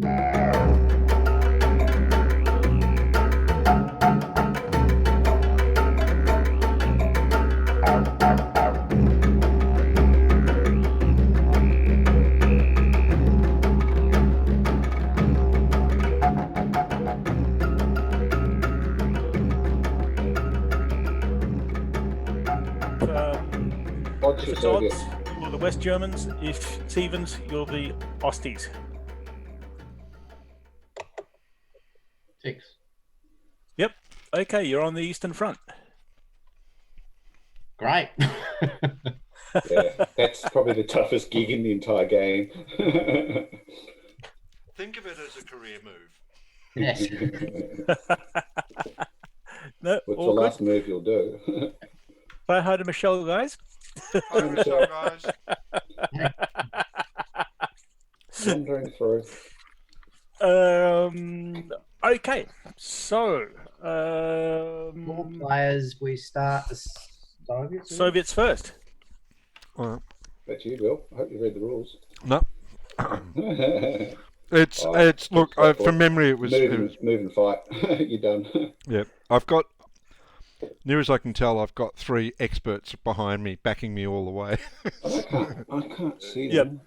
If it's odds, you're the West Germans. If it's evens, you're the Osties. 6. Yep. Okay, you're on the Eastern Front. Great. Yeah, that's probably the toughest gig in the entire game. Think of it as a career move. Yes. No, What's all the good. last move you'll do? Say hi to Michelle, guys. Hi, Michelle, guys. Wandering through. Okay, so 4 players. We start the Soviets. Soviets first. That's you, Bill. I hope you read the rules. No. Oh, It's look, from memory it was move and fight. You're done. Yeah, I've got, near as I can tell, I've got 3 experts behind me, backing me all the way. I can't see Yep. them.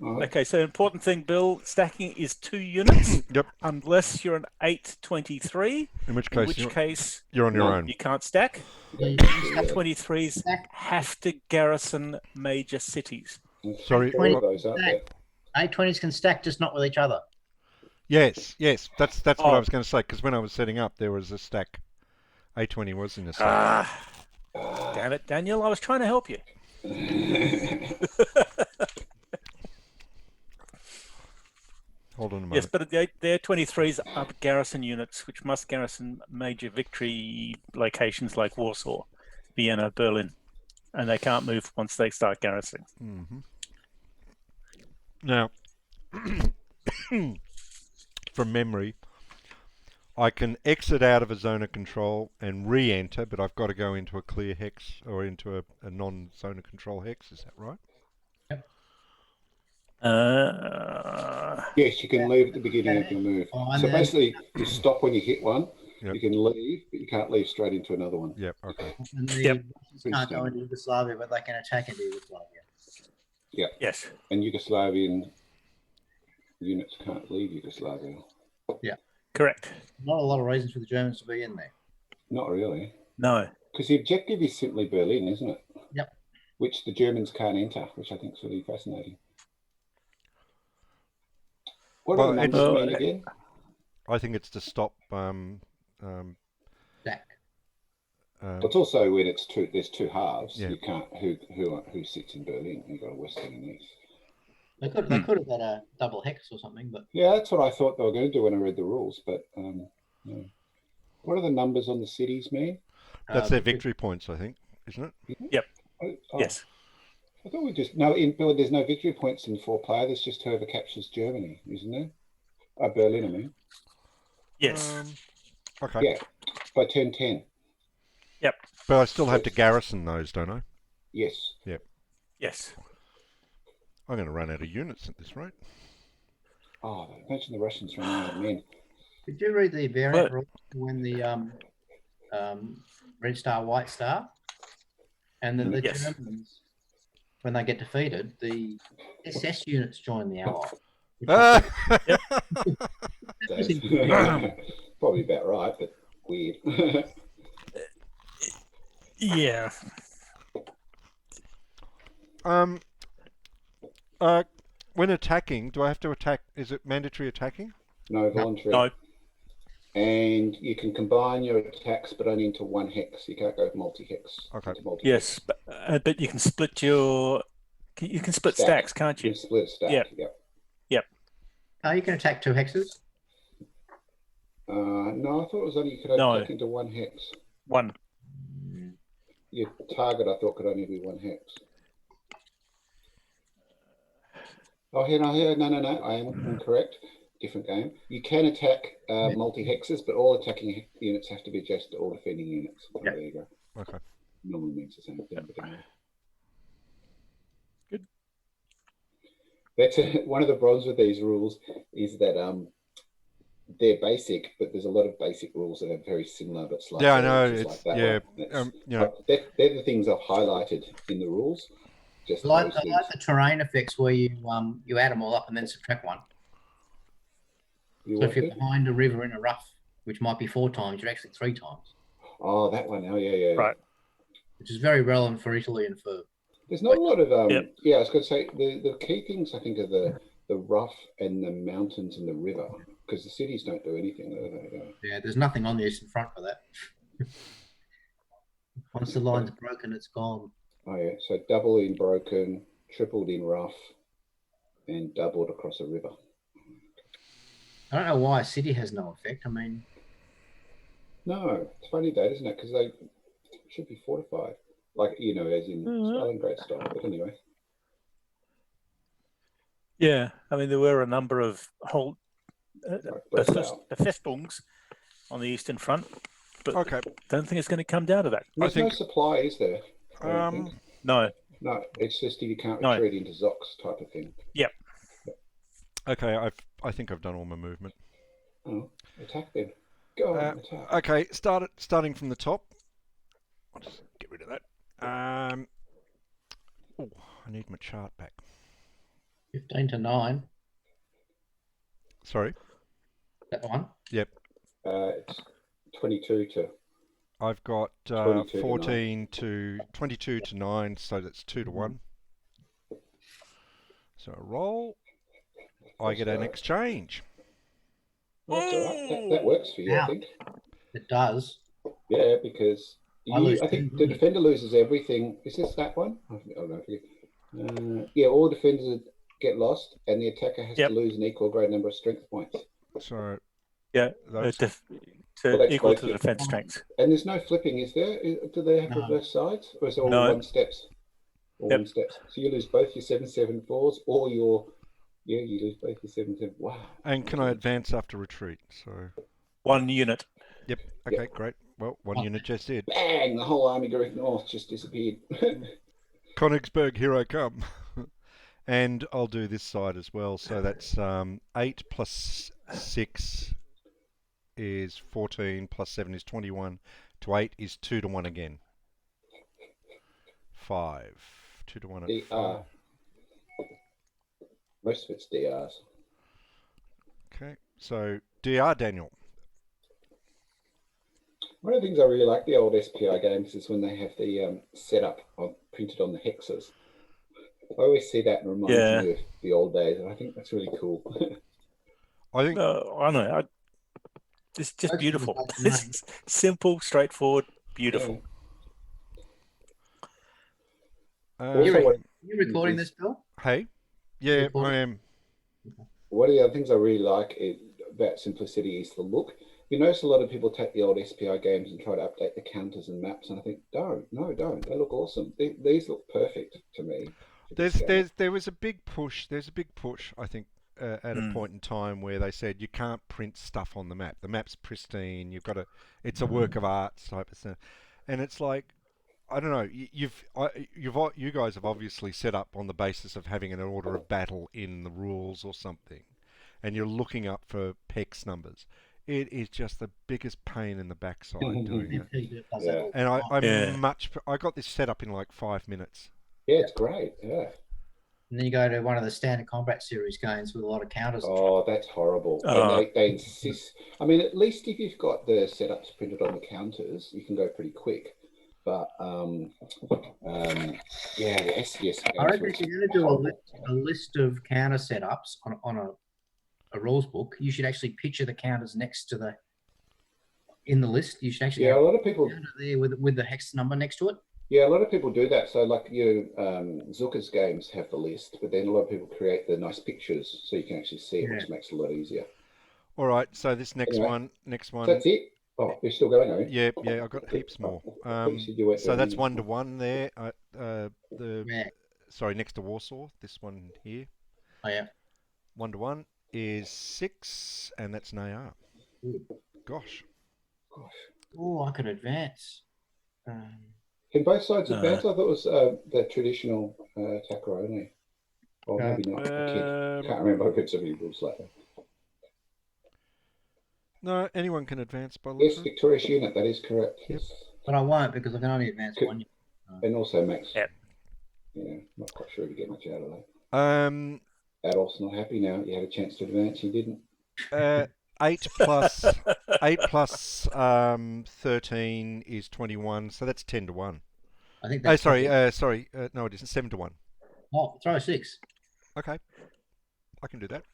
Oh, Okay, so important thing, Bill, stacking is 2 units. Yep. Unless you're an 823, In which case, you're on your own. you can't stack. Yeah. 23s have to garrison major cities. Sorry. all of those up there. 820s can stack, just not with each other. Yes, that's what I was going to say, because when I was setting up, there was a stack. A20 was in a stack. Damn it, Daniel, I was trying to help you. Hold on a moment. Yes, but their 23s are garrison units, which must garrison major victory locations like Warsaw, Vienna, Berlin, and they can't move once they start garrisoning. Mm-hmm. Now, from memory, I can exit out of a zone of control and re-enter, but I've got to go into a clear hex or into a non-zone of control hex. Is that right? Yes, you can leave at the beginning of your move. So basically, you stop when you hit one. Yep. You can leave, but you can't leave straight into another one. Yep. Okay. And the Russians can't go into Yugoslavia, but they can attack into Yugoslavia. Yeah. Yes. And Yugoslavian units can't leave Yugoslavia. Yeah. Correct. Not a lot of reasons for the Germans to be in there. Not really. No. Because the objective is simply Berlin, isn't it? Yep. Which the Germans can't enter, which I think is really fascinating. What do the numbers mean again? I think it's to stop. Stack. It's also when there's 2 halves. Yeah. You can't who sits in Berlin. You've got a western and east. They could have had a double hex or something, but Yeah, that's what I thought they were going to do when I read the rules. But no. What do the numbers on the cities mean? That's their victory points, I think, isn't it? Yep. Oh, Yes. I thought we just there's no victory points in 4-player. There's just whoever captures Germany, isn't there? Berlin, I mean. Yes. Okay. Yeah, by turn 10. Yep. But I still have to garrison those, don't I? Yes. Yep. Yes. I'm going to run out of units at this rate. Oh, imagine the Russians running out of men. did you read the variant rule when the red star, white star? And then the Germans, when they get defeated, the SS units join the Allies. Probably about right, but weird. Yeah. When attacking, do I have to attack? Is it mandatory attacking? No, voluntary. No. And you can combine your attacks, but only into 1 hex. You can't go multi-hex. Okay. Yes, but you can split you can split stacks, can't you? You can split a stack. Yep. Yep. You can attack 2 hexes. No, I thought it was only you could attack into 1 hex. 1. Your target, I thought, could only be 1 hex. Oh, no, I am incorrect. Different game. You can attack multi-hexes, but all attacking units have to be adjusted to all defending units. Oh, there you go. Okay. Normally means the same thing, but anyway. Good. That's one of the problems with these rules is that they're basic, but there's a lot of basic rules that are very similar but slightly Yeah, I know. just It's like that yeah. one. You know, They're the things I've highlighted in the rules. Just I like those things. the terrain effects where you add them all up and then subtract one. You So if you're wanted? behind a river in a rough, which might be 4 times, you're actually 3 times, Oh, that one. Oh, yeah. Right. which is very relevant for Italy and for. There's not a lot of Yep. yeah. I was going to say the key things I think are the rough and the mountains and the river, because the cities don't do anything. Yeah, there's nothing on the eastern front for that. Once the line's broken, it's gone. Oh yeah, so double in broken, tripled in rough, and doubled across a river. I don't know why a city has no effect. I mean, No, it's funny that, isn't it? Because they should be fortified, like as in Stalingrad style. But anyway. Yeah, I mean there were a number of whole Befestungen on the eastern front, but okay. don't think it's going to come down to that. There's no supply, is there? No. No, it's just you can't No. retreat into Zox type of thing. Yep. Okay, I think I've done all my movement. Oh, attack then. Go on, attack. Okay, starting from the top. I'll just get rid of that. Oh, I need my chart back. 15 to 9. Sorry. Is that the one? Yep. It's 22 to. I've got 14 to 22 to 9, so that's 2 to 1. So I roll. I get an exchange. Well, that's all right. That works for you, I think. It does. Yeah, because I think 10, the defender loses everything. Is this that one? Oh, no, forget. Yeah, all defenders get lost, and the attacker has to lose an equal or greater number of strength points. So yeah, equal to the defense strength. And there's no flipping, is there? Do they have reverse sides, or is it all one steps? One steps. So you lose both your 7/7/4s, or you lose both your 7/7. Wow. And can I advance after retreat? So 1 unit. Yep. Okay, great. Well, 1 unit just did. Bang! The whole army going north just disappeared. Königsberg, here I come. And I'll do this side as well. So that's 8 plus 6 is 14, plus 7 is 21, to 8 is 2 to 1 again. 5. 2 to 1 at DR. 5. Most of it's DRs. Okay, so DR, Daniel. One of the things I really like the old SPI games is when they have the setup printed on the hexes. I always see that and it reminds me of the old days, and I think that's really cool. I think I know. It's just beautiful. It's simple, straightforward, beautiful. Are you recording this, Bill? Hey? Yeah, I am. One of the other things I really like about simplicity is the look. You notice a lot of people take the old SPI games and try to update the counters and maps, and I think, don't. They look awesome. These look perfect to me. There was a big push. There's a big push, I think, at a point in time where they said you can't print stuff on the map. The map's pristine. You've got to. It's a work of art type of thing, and it's like, I don't know. You guys have obviously set up on the basis of having an order of battle in the rules or something, and you're looking up for PEX numbers. It is just the biggest pain in the backside doing it. Yeah. And I got this set up in like 5 minutes. Yeah, it's great. Yeah. And then you go to one of the standard combat series games with a lot of counters. Oh, that's horrible. They insist. I mean, at least if you've got the setups printed on the counters, you can go pretty quick. But yeah, the SDS. I reckon if you're going to do a list of counter setups on a rules book, you should actually picture the counters next to in the list. You should actually a lot of people there with the hex number next to it. Yeah, a lot of people do that. So like Zucker's games have the list, but then a lot of people create the nice pictures so you can actually see it, which makes it a lot easier. All right, so this next one. That's it. Oh, you're still going, are you? Yeah, I've got heaps more. So that's 1 to 1 there. Sorry, next to Warsaw, this one here. Oh yeah. 1 to 1 is 6, and that's an AR. Gosh. Oh, I could advance. Can both sides advance? I thought it was the traditional attacker only. Or maybe not. A kid. Can't remember if it's a rules later. No, anyone can advance by the Yes, looks of it. victorious unit. That is correct. Yep. Yes. But I won't because I can only advance Could- one. And also Max. Yep. Yeah, not quite sure if you get much out of that. Um, Adolf's not happy now. You had a chance to advance. You didn't. 8 plus 13 is 21, so that's 10 to 1. I think Oh, that's sorry, probably- no, it isn't 7 to 1. Oh, throw 6. Okay, I can do that.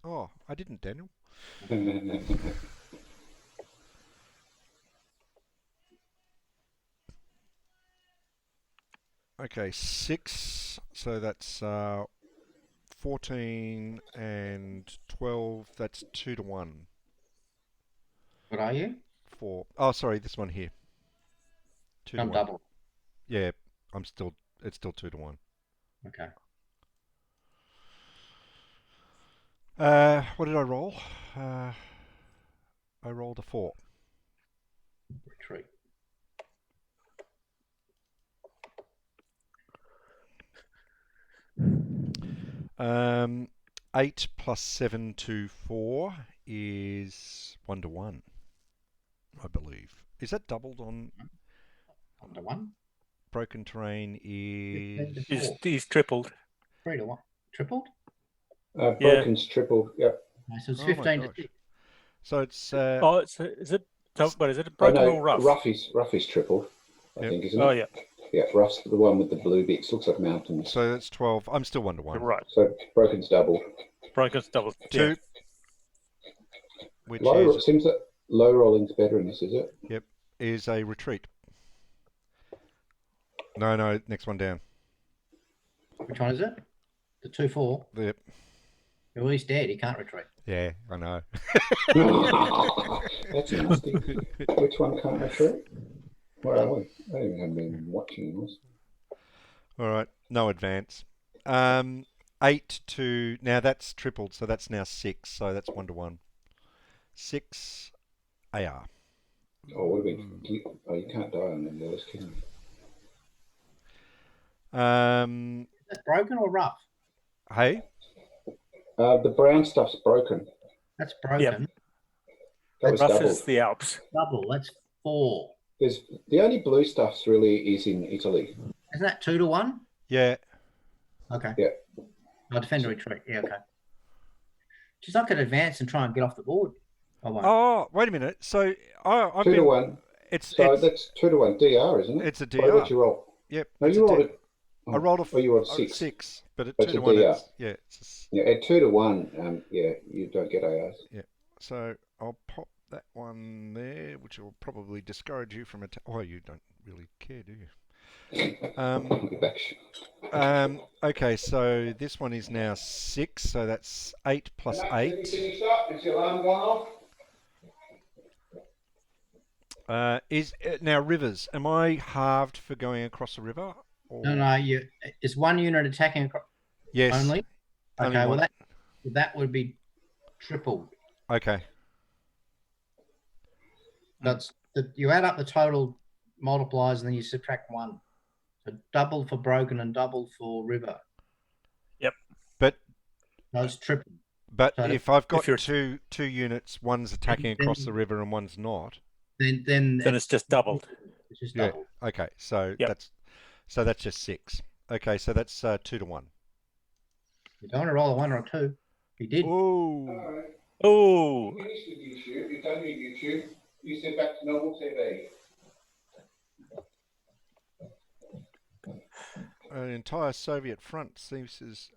Oh, I didn't, Daniel. Okay, 6, so that's 14 and 12, that's 2 to 1. What are you? 4. Oh, sorry, this one here. 2 to I'm 1. double. Yeah, it's still 2 to 1. Okay. What did I roll? I rolled a 4. Retreat. Um, 8 plus 7 to 4 is 1 to 1, I believe. Is that doubled on 1 to 1. broken terrain? 15 to Is 4. He's tripled. 3 to 1. Tripled? Broken's tripled. Yep. Okay, so it's Oh my 15 to gosh. 6. So it's Oh, is it? What is it? Oh, Broken no, or rough? Rough is tripled. I Yep. think, isn't Oh it? yeah, Yeah, Rough's the one with the blue bits. Looks like mountains. so that's 12. I'm still 1 to 1. you're right. So Broken's doubled. Broken's double. 2, Yeah. which It seems that low rolling's better in this, is it? is a retreat. No, next one down. Which one is it? The 2-4. Yep. Well, he's dead. He can't retreat. Yeah, I know. That's nasty. Which one can't retreat? Where are we? I don't even have been watching this. All right, no advance. 8 to now that's tripled, so that's now 6. So that's 1 to 1. 6 AR. Oh, what have you can't die on them, Lewis, can you? Is that broken or rough? Hey, The brown stuff's broken. That's broken. That was Rough doubled. is the Alps. Double. That's 4. There's the only blue stuff's really is in Italy. Isn't that 2 to 1? yeah, Okay. Yeah. Oh, defend or retreat. Yeah, okay. Just I could advance and try and get off the board. I won't. oh, wait a minute. So I've 2 to been. 1. It's So it's that's 2 to 1 DR, isn't it? it's a What did DR. you roll? Yep. No, it's you a rolled D- it. I rolled a Oh, you rolled a 6. 6, but at That's 2 to a 1, DR. it's Yeah, at 2 to 1, yeah, you don't get ARs. so I'll pop that one there, which will probably discourage you from attack. Oh, you don't really care, do you? I'll be back. Okay, so this one is now 6, so that's 8 plus 8. Finished up? Is your alarm gone off? Is now rivers. Am I halved for going across a river? Or... No. Is one unit attacking Yes. only? Only Okay. one. Well, that would be tripled. Okay. That's you add up the total multipliers and then you subtract 1. So double for broken and double for river. But Those triple. but So if I've got if you're- two units, one's attacking across the river and one's not. Then Then it's just doubled. It's just Yeah. double. Okay. So Yep. that's just 6. Okay. So that's 2 to 1. You don't want to roll a 1 or a 2. He did. Oh. Alright. Oh, Finished with YouTube. You've done your YouTube. You said back to normal TV. An entire Soviet front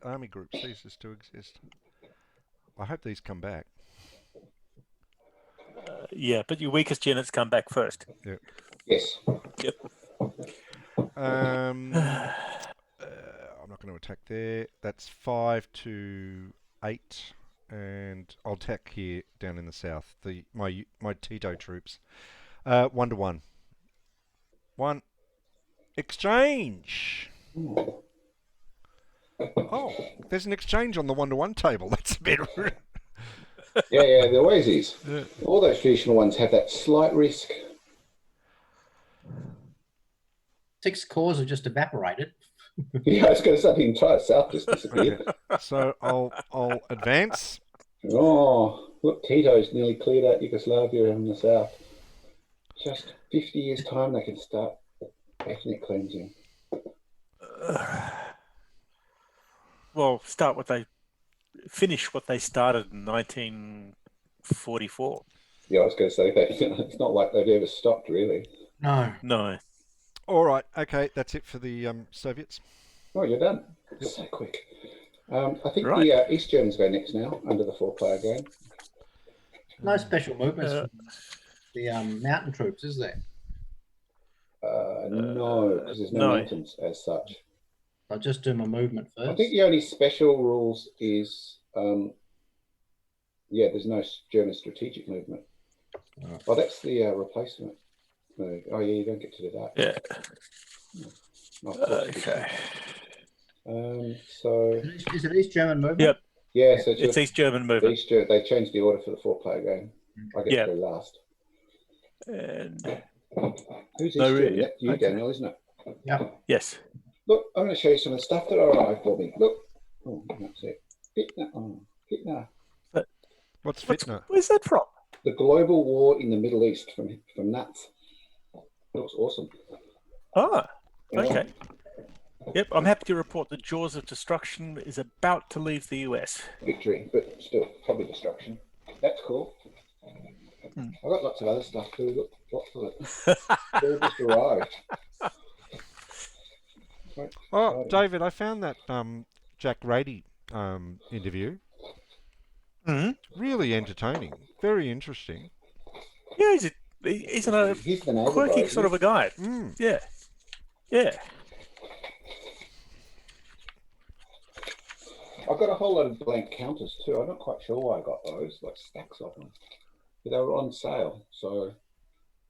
army group ceases to exist. I hope these come back. yeah, but your weakest units come back first. Yes. I'm not going to attack there. That's 5 to 8, and I'll attack here down in the south. My Tito troops. 1 to 1. 1 exchange. Oh, there's an exchange on the 1 to 1 table. That's a bit. Yeah, there always is. Yeah. All those traditional ones have that slight risk. 6 cores have just evaporated. Yeah, I was going to say the entire south just disappeared. Okay. So I'll advance. Oh, look, Tito's nearly cleared out Yugoslavia in the south. Just 50 years' time, they can start ethnic cleansing. Well, finish what they started in 1944. Yeah, I was going to say that. It's not like they've ever stopped, really. No. No. All right. Okay, that's it for the Soviets. Oh, you're done. So quick. I think Right. the East Germans go next now, under the 4-player game. No special movements for the mountain troops, is there? No, because there's no no. mountains as such. I'll just do my movement first. I think the only special rules is, there's no German strategic movement. Oh, that's the replacement move. Oh, yeah, you don't get to do that. Yeah. Not forced to. Okay. So, Is it East German movement? Yep. yeah, so It's East German movement. they changed the order for the 4-player game. I get to go last. And Who's No, East German? really? That's you, Okay. Daniel, isn't it? Yep. yes. Look, I'm going to show you some of the stuff that arrived for me. Look. Oh, that's it. Fitna. Oh, Fitna. What's Fitna? Where's that from? The global war in the Middle East from Nuts. Looks awesome. Ah, Yeah. okay. Yep, I'm happy to report the Jaws of Destruction is about to leave the US. Victory, but still, probably destruction. That's cool. I've got lots of other stuff too. Look, lots of it. All just arrived. Quite Oh, exciting. David, I found that Jack Rady interview Hmm. really entertaining, very interesting. Yeah, he's a He's the neighbour quirky guy, sort of a guy. Mm. Yeah. Yeah. I've got a whole lot of blank counters too. I'm not quite sure why I got those, like stacks of them. But they were on sale, so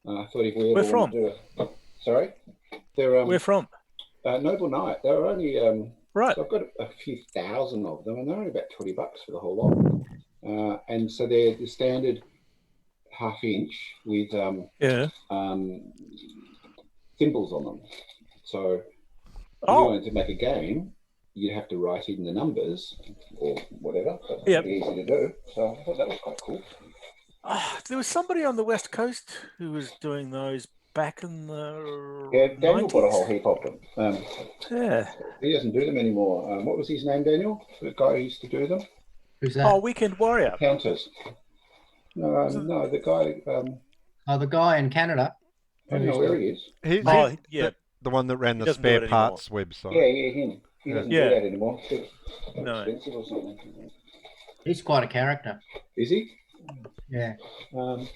I thought if we ever Where want to do it. Sorry? They're Where from? Noble Knight. They were only Right. so I've got a few thousand of them, and they're only about $20 for the whole lot. And so they're the standard half-inch with Yeah. symbols on them. So if you Oh, wanted to make a game, you'd have to write in the numbers or whatever. But Yep. it'd be easy to do. So I thought that was quite cool. there was somebody on the West Coast who was doing those back in the Yeah, Daniel 90s. bought a whole heap of them. Yeah. He doesn't do them anymore. What was his name, Daniel? The guy who used to do them? Who's that? Oh, Weekend Warrior. Counters. No, the guy. Oh, the guy in Canada. I don't know where he is. He's Oh, yeah. the one that ran He the doesn't do spare it parts website. Yeah, him. He doesn't Yeah. do that anymore. It's No. expensive or something. He's quite a character. Is he? Yeah. No,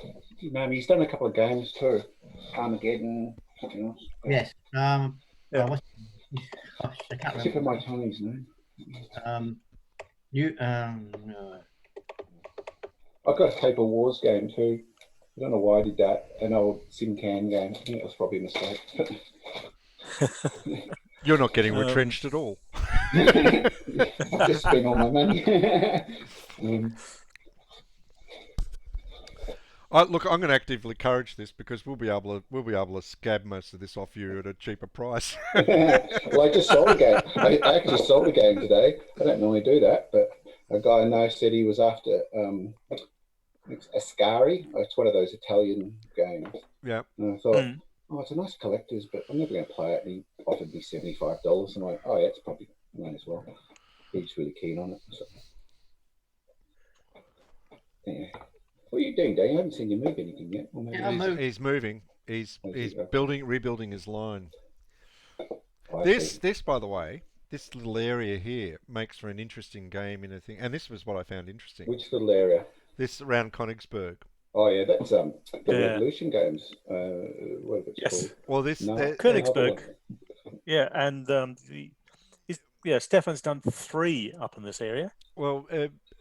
he's done a couple of games too. Armageddon, something else. Yes. Yeah. What's, gosh, I can't Tip remember. of my tongue, his name. No. I've got a Paper Wars game too. I don't know why I did that. An old SimCan game. I think it was probably a mistake. You're not getting Um, retrenched at all. I've just spent all my money. Look, I'm going to actively encourage this because we'll be able to scab most of this off you at a cheaper price. Well, I just sold a game. I actually sold a game today. I don't normally do that, but a guy I know said he was after Ascari. It's one of those Italian games. Yeah. And I thought, Mm. oh, it's a nice collector's, but I'm never going to play it. And he offered me $75. And I'm like, oh, yeah, it's probably mine as well. He's really keen on it. So. Yeah. What are you doing, Dan? I haven't seen you move anything yet. Or maybe Yeah, I'm moving. He's moving. He's rebuilding his line. I This see. by the way, this little area here makes for an interesting game in a thing. And this was what I found interesting. Which little area? This around Königsberg. Oh, yeah, that's the Yeah. Revolution games. Whatever it's Yes. called. Well, this No. Königsberg. Yeah, and Stefan's done 3 up in this area. well,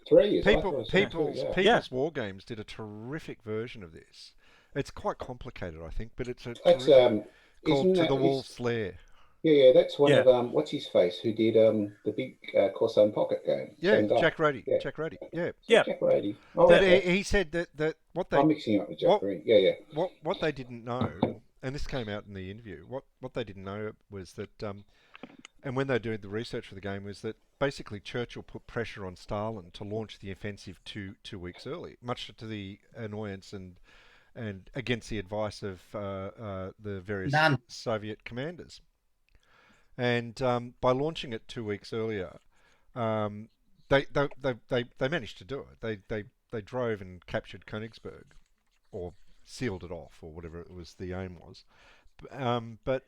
3 is I thought it was People's 2, yeah. People's War Games did a terrific version of this. It's quite complicated, I think, but it's a That's terrific, called isn't To that, the Wolf's Lair. yeah, that's one Yeah. of what's his face who did the big Corsan Pocket game. Yeah, Same guy. Jack Rady. Yeah. Jack Rady. Yeah. Yeah. Jack Rady. Oh, But okay. he said that what I'm they mixing up with Jack what- Rady. Yeah, yeah. what they didn't know, and this came out in the interview. What they didn't know was that and when they did the research for the game, was that basically Churchill put pressure on Stalin to launch the offensive two weeks early, much to the annoyance and against the advice of the various None. Soviet commanders. And by launching it 2 weeks earlier, they managed to do it. They drove and captured Königsberg, or sealed it off, or whatever it was the aim was. But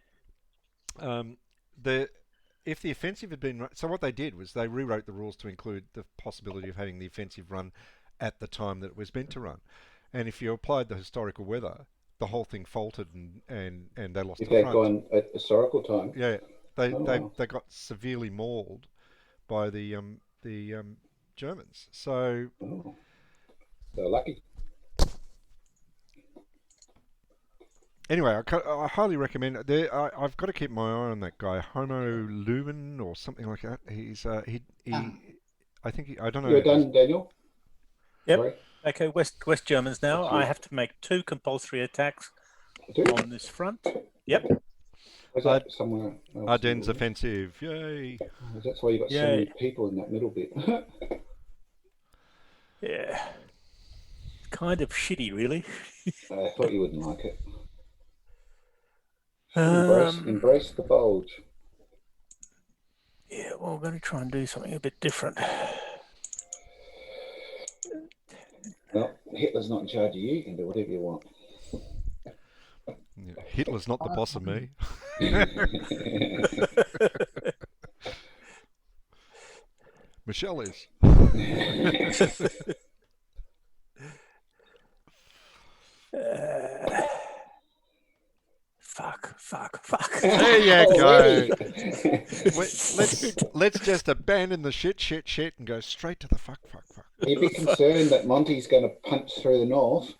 if the offensive had been... So what they did was they rewrote the rules to include the possibility of having the offensive run at the time that it was meant to run. And if you applied the historical weather, the whole thing faltered and they lost If the they'd front. gone at historical time. Yeah, they wow. they got severely mauled by the Germans. So They're lucky. anyway, I highly recommend it. I've got to keep my eye on that guy, Homo Lumen or something like that. He's I think I don't know. You're done, Daniel? Yep. Sorry. Okay, West Germans now. That's you. I have to make 2 compulsory attacks Two? on this front. Yep. Was that somewhere else? Ardennes offensive, yay! That's why you got so Yay. many people in that middle bit. Yeah. Kind of shitty, really. I thought you wouldn't like it. Um, Embrace the bulge. Yeah, well, we're going to try and do something a bit different. Well, Hitler's not in charge of you. You can do whatever you want. Yeah, Hitler's not the boss of me. Michelle is. Fuck. There you go. Already? Let's just abandon the shit and go straight to the fuck. You'd be concerned that Monty's going to punch through the north.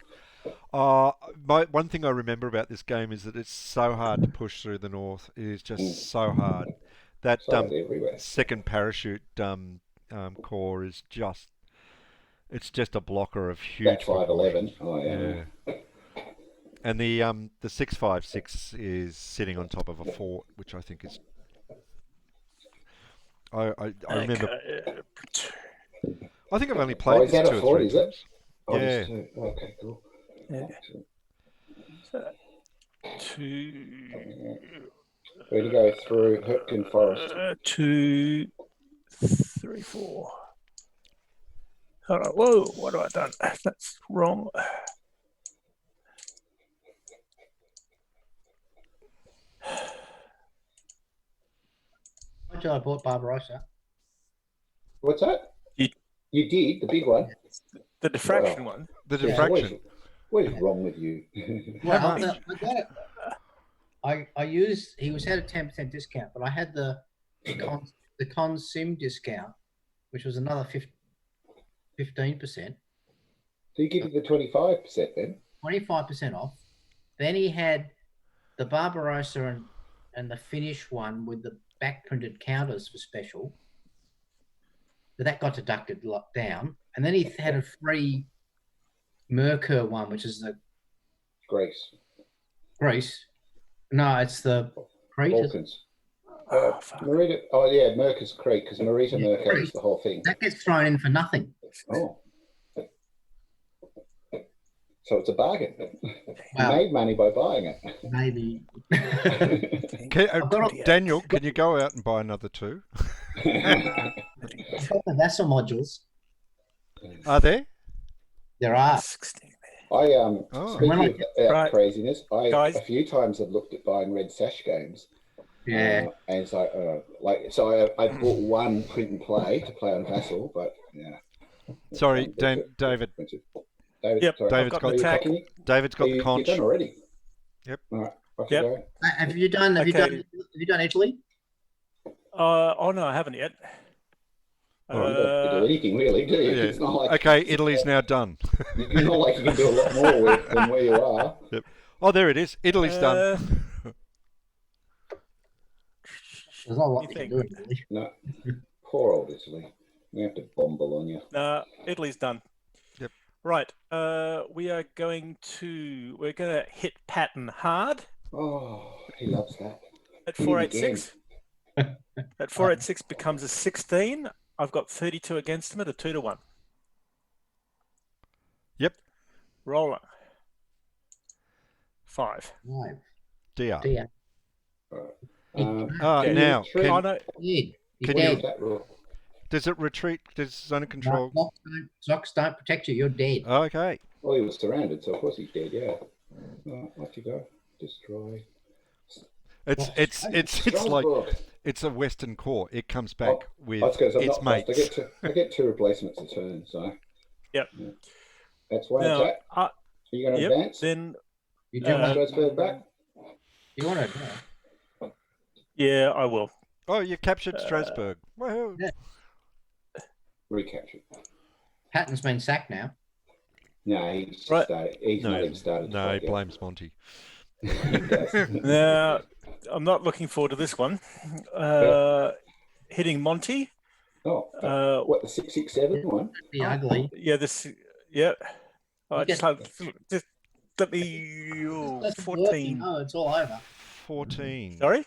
One thing I remember about this game is that it's so hard to push through the north. It is just so hard. That Everywhere. second parachute corps is just a blocker of huge. That 511. Oh yeah. And the 656 is sitting on top of a fort, which I think is. I remember. I think I've only played is this that 2 a or fort? 3 Is it? times. Oh, Yeah. just two. Okay, cool. Yeah. So, 2, We're going to go through Hürtgen Forest. 2, 3, 4. Hold on. Whoa, what have I done? That's wrong. I bought Barbarossa. What's that? You did the big one. The diffraction one. The Yeah, diffraction. what is wrong with you? Well, much? I got it. I used. He was had a 10% discount, but I had the con sim discount, which was another 15%, So you give it the 25% then? 25% off. Then he had the Barbarossa and the Finnish one with the back printed counters for special. But that got deducted down, and then he had a free Merkur one, which is the Greece. No, it's the Crete. Balkans. Fuck. Marita. Oh yeah, Merkur's Crete because Marita Merkur is the whole thing. That gets thrown in for nothing. Oh. So it's a bargain. Wow. You made money by buying it. Maybe. Daniel, can you go out and buy another 2? Vassal modules. Are there? There are. 16. Speaking of Right. craziness, Guys. a few times have looked at buying Red Sash games. Yeah. And so I bought one print and play to play on Vassal, but yeah. Sorry, David. Yep, sorry. David's got the tag. David's got the conch. You've done already. Yep. All right. Off Yep. you go. Have you done Italy? Oh no, I haven't yet. You don't have to do anything really, do you? Yeah. It's not like Okay, Italy's now done. it's not like you can do a lot more than where you are. Yep. Oh, there it is. Italy's done. There's not a lot You you can think? do in Italy. No, poor old Italy. We have to bomb Bologna. Italy's done. Yep. Right. We're going to hit Patton hard Oh, he loves that. at Hit him 486. At 486 becomes a 16. I've got 32 against him at a 2-1. Yep. Rolling. 5. Five. DR. Dear. Ah, Yeah. now, Three. Oh, can, no. Dead. He's Can dead. you- That rule. does it retreat? Does zone control? No, socks don't protect you. You're dead. Okay. Well, he was surrounded, so of course he's dead. Yeah. Off you go. Destroy. It's like Strasbourg. it's a Western core. It comes back with I was going to say, its I'm not mates. fast. I get 2 replacements a turn, so. Yep. Yeah. That's one Now, attack. Are you going to yep. advance? Then, You do want Strasbourg back? you want to yeah, I will. Oh, you captured Strasbourg. Woohoo. Yeah. Recapture. Patton's been sacked now. No, he's just Right. started. He's not even started. No, he to fight blames Monty. yet. He does. Now, I'm not looking forward to this one. Hitting Monty. Oh, what, the 667 one? Be ugly. Yeah, this. Yeah. I You just get- let me. Oh, Doesn't work, 14. No, it's all over. 14. Sorry.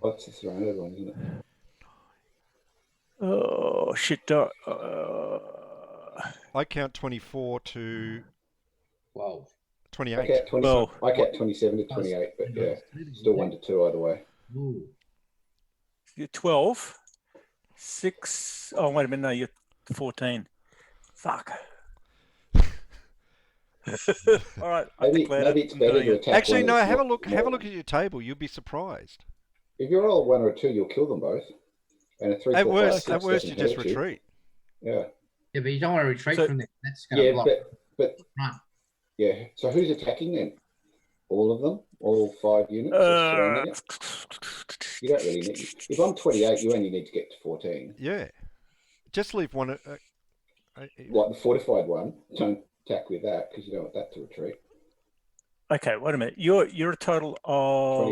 What's the surrounded one, isn't it? Oh shit! I count 24 to 12. 28. I count 20, Well, I count 27 to 28, but yeah, still 1 to 2 either way. Ooh. You're 12. 6. Oh wait a minute! No, you're 14. Fuck. All right. I Maybe, declare maybe it. it's I'm better doing to it. attack. Actually, one no. that's Have a not look. Have a more- look at your table. You'll be surprised. If you roll 1 or a 2, you'll kill them both. And a 3, At 4, 5, worst, 6 at worst, you doesn't just hurt you. retreat. Yeah, Yeah, but you don't want to retreat So- from there. That's going to yeah, block. but Run. yeah. So who's attacking then? All of them, all 5 units are surrounding it. You don't really need. If I'm 28, you only need to get to 14. Yeah. Just leave one. Like the fortified one, don't attack with that because you don't want that to retreat. Okay, wait a minute. You're a total of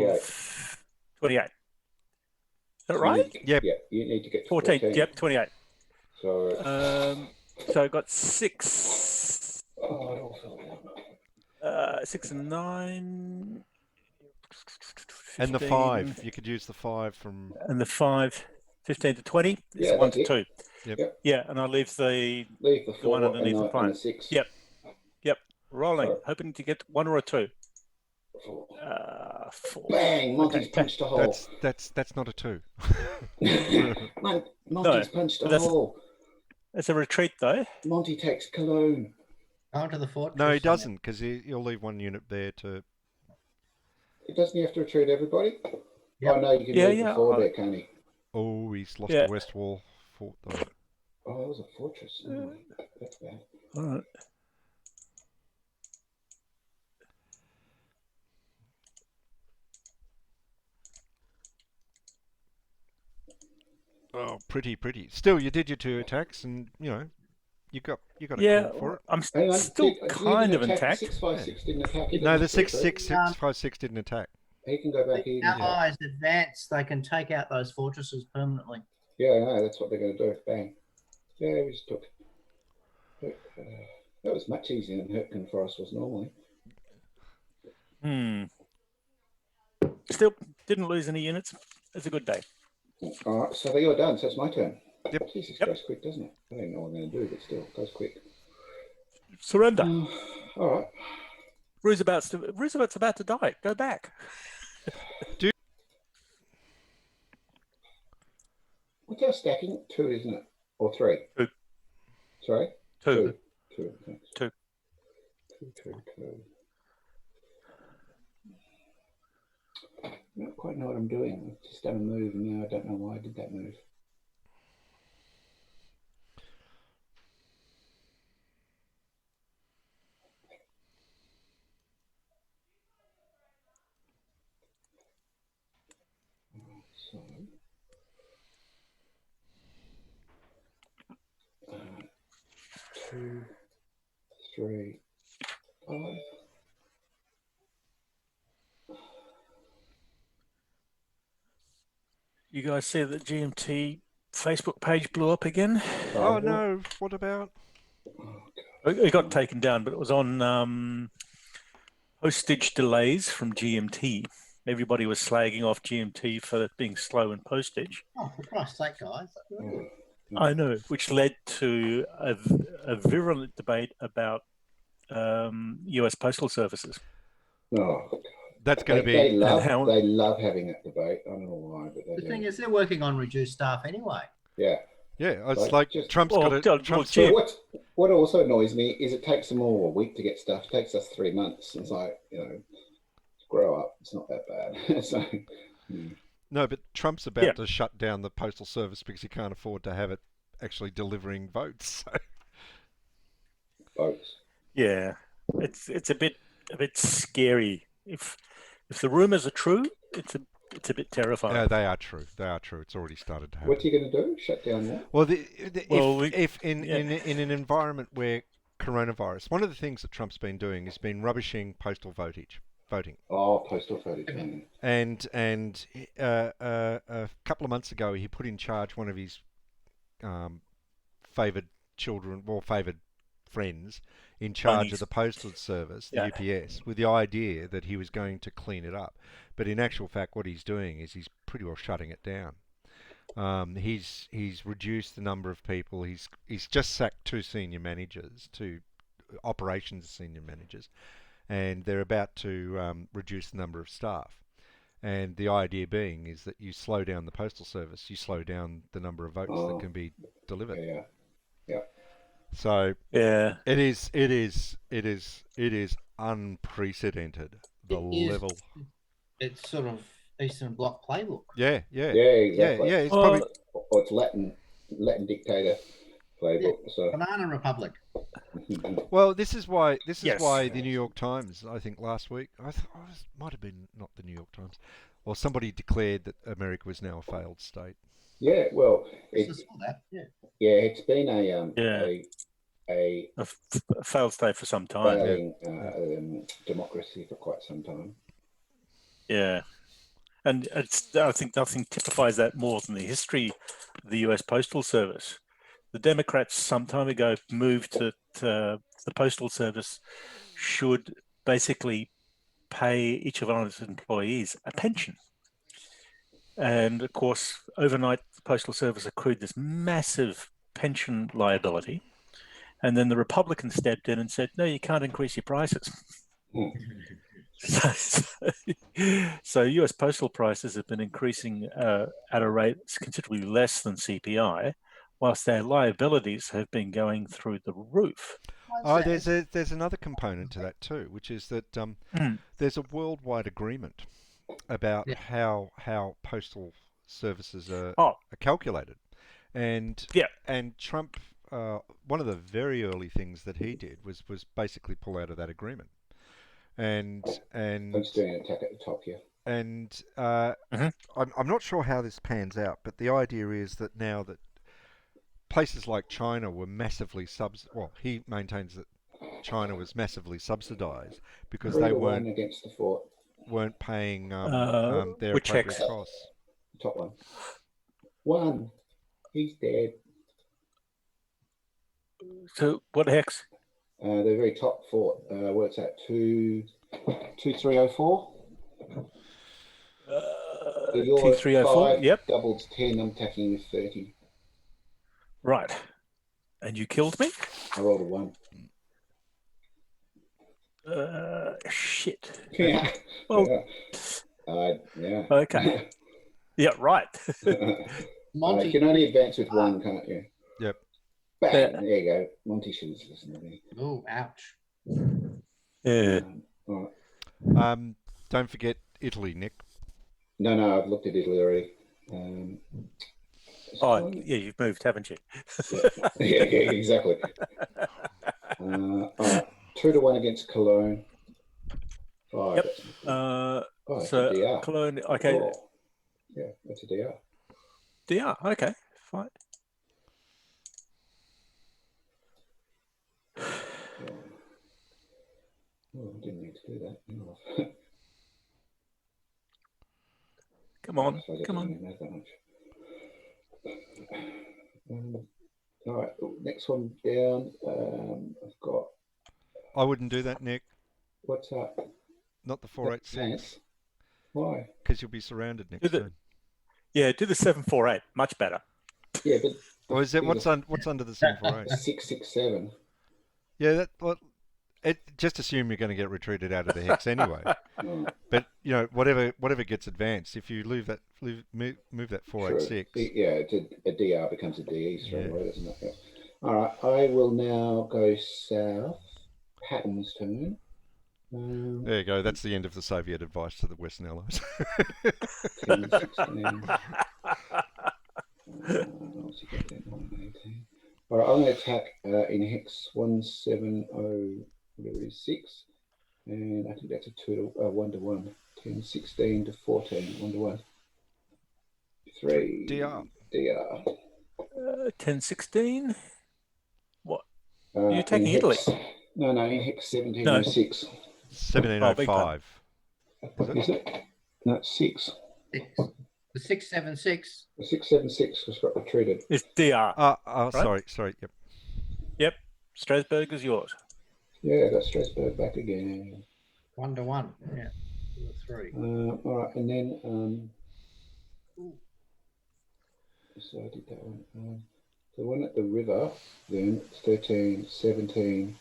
28. Is that So right? Yep. Yeah, you need to get to 14. 14. Yep, 28. So, So I got 6. oh, it all fell down. 6 and 9. And the 15, 5. You could use the 5 from. And the 5. 15 to 20. It's Yeah, 1 that's to it. 2. Yep. Yeah, and I leave the Leave the The 4 one and underneath the the pine. 6. Yep. rolling, Sorry. hoping to get 1 or a 2. 4. 4. Bang! Monty's Okay. punched a hole. That's not a 2. Monty's punched a that's- hole. It's a retreat though. Monty takes Cologne. Go into the fortress. No, he and- doesn't, because he'll leave one unit there to. Doesn't he have to retreat everybody? Yep. Oh no, you can Yeah, leave yeah, the 4 I- there, can't he? Oh, he's lost Yeah. the west wall fort though. Oh, that was a fortress. Oh, that's bad. All right. Oh, pretty. Still, you did your 2 attacks, and you got a Yeah, call for it. I'm Hang on, still did- kind of didn't attack. intact. 656 didn't attack. He No, the doesn't retreat. 656 didn't attack. He can go back The in. Allies advance, they can take out those fortresses permanently. Yeah, I know. That's what they're going to do. Bang. Yeah, we just took. That was much easier than Hurtgen Forest was normally. Still didn't lose any units. It's a good day. All right, so you're done. So it's my turn. Yep. Jesus, Yep. goes quick, doesn't it? I don't know what I'm going to do, but still, it goes quick. Surrender. All right. Roosevelt's about to die. Go back. What's our stacking? 2, isn't it? Or 3? 2. Sorry? 2. 2. Thanks. 2. 2. I don't quite know what I'm doing. I've just done a move, and now I don't know why I did that move. So, 2, 3, 5. You guys see that GMT Facebook page blew up again? Oh no! What about? It got taken down, but it was on postage delays from GMT. everybody was slagging off GMT for being slow in postage. Oh, for Christ's sake, guys. Oh, I know, which led to a virulent debate about US postal services. no. That's going to They be love having that debate. I don't know why, but they The do. thing is, they're working on reduced staff anyway. Yeah. yeah. It's Like, like just- Trump's Well, got well, it. Trump's Jim, got What also annoys me is it takes them all a week to get stuff. It takes us 3 months. It's like, grow up. It's not that bad. So, no, but Trump's about to shut down the postal service because he can't afford to have it actually delivering votes. So. votes. yeah, it's a bit scary. If the rumors are true, it's a bit terrifying. Yeah, they are true. They are true. It's already started to happen. What's he going to do? Shut down what? Well, Well, in an environment where coronavirus, one of the things that Trump's been doing has been rubbishing postal voting. Oh, postal voting. And a couple of months ago, he put in charge one of his favoured children, or favoured friends, in charge of the postal service, the UPS, with the idea that he was going to clean it up. But in actual fact, what he's doing is he's pretty well shutting it down. He's reduced the number of people. He's just sacked 2 senior managers, 2 operations senior managers, and they're about to reduce the number of staff. And the idea being is that you slow down the postal service, you slow down the number of votes that can be delivered. Yeah. So yeah, it is unprecedented. Level. It's sort of Eastern Bloc playbook. Yeah, exactly. Yeah. It's or it's Latin dictator playbook. So Banana Republic. well, this is why Yes. the New York Times, I think last week, might have been not the New York Times, or somebody declared that America was now a failed state. Yeah, well, It's been a failed state for some time. failing democracy for quite some time. Yeah, and I think nothing typifies that more than the history of the U.S. Postal Service. The Democrats some time ago moved to the Postal Service should basically pay each of its employees a pension. And of course, overnight, the Postal Service accrued this massive pension liability. And then the Republicans stepped in and said, no, you can't increase your prices. So US postal prices have been increasing at a rate considerably less than CPI, whilst their liabilities have been going through the roof. Oh, there's another component to that too, which is that there's a worldwide agreement about how postal services are calculated, and Trump, one of the very early things that he did was basically pull out of that agreement, and I'm just doing an attack at the top here. And I'm not sure how this pans out, but the idea is that now that places like China were massively he maintains that China was massively subsidised because they weren't against the fort. Weren't paying their which appropriate hex? costs. Top one. He's dead. So what hex? The very top fort. What's that? 2304. 2304. Yep. Doubles 10. I'm attacking with 30. Right. And you killed me? I rolled a 1. Shit. Yeah. Well, yeah. Okay. Yeah, right. Monty, you can only advance with 1, can't you? Yep. Bang, there you go. Monty should have listened to me. Oh, ouch. Yeah. All right. Don't forget Italy, Nick. No, I've looked at Italy already. Yeah, you've moved, haven't you? yeah, exactly. All right. 2-1 against Cologne. 5. Yep. That's So a DR. Cologne, okay. Oh. Yeah, that's a DR. DR, okay, fine. Oh, I didn't need to do that. No. Come on. All right, next one down. I've got. I wouldn't do that, Nick. What's that? Not the 486. Why? Because you'll be surrounded next turn. Do the 748. Much better. Yeah, but Or is it what's under the 748? 667. Yeah, just assume you're going to get retreated out of the hex anyway. Oh, But whatever gets advanced, if you move that 486. true. Yeah, a DR becomes a DE straight away, doesn't it? Yeah. All right, I will now go south. Patton's turn. There you go. That's the end of the Soviet advice to the Western Allies. 10, 16. What's he got there? 9, 18. All right, I'm going to attack in hex 170, whatever it is, 6. And I think that's a 1 to 1. 10, 16 to 14, 1 to 1. 3. DR. 10, 16. What? Are you attacking Italy? No, in hex 1706. 1705. Is it? No, it's 6. The 676. The 676 was got retreated. It's DR. Right? Sorry. Yep. Yep. Strasbourg is yours. Yeah, got Strasbourg back again. 1 to 1. Yeah. 3. All right, and then so I did that one. The one at the river, then 13, 17.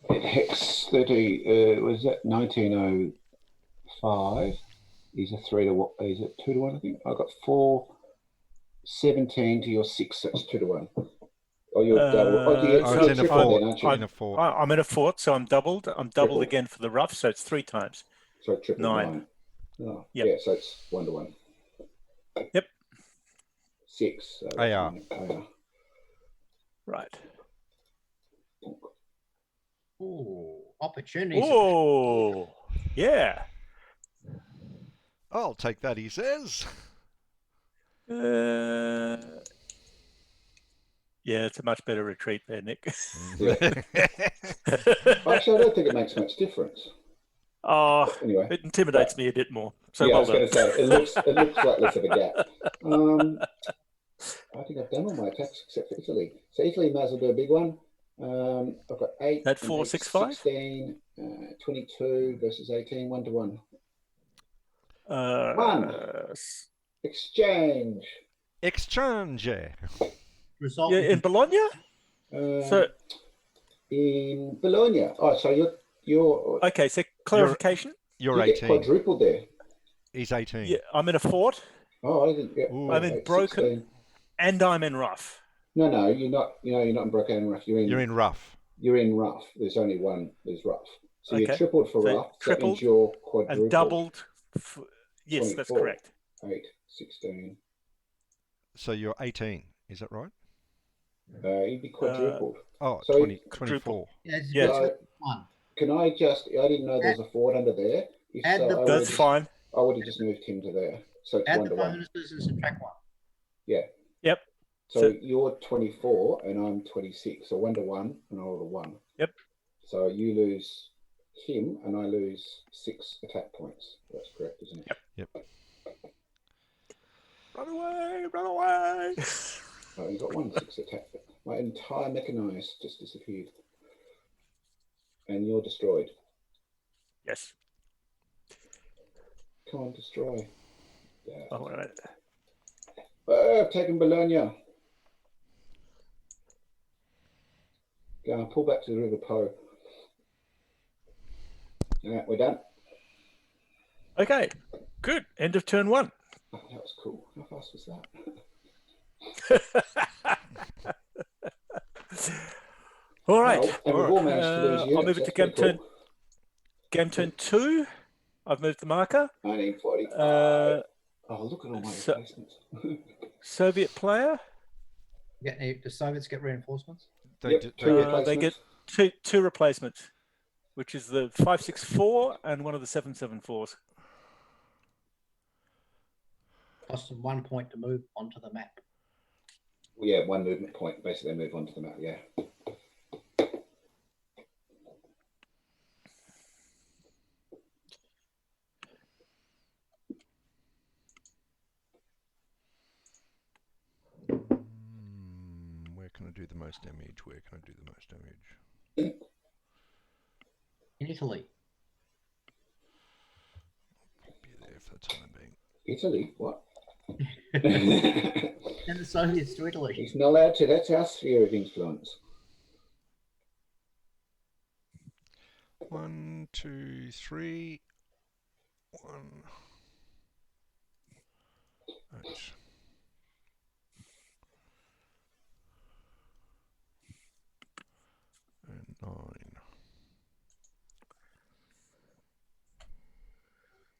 Hex 30 was that 1905? He's a 3 to 1. He's a 2 to 1, I think. I got 4, 17 to your 6. That's 2 to 1. Oh, you're double. It's in a fort. I'm in a fort, so I'm doubled. I'm doubled again for the rough, so it's 3 times. So triple 9. Oh, yep. Yeah, so it's 1 to 1. Yep. 6. So AR. Right. Ooh, opportunities. Oh, yeah. I'll take that, he says. Yeah, it's a much better retreat there, Nick. Yeah. Actually, I don't think it makes much difference. Anyway, it intimidates me a bit more. So yeah, well I was going to say it looks like less of a gap. I think I've done all my attacks except for Italy. So Italy might as well do a big one. I've got 8. That 465. 16, 22 versus 18. 1 to 1. 1. Exchange. Result. Yeah, in Bologna. So in Bologna. Oh, so you're okay. So clarification. You're you 18. Get quadrupled there. He's 18. Yeah, I'm in a fort. Oh, I didn't get. I'm in broken, 16. and I'm in rough. No, you're not. You're not in broken and rough. You're in rough. You're in rough. There's only one. There's rough. So okay. You're tripled for rough. Tripled. That means you're quadrupled. And doubled. Yes, 24. That's correct. 8, 16. So you're 18. Is that right? You'd be quadrupled. So 24. Yeah. So, can I just? I didn't know there was a fort under there. That's fine. I would have just moved him to there. So it's add 1 the to 1. bonuses and subtract 1. Yeah. Yep. So you're 24 and I'm 26. So 1 to 1 and I roll a 1. Yep. So you lose him and I lose 6 attack points. That's correct, isn't it? Yep. Run away! Oh, you got 1 6 attack. My entire mechanized just disappeared. And you're destroyed. Yes. Come on, destroy. All right. I've taken Bologna. Go and pull back to the River Po. All right, we're done. Okay, good. End of turn 1. Oh, that was cool. How fast was that? All right. And we've all managed to lose units. I'll move it to game turn 2. I've moved the marker. 1945. Oh, look at all my replacements. Soviet player. The Soviets get reinforcements? They get two replacements, which is the 564 and one of the 774s. Cost them 1 point to move onto the map. Yeah, 1 movement point. Basically, move onto the map. Yeah. Where can I do the most damage? In Italy. Italy? What? And the Soviets to Italy. He's not allowed to. That's our sphere of influence. 1, 2, 3. 1. 8. And 9. That's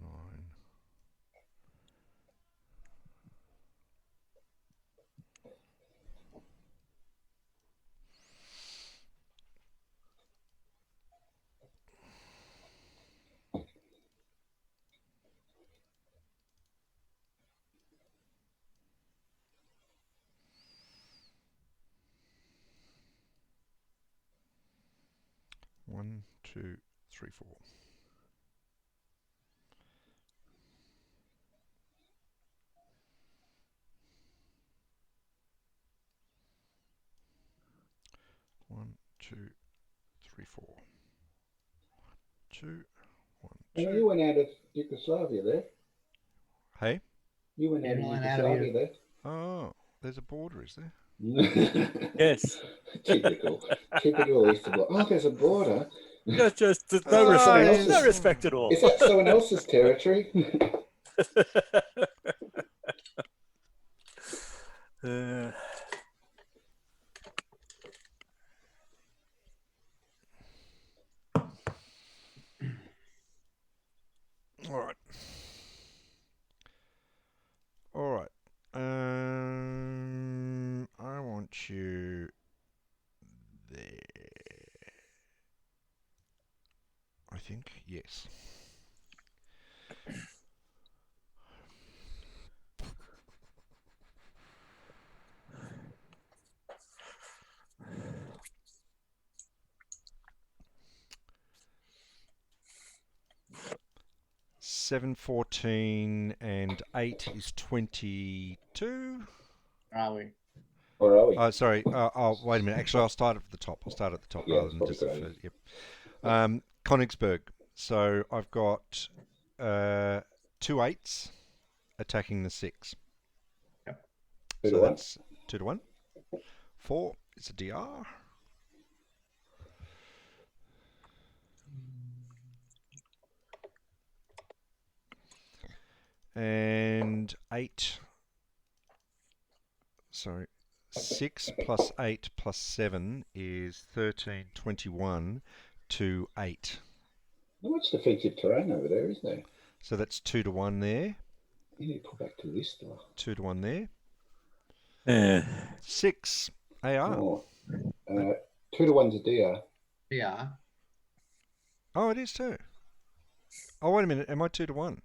9. One, two, three, 4. One, two, three, 4. 2, 1, And 2. you went out of Yugoslavia there. Hey? You went out of Yugoslavia there. Oh, there's a border, is there? Yes. Typical Easter Bloc. Oh, there's a border. Just there's Oh, no yes. respect at all. Is that someone else's territory? All right. All right. I want you there. I think, yes. Seven, 14, and 8 is 22. Are we? Where are we? Oh, sorry. Oh, wait a minute. Actually, I'll start at the top. Yeah, rather it's than probably just the great. first. Yep. Königsberg. So I've got 2 8s attacking the 6. Yep. 2 to So 1. that's 2 to 1. 4 is a DR. And 8. Sorry. 6 plus 8 plus 7 is 13, 21 to 8. Not much defensive terrain over there, is there? So that's 2 to 1 there. You need to pull back to this stuff. 2 to 1 there. Yeah. 6 AR. Oh, 2 to 1's a DR. Yeah. Oh, it is too. Oh, wait a minute. Am I 2 to 1?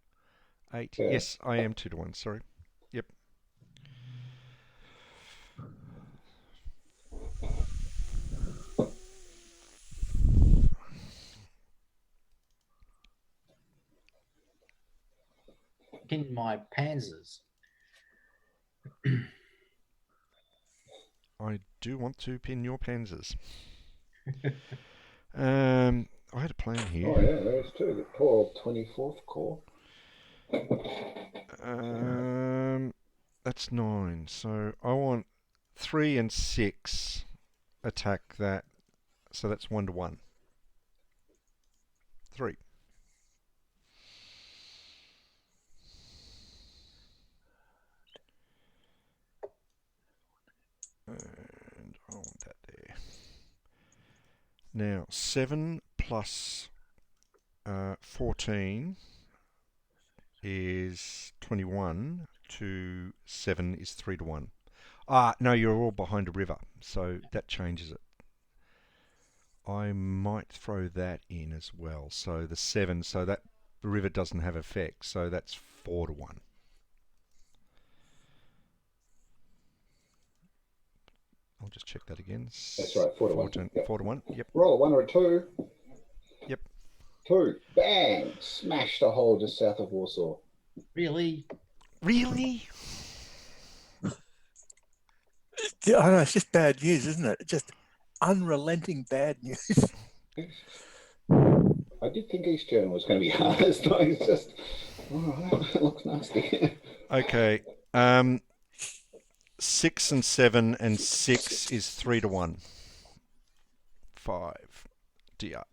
8. Yeah. Yes, I am 2 to 1. Sorry. Yep. In my panzers. I do want to pin your panzers. I had a plan here. Oh, yeah, there's 2. The poor old 24th Corps. That's 9. So I want 3 and 6 attack that. So that's 1 to 1. 3. And I want that there. Now 7 plus 14 is 21 to 7 is 3 to 1. No, you're all behind a river, so that changes it. I might throw that in as well. So the 7, so that the river doesn't have effect, so that's 4 to 1. I'll just check that again. That's right, 4 to 1. Yep. 4 to 1, yep. Roll a 1 or a 2. Yep. 2. Bang! Smash the hole just south of Warsaw. Really? Really? I don't know, it's just bad news, isn't it? Just unrelenting bad news. I did think East German was going to be hard. It's not. It's just. Oh, it looks nasty. Okay. 6 and 7 and 6 is 3-1. 5. DR.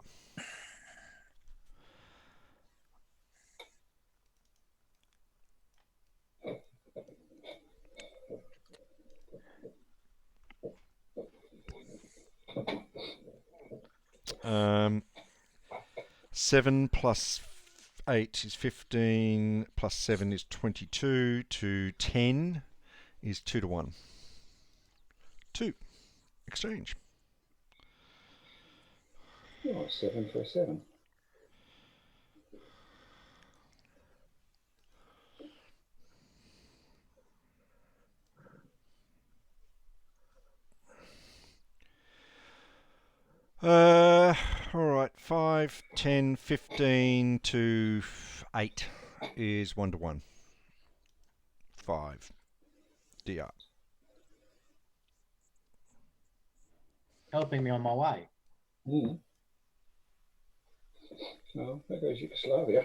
Um, 7 plus 8 is 15, plus 7 is 22, to 10 is 2-1. 2. Exchange. Oh, 7 for a 7. Alright, 5, 10, 15 to 8 is 1-1. 5. DR. Helping me on my way. Mm. So there goes Yugoslavia.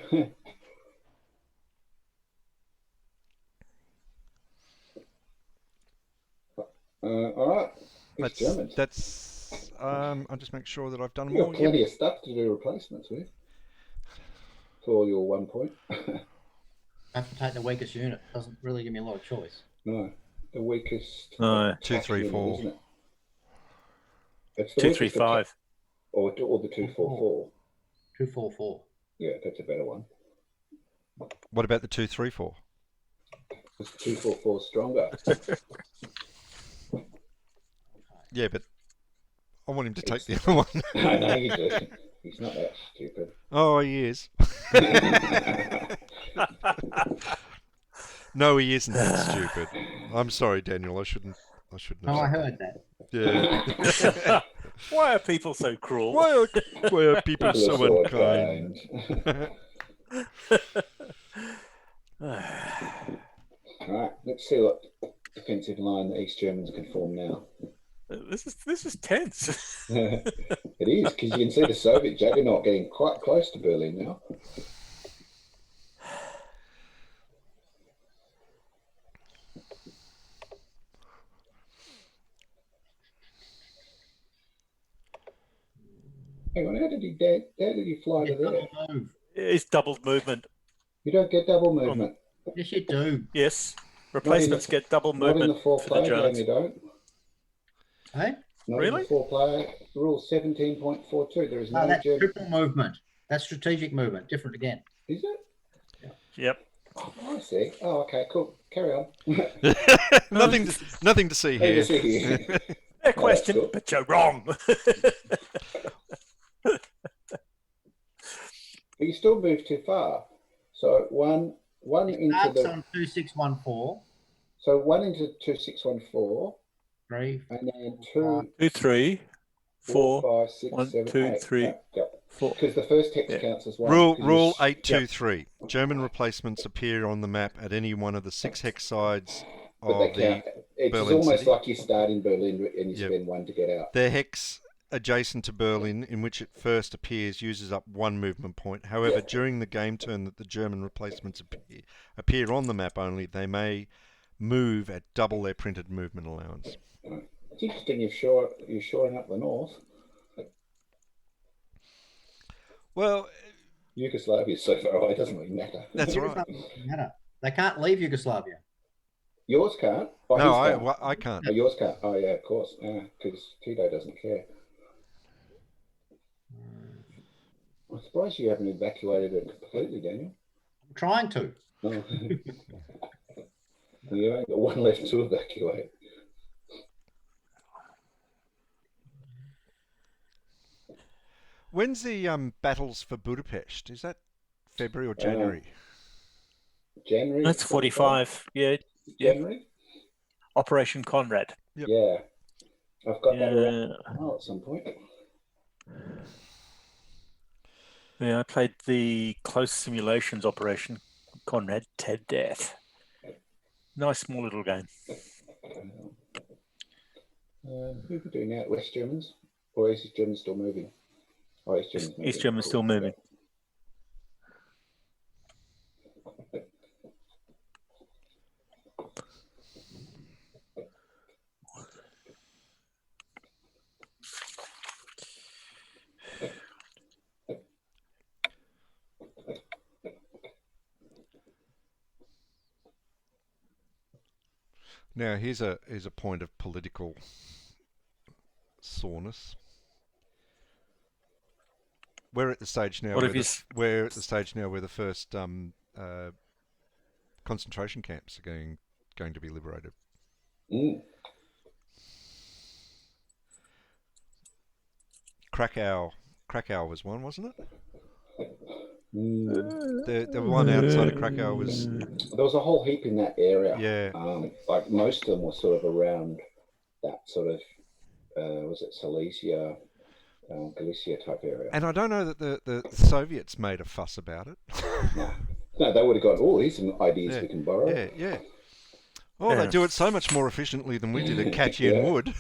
All right. East Germans. I'll just make sure that I've done them You've all. got plenty of stuff to do replacements with. For your 1 point. I have to take the weakest unit. Doesn't really give me a lot of choice. No, the weakest. No. 2, 3, unit, 4. isn't it? It's the 2, weakest 3, 5. or the 244. 244. Yeah, that's a better one. What about the 2, 3, 4? It's 244 stronger. Yeah, but I want him to take the other one. I know you do. He's not that stupid. Oh, he is. No, he isn't that stupid. I'm sorry, Daniel. I shouldn't have Oh, I said heard that. that. Yeah. Why are people so cruel? Why are people so Little unkind? Right, let's see what defensive line the East Germans can form now. This is tense. It is, because you can see the Soviet juggernaut getting quite close to Berlin now. Hang on, how did he fly to there? Double move. It's doubled movement. You don't get double movement. Yes, you do. Yes. Replacements get double Not in movement the for the four-player game, Germans. you don't. Hey? Not Really? in the four-player. Rule 17.42. There is no that's German. triple movement. That's strategic movement. Different again. Is it? Yep. Oh, I see. Oh, okay, cool. Carry on. Nothing to see Hey, here. you see here. Fair question, cool. but you're wrong. But you still move too far. So one into Starts the on 2614. so one into 2614, 3. and then 2, 2, 3, 4, 4. 5, 6, 1, 7, 2, 8. 3, Yep. 4. Because the first hex Yeah. counts as one. Rule 'cause you Rule s- 823. German replacements appear on the map at any one of the 6 hex sides But they of count. the It's Berlin almost city. like you start in Berlin and you Yep. spend 1 to get out. Their hex adjacent to Berlin, in which it first appears, uses up 1 movement point. However, during the game turn that the German replacements appear on the map only, they may move at double their printed movement allowance. It's interesting you're shoring up the north. Well, Yugoslavia is so far away, it doesn't really matter. that's right. Doesn't matter. They can't leave Yugoslavia. Yours can't. Oh, No, his can't. I can't. Oh, yours can't. Oh, yeah, of course. Because Tito doesn't care. I'm surprised you haven't evacuated it completely, Daniel. I'm trying to. No. You only got 1 left to evacuate. When's the battles for Budapest? Is that February or January? January. That's 45. Yeah. January? Operation Conrad. Yep. Yeah. I've got that Yeah. around at some point. Yeah, I played the close simulations operation Conrad Ted Death. Nice small little game. Who are we doing now? West Germans? Or is East German still moving? Oh, East German's moving. East German's still moving. Now here's a point of political soreness. We're at the stage now. We're at the stage now where the first concentration camps are going to be liberated. Mm. Krakow was one, wasn't it? Mm. The one outside of Krakow was. There was a whole heap in that area. Yeah. Like most of them were sort of around that sort of was it Silesia, Galicia type area. And I don't know that the Soviets made a fuss about it. No, they would have gone, oh, here's some ideas we can borrow. Yeah. Oh, they do it so much more efficiently than we did at Katyan Wood.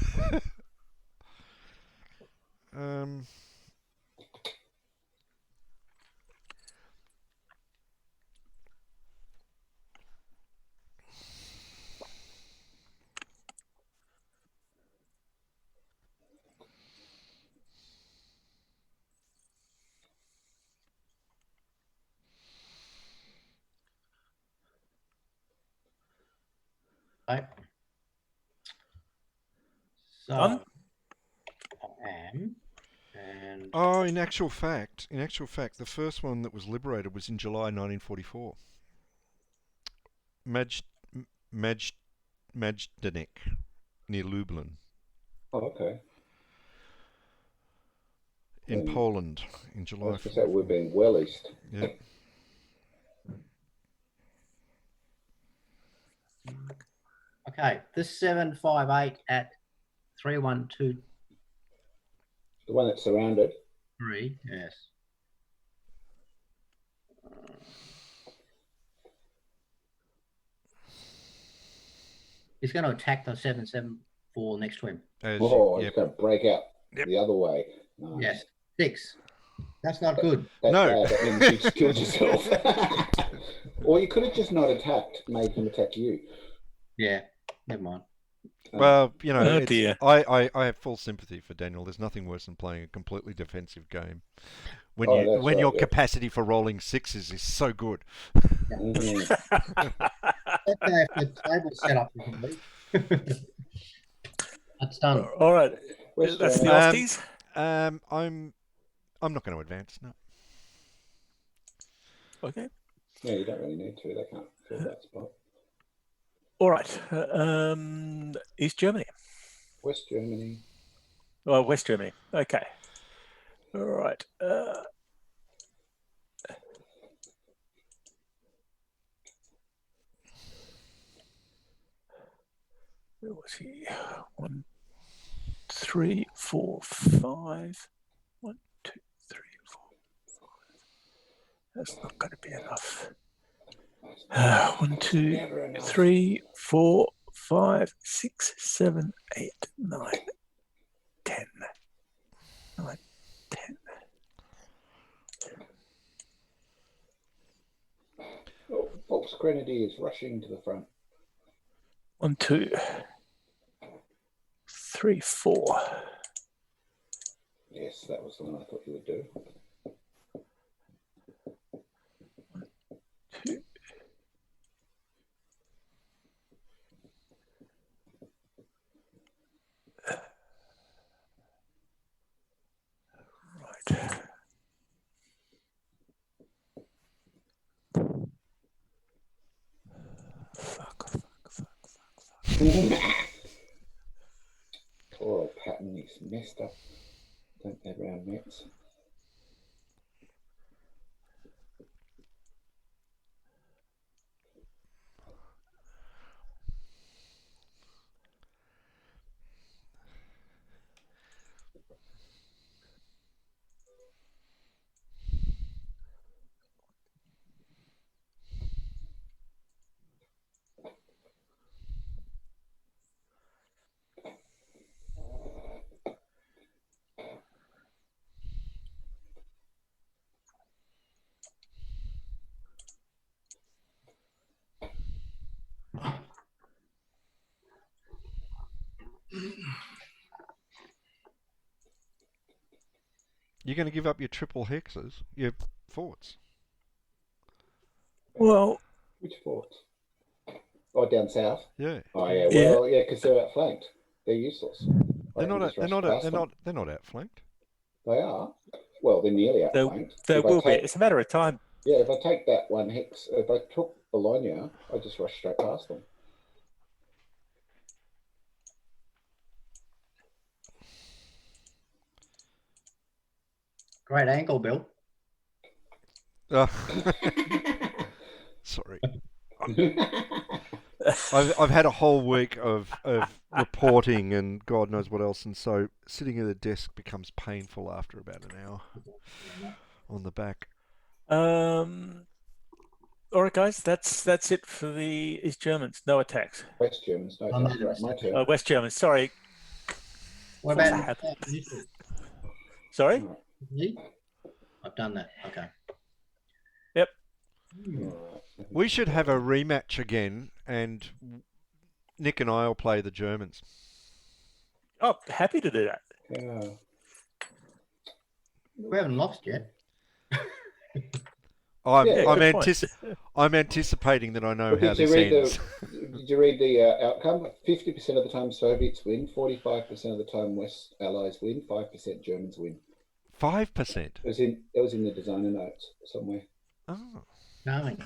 Right. So Done? I am, and Oh, in actual fact, the first one that was liberated was in July 1944. Majdanek, near Lublin. Oh, okay. In Poland, in July. That would have been well east. Yeah. okay, this 758 at 312. The one that's surrounded. 3, yes. He's going to attack the 774 next to him. It's going to break out the other way. Nice. Yes, 6. That's not good. No. That means you just killed yourself. Or you could have just not attacked, made him attack you. Yeah, never mind. Well, you know, dear. I have full sympathy for Daniel. There's nothing worse than playing a completely defensive game when your capacity for rolling sixes is so good. Okay, if the table set up, we can leave. That's done. All right, that's the Osties. I'm not going to advance. No. Okay. Yeah, you don't really need to. They can't fill that spot. All right. East Germany. West Germany. Oh, West Germany. Okay. All right. Where was he? 1, 3, 4, 5. 1, 2, 3, 4, 5. That's not going to be enough. 1, 2, 3, 4, 5, 6, 7, 8, 9, 10. 9, 10. Oh, Volks Grenadiers rushing to the front. 1, 2, 3, 4. Yes, that was the one I thought you would do. 2. Right. Fuck. Poor old Patton, he's messed up. Don't get around nets. You're going to give up your triple hexes, your forts. Well, Which forts? Oh, down south. Yeah. Oh yeah. Yeah. Well, yeah, because they're outflanked. They're useless. They're I can not. just They're rush not. past They're them. not. They're not outflanked. They are. Well, they're nearly there, outflanked. there If I will be. take, It's a matter of time. yeah, if I take that one hex, if I took Bologna, I just rush straight past them. Great angle, Bill. Oh. Sorry. I've had a whole week of reporting and God knows what else, and so sitting at a desk becomes painful after about an hour on the back. All right, guys, that's it for the East Germans. No attacks. West Germans. No, I'm that's not right. My turn. West Germans. Sorry. What What's about happened? Italy? Sorry. All Italy? I've done that. Okay. Yep. right. We should have a rematch again, and Nick and I will play the Germans. Oh, happy to do that. Yeah. We haven't lost yet. I'm Yeah, good point. I'm anticipating that I know Well, how this ends. did you read the outcome? 50% of the time Soviets win, 45% of the time West Allies win, 5% Germans win. 5%. It was in the designer notes somewhere. Oh. No.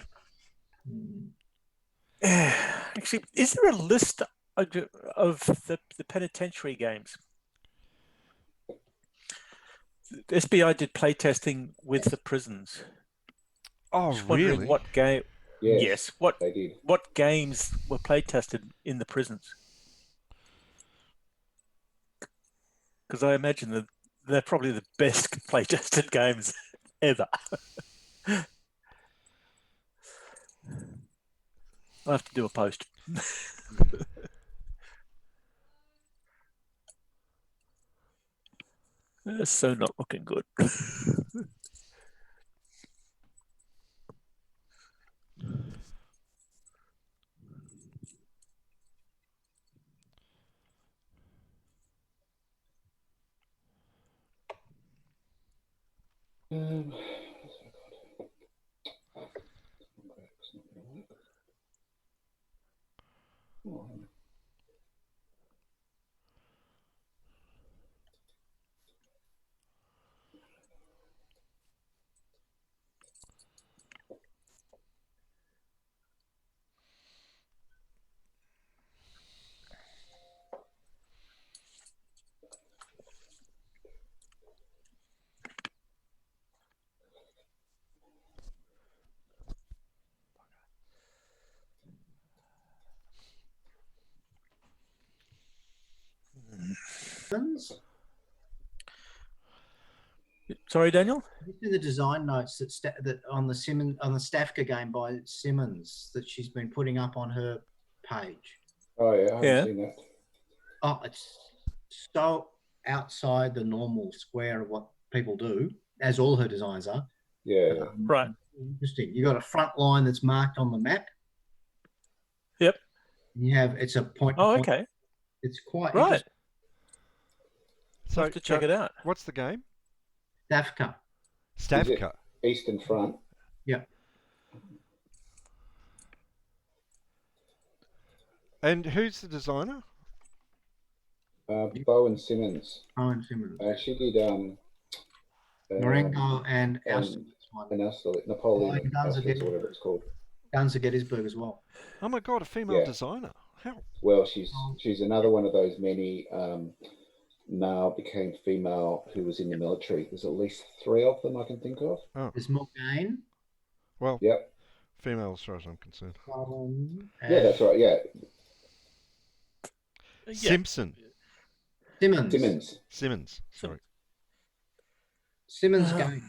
Actually, is there a list of the penitentiary games? The SBI did playtesting with the prisons. Oh, Just wondering really? what game? Yes, What they did. what games were playtested in the prisons? Because I imagine that they're probably the best playtested games ever. I'll have to do a post. It's so not looking good. Sorry, Daniel? This is the design notes that on the Stafka game by Simmons that she's been putting up on her page. Oh yeah, I haven't seen that. Oh, it's so outside the normal square of what people do, as all her designs are. Yeah. Right. Interesting. You got a front line that's marked on the map. Yep. You have it's a point. Oh, point. okay. It's quite Right. interesting. So I'll have to check it out. What's the game? Stafka. Stavka. Eastern Front. Yeah. And who's the designer? Bo and Simmons. Owen Simmons. She did Marengo and Napoleon Guns Austerlitz, or whatever it's called. Guns of Gettysburg as well. Oh my God, a female designer. How? Well, she's another one of those many now became female who was in the military. There's at least 3 of them I can think of. Oh. There's Morgaine. Well, yep. Female as far as I'm concerned. Yeah, that's right. Yeah. Simpson. Simmons. Sorry. Simmons game.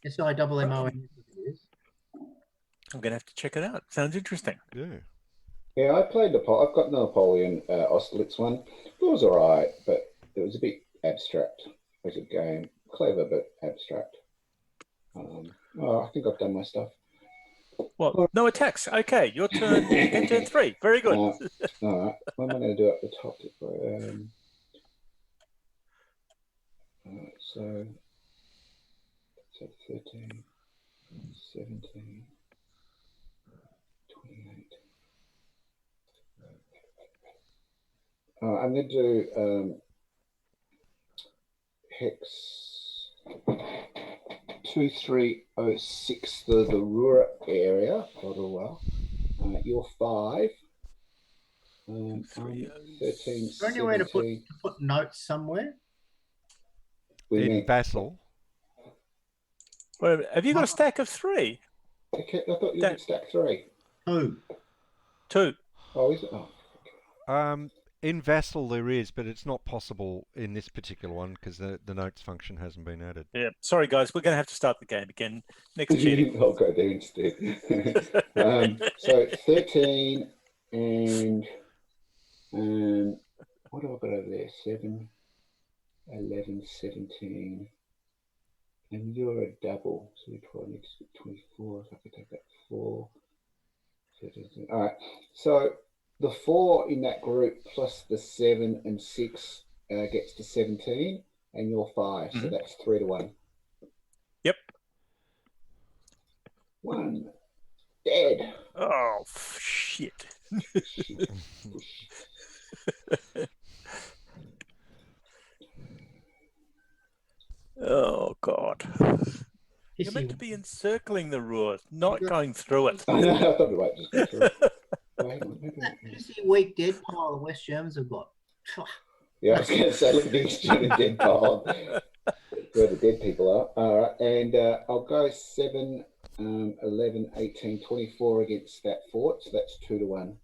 SIMMON. I'm going to have to check it out. Sounds interesting. Yeah. Yeah, I played I've got the Napoleon Austerlitz one. It was all right, but it was a bit abstract as a game. Clever, but abstract. I think I've done my stuff. Well, no attacks. Okay, your turn. Turn 3. Very good. All right. What am I going to do at the top? So 13, 17, 28. I'm going to do hex 2306, the Ruhr area, Ottawa. You're 5. I'm 13, Is there any way to 17. put notes somewhere? In Vassal. Well, have you got a stack of 3? Okay, I thought you could stack 3. 2. 2. Oh, is it? Oh. In Vassal there is, but it's not possible in this particular one because the notes function hasn't been added. Yeah. Sorry, guys. We're going to have to start the game again. Next cheating. I'll go there instead. So 13 and what have I got over there? 7, 11, 17. And you're a double. So we probably need to do 24. If I could take that 4. 13. All right. So the 4 in that group plus the 7 and 6 gets to 17, and you're 5. So that's 3 to 1. Yep. 1. Dead. Oh, shit. Oh, God. You're meant to be encircling the Ruhr, not going through it. I know, I thought we might just go through it. That pissy weak dead pile the West Germans have got. Yeah, I was going to say, look at the student dead pile. Where the dead people are. All right, and I'll go 7, 11, 18, 24 against that fort. So that's 2 to 1.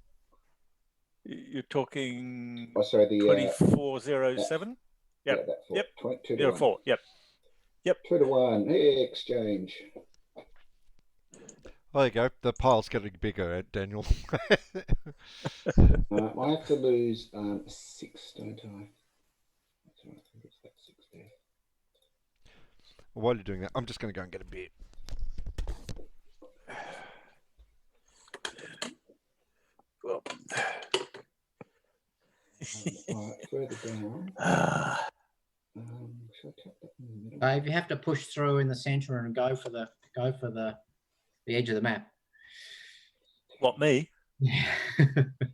You're talking. Oh, sorry, the 2407. Yeah, Yep. that fort. Yep. 2 to 1. 4. Yep. 2 to 1. Hey, exchange. There you go. The pile's getting bigger, Daniel. I have to lose 6, don't I? That's right, I think it's that 6 there. Well, while you're doing that, I'm just going to go and get a beer. Well. Right, further down. Should I tap that in the middle? Dave, you have to push through in the centre and go for the edge of the map. What, me?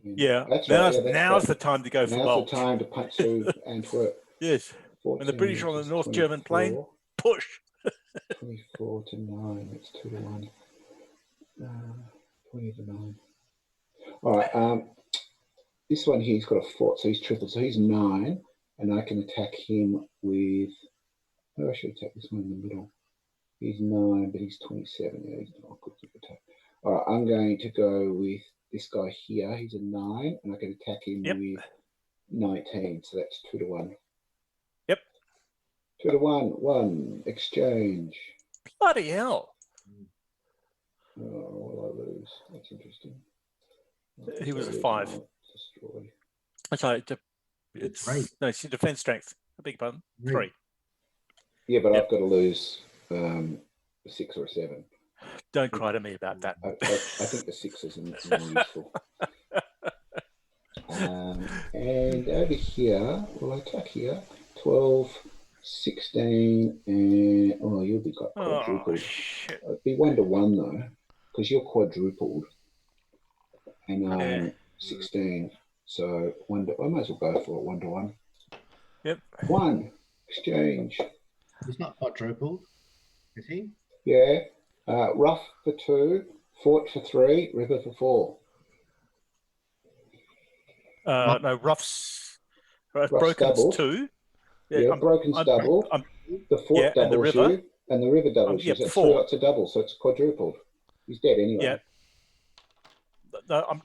Yeah. That's Now's the time to go for Now's Bolt. the time to punch through Antwerp. Yes. 14, When the British are on the North 24, German plain, push. 24 to 9. That's 2 to 1. 20 to 9. All right. This one here, he's got a fort, so he's tripled. So he's 9, and I can attack him with. Oh, I should attack this one in the middle. He's 9, but he's 27. Yeah, he's not good to attack. All right, I'm going to go with this guy here. He's a 9, and I can attack him with 19. So that's 2 to 1. Yep. 2 to 1. 1 exchange. Bloody hell. Oh, well, I lose. That's interesting. He was a 5. Destroy. Sorry, it's your defense strength. I beg your pardon. 3. Yeah, but I've got to lose a 6 or a 7. Don't cry to me about that. I think the 6 is more useful. And over here, will I attack here? 12, 16, and you'll be quadrupled. Oh, shit. It'd be 1 to 1 though, because you're quadrupled, and I'm 16. So I might as well go for it 1 to 1. Yep. 1 exchange. He's not quadrupled, is he? Yeah. Rough for 2, fort for 3, river for 4. No, rough's Rough's broken's doubled. 2. Yeah, broken's doubled. The fort doubles and the river, you, and the river doubles you. So it's 3 lots of double, so it's quadrupled. He's dead anyway. Yeah. No,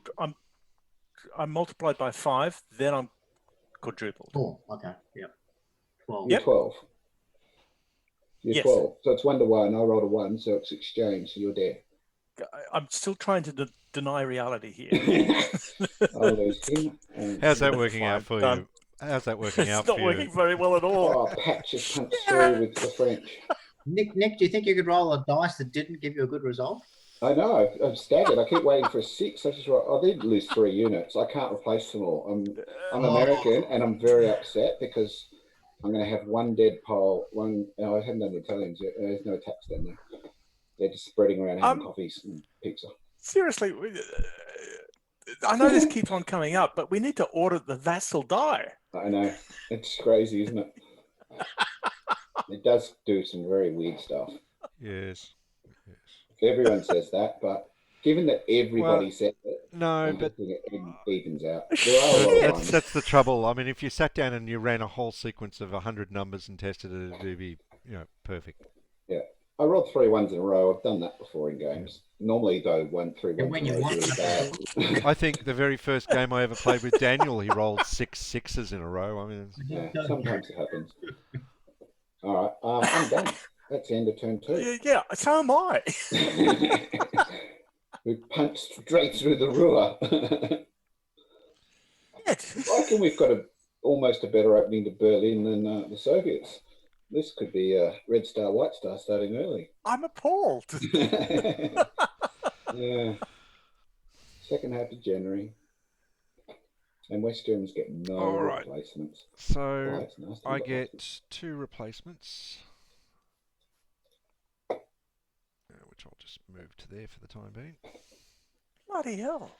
I'm multiplied by 5, then I'm quadrupled. 4. Okay. Yep. 12. You're 12. You're Yes. 12. So it's 1 to 1. I rolled a 1, so it's exchange. So you're dead. I'm still trying to deny reality here. I'll lose him. How's that working out for you? How's that working out for you? It's not working very well at all. Oh, Pat just punched through with the French. Nick, do you think you could roll a dice that didn't give you a good result? I know. I'm staggered. I keep waiting for a 6. I just I did lose 3 units. I can't replace them all. I'm American, and I'm very upset because I'm going to have one dead pole. No, I haven't done the Italians yet. There's no tax down there. They're just spreading around having coffees and pizza. Seriously, I know this keeps on coming up, but we need to order the Vassal die. I know. It's crazy, isn't it? It does do some very weird stuff. Yes. Everyone says that, but given that everybody says it, no, but it evens out. There are a lot of ones. That's the trouble. I mean, if you sat down and you ran a whole sequence of 100 numbers and tested it, it'd be, perfect. Yeah. I rolled 3 ones in a row. I've done that before in games. Normally, though, 3 ones in a row is really bad. I think the very first game I ever played with Daniel, he rolled 6 sixes in a row. I mean, sometimes it happens. All right, I'm done. That's the end of turn 2. Yeah, so am I. We punched straight through the Ruhr. I reckon we've got almost a better opening to Berlin than the Soviets. This could be Red Star, White Star starting early. I'm appalled. Yeah. Second half of January. And West Germans get no replacements. So I get 2 replacements. Which I'll just move to there for the time being. Bloody hell.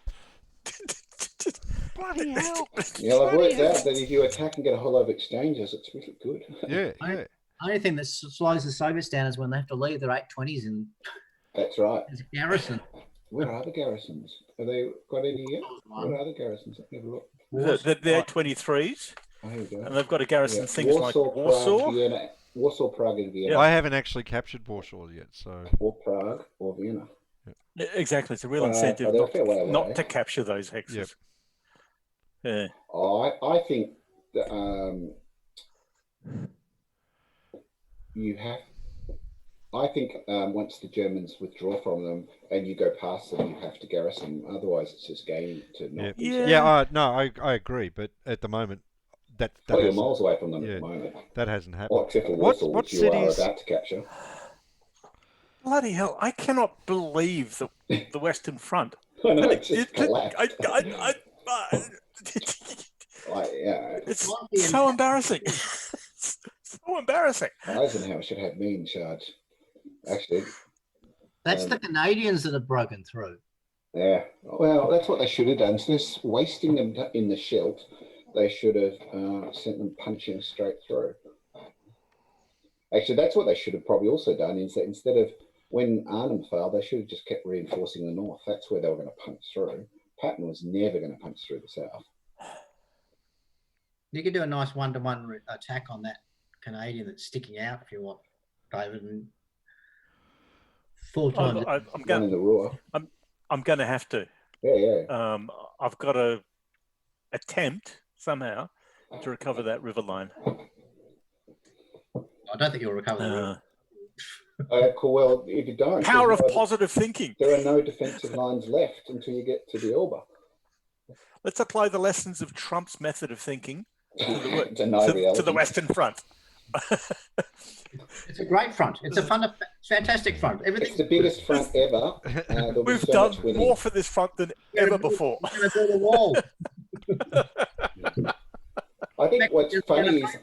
Bloody hell. Yeah, I've worked out that if you attack and get a whole lot of exchanges, it's really good. Yeah. The only thing that slows the Soviets down is when they have to leave their 820s in. That's right. As a garrison. Where are the garrisons? Have they got any yet? Where are the garrisons? The 823s. Oh, here we go. And they've got a garrison things Warsaw, like Warsaw. Prague, Vienna. Warsaw, Prague, and Vienna. I haven't actually captured Warsaw yet, so. Or Prague or Vienna. Exactly. It's a real incentive not to capture those hexes. Yep. Yeah. I think that you have. I think once the Germans withdraw from them and you go past them, you have to garrison them. Otherwise, it's just gaining to not. I agree. But at the moment, that you're miles away from them at the moment. That hasn't happened. Well, except for Warsaw, which you are about to capture. Bloody hell! I cannot believe the Western Front. I know, it's just collapsed. It's so embarrassing. So embarrassing. Eisenhower should have me in charge. Actually, that's the Canadians that have broken through. Yeah, well, that's what they should have done. Instead of wasting them in the Scheldt, they should have sent them punching straight through. Actually, that's what they should have probably also done, is that instead of, when Arnhem failed, they should have just kept reinforcing the north. That's where they were going to punch through. Patton was never going to punch through the south. You could do a nice one-to-one attack on that Canadian that's sticking out if you want, David. And full time. I'm going to have to. Yeah. I've got to attempt somehow to recover that river line. I don't think you'll recover the river. Cool. Well, if you don't, power of positive thinking. There are no defensive lines left until you get to the Elbe. Let's apply the lessons of Trump's method of thinking to the Western Front. It's a great front. It's a fantastic front. It's the biggest front ever. We've done more for this front than ever before. We're going to build a wall. I think what's funny is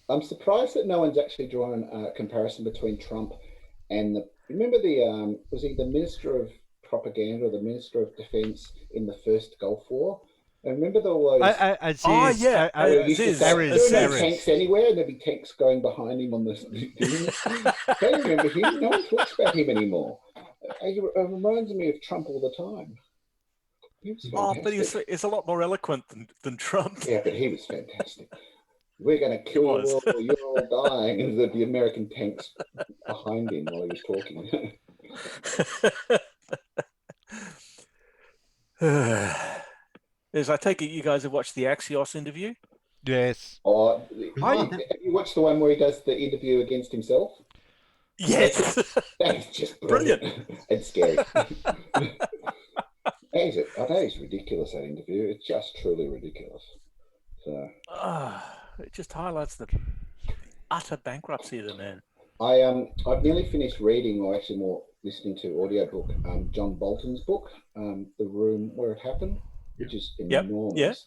I'm surprised that no one's actually drawn a comparison between Trump and remember was he the Minister of Propaganda or the Minister of Defense in the first Gulf War? And remember there was... there were no tanks anywhere, and there'd be tanks going behind him on the... I don't remember him. No one talks about him anymore. It reminds me of Trump all the time. But he's a lot more eloquent than Trump. Yeah, but he was fantastic. We're going to kill the world or you're all dying. And there'd be American tanks behind him while he was talking. As I take it, you guys have watched the Axios interview? Yes. Have you watched the one where he does the interview against himself? Yes. That is just brilliant. And scary. That is ridiculous, that interview. It's just truly ridiculous. So... it just highlights the utter bankruptcy of the man. I've nearly finished reading, or actually more listening to audiobook, John Bolton's book, The Room Where It Happened, which is enormous.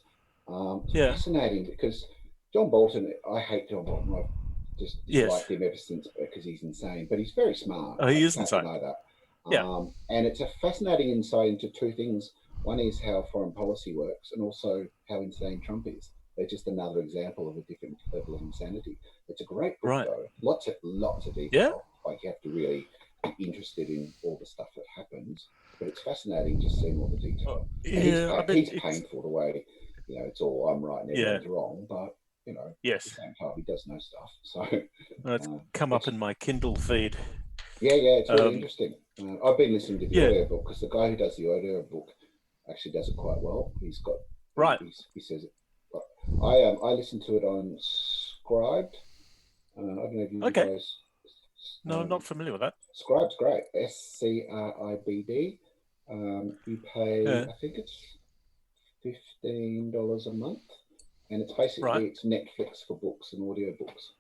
Yeah. Fascinating because John Bolton, I hate John Bolton. I've just Yes. disliked him ever since because he's insane, but he's very smart. Oh, he is I can't insane. deny that. Yeah. And it's a fascinating insight into two things. One is how foreign policy works, and also how insane Trump is. They're just another example of a different level of insanity. It's a great book, Right. though. Lots of detail. Yeah. Like you have to really be interested in all the stuff that happens. But it's fascinating just seeing all the detail. Yeah, He's painful the way, it's all I'm right and Yeah. everyone's wrong, but at yes, the same time he does know stuff. So it's come up in my Kindle feed. yeah, it's really interesting. I've been listening to the Yeah. audio book because the guy who does the audio book actually does it quite well. He's got Right. He says it. I listen to it on Scribed. I don't know if you Okay. guys. No, I'm not familiar with that. Scribed's great. SCRIBD. You pay, I think it's $15 a month, and it's basically it's Netflix for books and audio books.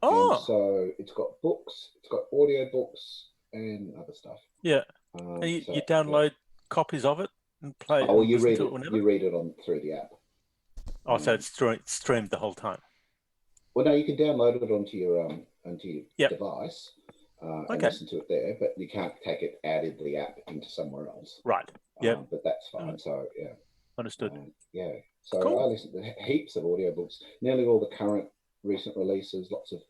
Oh. And so it's got books, it's got audio books, and other stuff. Yeah. And you download copies of it and play. Oh, you read to it. Whenever? You read it through the app. Oh, so it's streamed the whole time. Well, no, you can download it onto your device and Okay. listen to it there, but you can't take it out of the app into somewhere else. Right. Yeah. But that's fine. So yeah. Understood. Yeah. So Cool. I listen to heaps of audiobooks, nearly all the current recent releases, lots of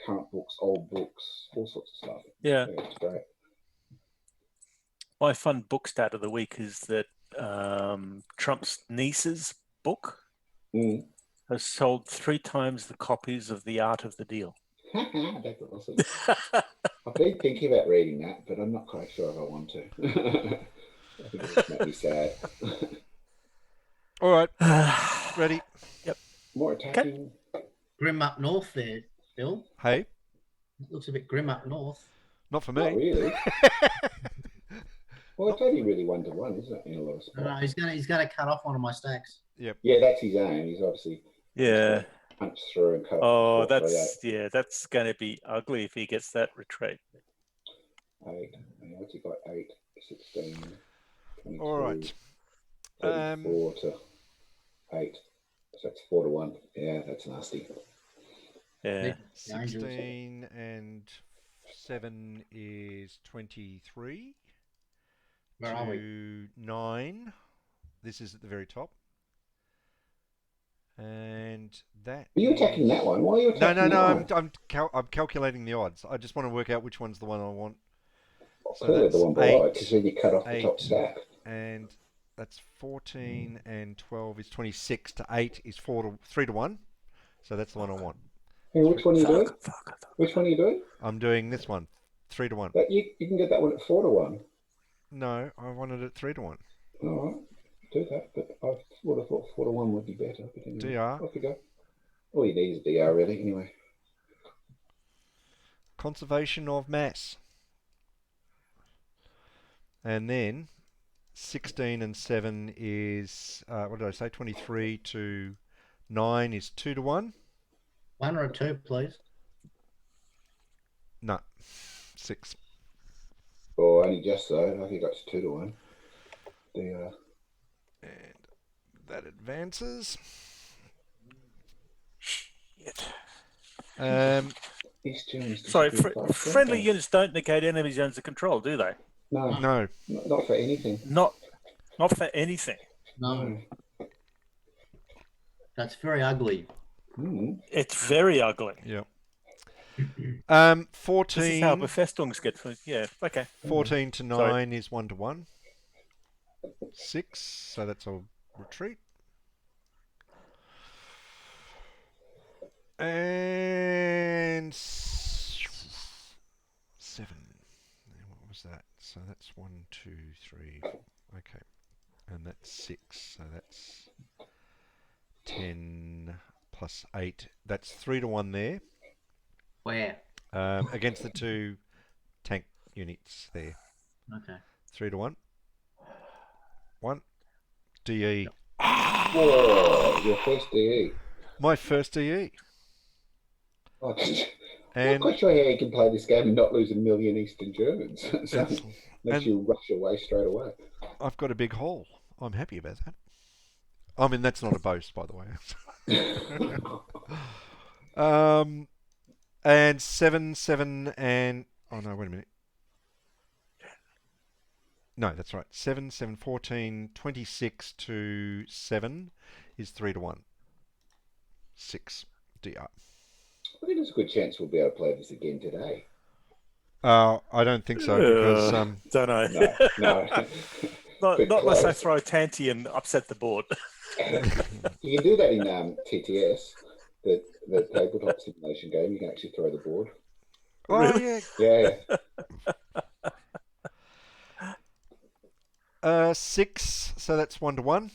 current books, old books, all sorts of stuff. Yeah. It's great. My fun book stat of the week is that Trump's niece's book has sold 3 times the copies of The Art of the Deal. That's awesome. I've been thinking about reading that, but I'm not quite sure if I want to. I think it would make me sad. All right. Ready? Yep. More attacking. Grim up north there, Bill. Hey? It looks a bit grim up north. Not for me. Not really. Well, it's only really 1-1, isn't it? In a lot of spots. No, he's gonna cut off one of my stacks. Yep. Yeah, that's his aim. He's obviously punch through and cut. Oh, that's going to be ugly if he gets that retreat. 8. What's he got? 8, 16, 22. All right. 34 to 8. So that's 4-1. Yeah, that's nasty. Yeah. 16 and 7 is 23. Where are we? 9. This is at the very top. And that. Are you attacking that one? Why are you attacking that one? I'm calculating the odds. I just want to work out which one's the one I want. So clearly the one below it, because then you cut off the top stack. And that's 14 and 12 is 26 to 8 is 3 to 1. So that's the one I want. Hey, which one are you doing? Which one are you doing? I'm doing this one, 3 to 1. You can get that one at 4-1. No, I wanted it 3 to 1. All right, do that. But I would have thought 4-1 would be better. But anyway, DR. Off you go. All you need is DR, really. Anyway. Conservation of mass. And then 16 and 7 is what did I say? 23 to 9 is 2 to 1. 1 or a 2, please. No, 6. Oh, only just so. I think that's 2-1. DR. And that advances. Sorry, friendly units don't negate enemy zones of control, do they? No. Not for anything. Not for anything. No. That's very ugly. It's very ugly. Yep. 14. This is how Befestungs get. Yeah. Okay. 14 to 9 is 1 to 1. 6. So that's a retreat. And 7. What was that? So that's 1, 2, 3. Okay. And that's 6. So that's 10 plus 8. That's 3 to 1 there. Where? Against the 2 tank units there. Okay. 3 to 1. 1. DE. Whoa, your first DE. My first DE. Oh, I'm And not quite sure how you can play this game and not lose 1 million Eastern Germans. So makes you rush away straight away. I've got a big haul. I'm happy about that. I mean, that's not a boast, by the way. And 7, 7, and oh no, wait a minute. No, that's right. 7, 7, 14, 26 to 7 is 3 to 1. 6 DR. I think there's a good chance we'll be able to play this again today. I don't think so because don't know. No. not But unless I close. throw Tanty and upset the board. You can do that in TTS, the tabletop simulation game. You can actually throw the board. oh Really? yeah, Yeah. 6. So that's 1 to 1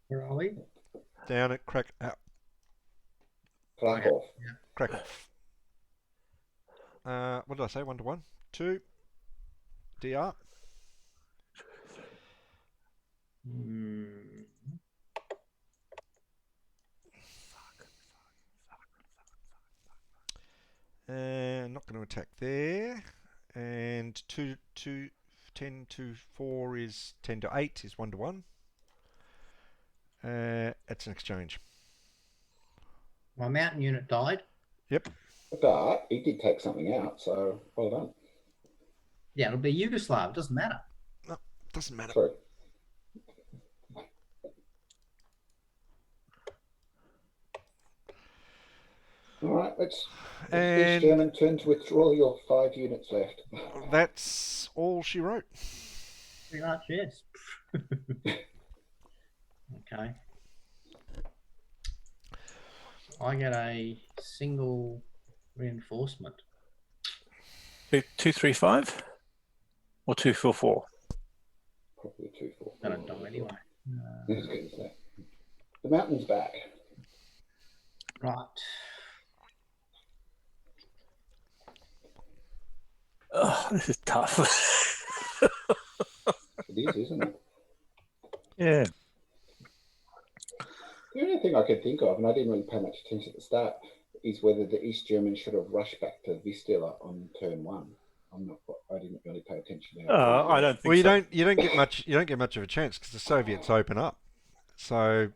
Where are we? down at crack Crack off. off. What did I say? 1 to 1, 2 DR. Not going to attack there. And 10 to 4 is 10 to 8 is 1 to 1. It's an exchange. My mountain unit died. Yep. But he did take something out, so well done. Yeah, it'll be Yugoslav. It doesn't matter. No, doesn't matter. True. All right, it's And German turn to withdraw your 5 units left. that's all she wrote. Pretty much, yes. Okay. I get a single reinforcement. 235 or 244. Probably 2, 4. Gonna die anyway. I was going to say. The mountain's back. Right. Oh, this is tough. It is, isn't it? Yeah. The only thing I could think of, and I didn't really pay much attention at the start, is whether the East Germans should have rushed back to Vistula on turn 1. I didn't really pay attention. I don't think Well, you so. don't get much of a chance because the Soviets open up. So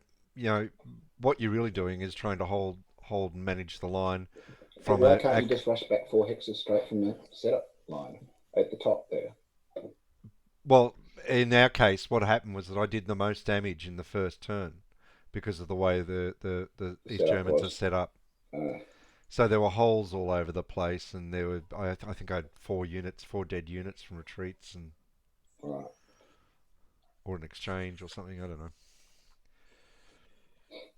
what you're really doing is trying to hold and manage the line from why can't you just rush back 4 hexes straight from the setup line at the top there? Well, in our case, what happened was that I did the most damage in the first turn because of the way the East Germans are set up. So there were holes all over the place, and there were I think I had 4 dead units from retreats, and or an exchange or something. I don't know.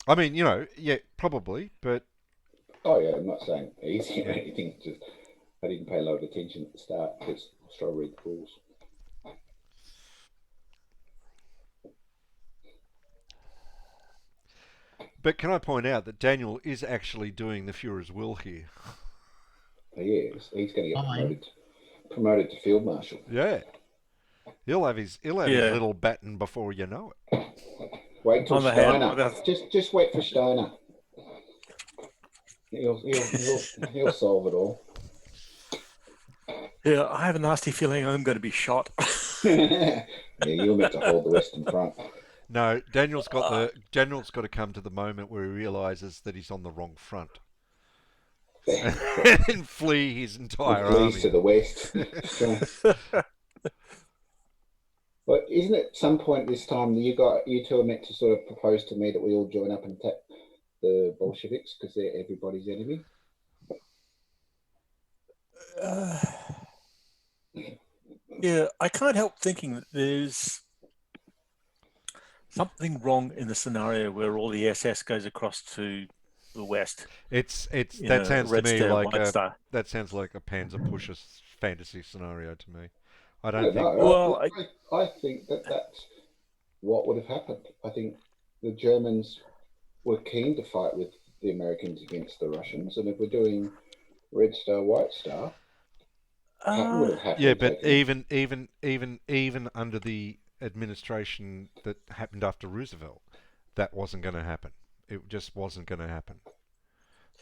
I mean, yeah, probably, but oh yeah, I'm not saying easy or anything. Just I didn't pay a lot of attention at the start because I was trying to read the rules. But can I point out that Daniel is actually doing the Führer's will here? He is. He's going to get promoted to field marshal. Yeah, he'll have his little baton before you know it. Wait till Steiner. Just wait for Steiner. He'll solve it all. Yeah, I have a nasty feeling I'm going to be shot. Yeah, you're meant to hold the Western Front. No, Daniel's got to come to the moment where he realizes that he's on the wrong front. And flee his entire army. Flees to the west. But isn't it some point this time that you two are meant to sort of propose to me that we all join up and attack the Bolsheviks because they're everybody's enemy? Yeah, I can't help thinking that there's something wrong in the scenario where all the SS goes across to the west. That sounds to me like that sounds like a Panzer Pusher fantasy scenario to me. I don't think. Well, I think that's what would have happened. I think the Germans were keen to fight with the Americans against the Russians, and if we're doing Red Star, White Star, that would have happened. Yeah, but even under the administration that happened after Roosevelt, that wasn't going to happen. It just wasn't going to happen.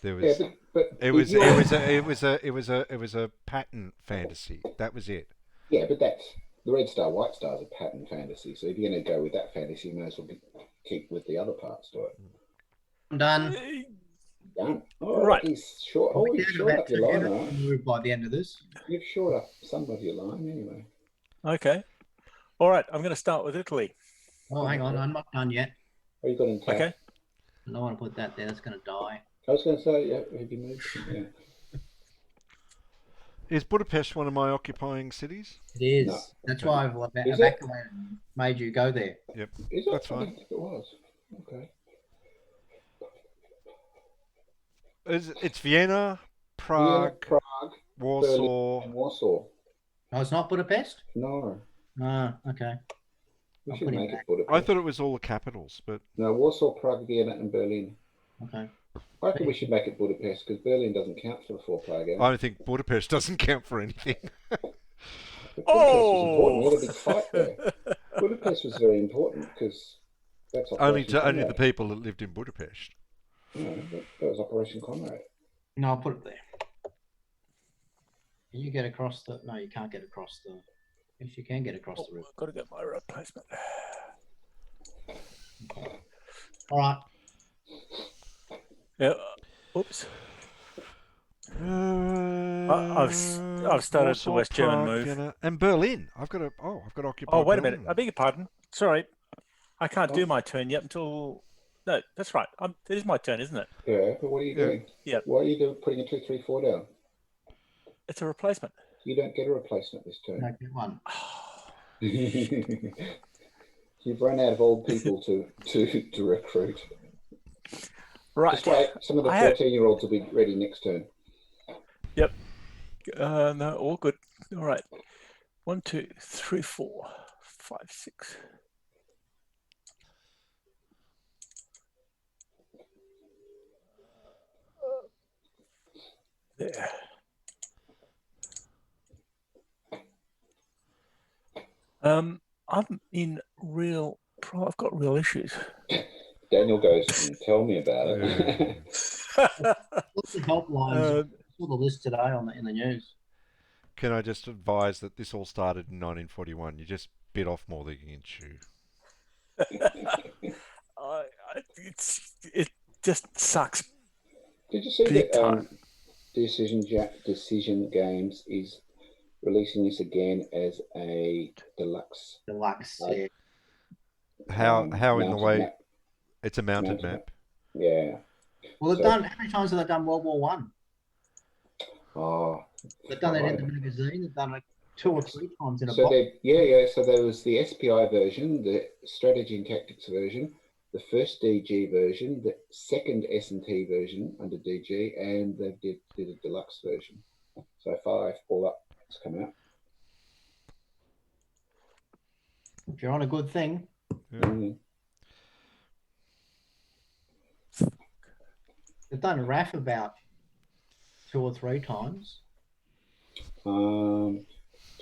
There was it was a pattern fantasy. That was it. Yeah, but that's the Red Star, White Star is a pattern fantasy. So if you're going to go with that fantasy, you may as well keep with the other parts to it. I'm done. Done. Oh, Right. he's short. Oh, you've short up your line, all right. Move by the end of this. You've short up some of your line anyway. Okay. All right. I'm going to start with Italy. Oh, hang on. I'm not done yet. Oh, you got him tapped. Okay. I don't want to put that there. That's going to die. I was going to say, yeah, have you moved? Yeah. Is Budapest one of my occupying cities? It is. No. That's why I've Is evacuated and made you go there. Yep. Is it? That's I fine. didn't think it was. Okay. It's Vienna, Prague, Vienna, Prague, Warsaw. Berlin, and Warsaw. Oh, it's not Budapest? No. Ah, okay. We I'll should put him make it back. Budapest. I thought it was all the capitals, but No, Warsaw, Prague, Vienna, and Berlin. Okay. I reckon we should make it Budapest because Berlin doesn't count for the 4-player game. I don't think Budapest doesn't count for anything. But Budapest was important. We had a big fight there. Budapest was very important because that's only Operation to Conrad. the people that lived in Budapest. No, that was Operation Conrad. No, I'll put it there. Can you get across the... No, you can't get across the... Yes, you can get across the river. I've got to get my replacement. All right. Yeah. Oops. I've started the West German move. Vienna, and Berlin. I've got to occupy. Oh, wait a Berlin. minute. I beg your pardon. Sorry. I can't do my turn yet until... No, that's right. It is my turn, isn't it? Yeah, but what are you doing? Yeah. Why are you putting a 2-3-4 down? It's a replacement. You don't get a replacement this turn. No, get one. You've run out of old people to recruit. Right. Just wait. Some of the 14-year-olds will be ready next turn. Yep. No, all good. All right. 1, 2, 3, 4, 5, 6. There. I'm in real. I've got real issues. Daniel goes, tell me about it. What's the helplines? Saw the list today in the news. Can I just advise that this all started in 1941? You just bit off more than you can chew. It just sucks. Did you see Big that time. Decision Games is releasing this again as a deluxe? Deluxe. Uh, Yeah. How in the mounted way map. it's a mounted Mounted map? Yeah. Well, they've So- done. How many times have they done World War One? Oh. They've done it in right. the magazine. They've done it 2 or 3 times in a So box. so there was the SPI version, the strategy and tactics version, the first DG version, the second S&T version under DG, and they did a deluxe version. So 5 all up to come out. If you're on a good thing, Mm. they've done RAF about 2 or 3 times.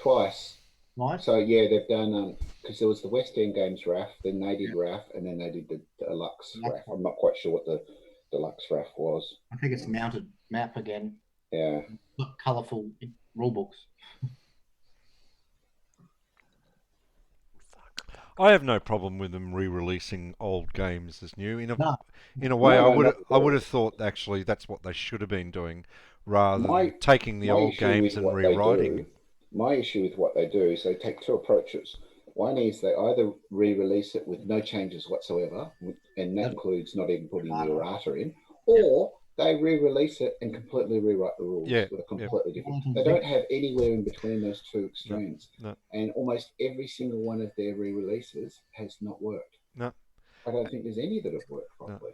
Twice. Right? So yeah, they've done because there was the West End Games RAF, then they did RAF, and then they did the deluxe RAF. I'm not quite sure what the deluxe RAF was. I think it's mounted map again. Yeah. Got colourful rule books. I have no problem with them re-releasing old games as new. In a No. way, No, I would not at all. have thought actually that's what they should have been doing, rather My- than taking the my old issue games with and what they rewriting. do- My issue with what they do is they take 2 approaches. One is they either re-release it with no changes whatsoever, and that includes not even putting the errata in, or they re-release it and completely rewrite the rules Yeah, with a yeah. completely different. They don't have anywhere in between those 2 extremes, No. and almost every single one of their re-releases has not worked. No. I don't think there's any that have worked properly.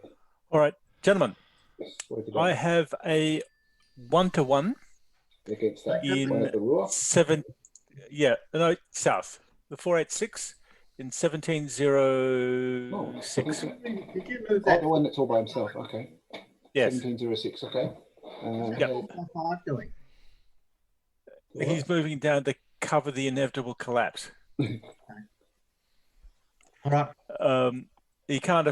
All right, gentlemen. Yes, what have you I done have a 1-to-1 against that in one at the Ruhr? 7. Yeah, no, south. The 486 in 1706. Did you move Oh, that the one that's all by himself. Okay. Yes, 1706. Okay. Yep. 5 doing? he's moving down to cover the inevitable collapse. All right. He can't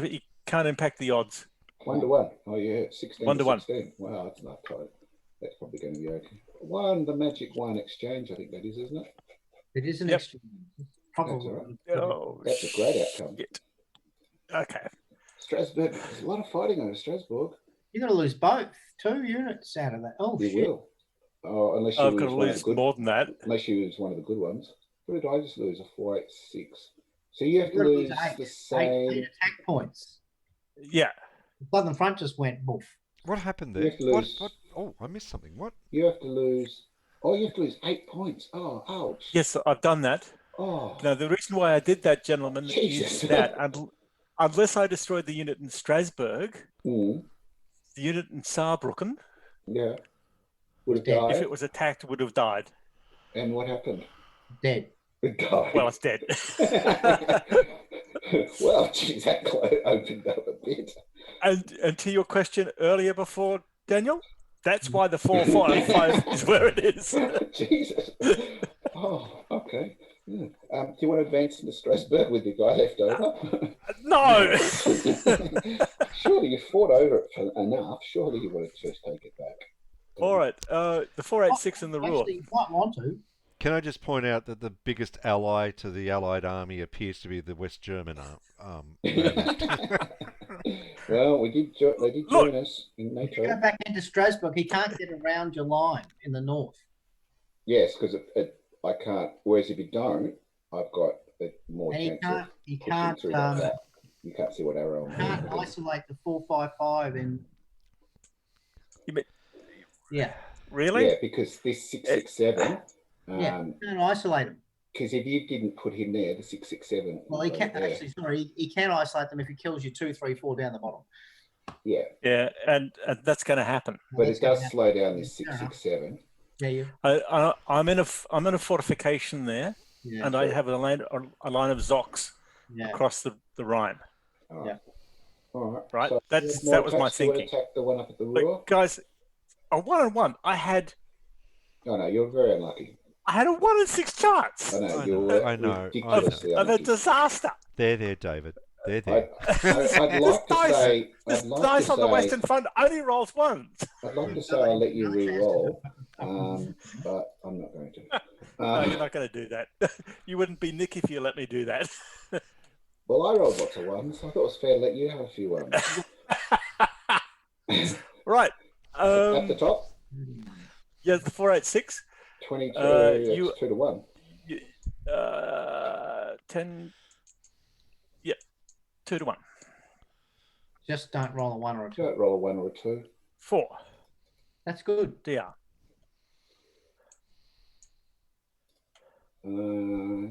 impact the odds. 1-to-1. Oh yeah, 16 1 to to 1. 16. Wow, that's not tight. That's probably going to be okay. The magic 1 exchange, I think that is, isn't it? It is an Yep. exchange. Probably. all right. Oh, That's a great outcome. shit. Okay. Strasbourg. There's a lot of fighting over Strasbourg. You're going to lose both 2 units out of that. Oh, You shit. will. Oh, unless you I've got lose to one of the lose good. more than that. Unless you lose one of the good ones. What did I just lose? A 486. So you have to You're gonna lose eight. the Eight same. attack points. Yeah. The Southern Front just went boof. What happened You there? have to lose. What? Oh, I missed something. What? You have to lose. Oh, you have to lose 8 points. Oh, ouch. Yes, I've done that. Oh, Now, the reason why I did that, gentlemen, Jesus. is that unless I destroyed the unit in Strasbourg, Mm, the unit in Saarbrücken, yeah. Would have Dead. died. if it was attacked, would have died. And what happened? Dead. It died. Well, it's dead. Well, geez, that opened up a bit. And to your question earlier before, Daniel, that's why the 455 is where it is. Jesus. Oh, okay. Yeah. Do you want to advance into Strasbourg with your guy left over? No. Surely you fought over it for enough. Surely you want to just take it back. All right. The 486 in the Ruhr. Actually, you might want to. Can I just point out that the biggest ally to the Allied army appears to be the West German army? Well, they did join us in If you go NATO. back into Strasbourg, he can't get around your line in the north. Yes, because I can't. Whereas if you don't, I've got more And chance he of pushing can't, through like that. You can't see what arrow I'm can't doing. isolate the 455 in. You mean, Yeah. really? Yeah, because this 667. Yeah. Can't isolate them. Because if you didn't put him there, the 667. Well, he can't actually. Sorry, he can isolate them if he kills you 2, 3, 4 down the bottom. Yeah. Yeah, and that's going to happen. But it does slow down this Fair enough. 667. Yeah, you. I'm in a fortification there, Yeah. and I have a line of Zocs Yeah. across the Rhine. All right. Yeah. All right. Right. So That was my thinking. Attack the one up at the But Ruhr. guys, a 1-on-1. I had Oh no, you're very unlucky. a 1-in-6 chance. I know I you're know, I know, ridiculously Of a unlucky. disaster. There, David. There. I'd like to say. This I'd like dice to on the say. Western Front only rolls once. I'd like to say I'll let you re-roll, but I'm not going to. No, you're not going to do that. You wouldn't be Nick if you let me do that. Well, I rolled lots of ones. I thought it was fair to let you have a few ones. Right. At the top, Yeah, the 486. 22. You- That's 2 to 1. 10. Yeah, 2 to 1. Just don't roll a 1 or a 2. Don't roll a 1 or a 2. 4. That's good. DR. I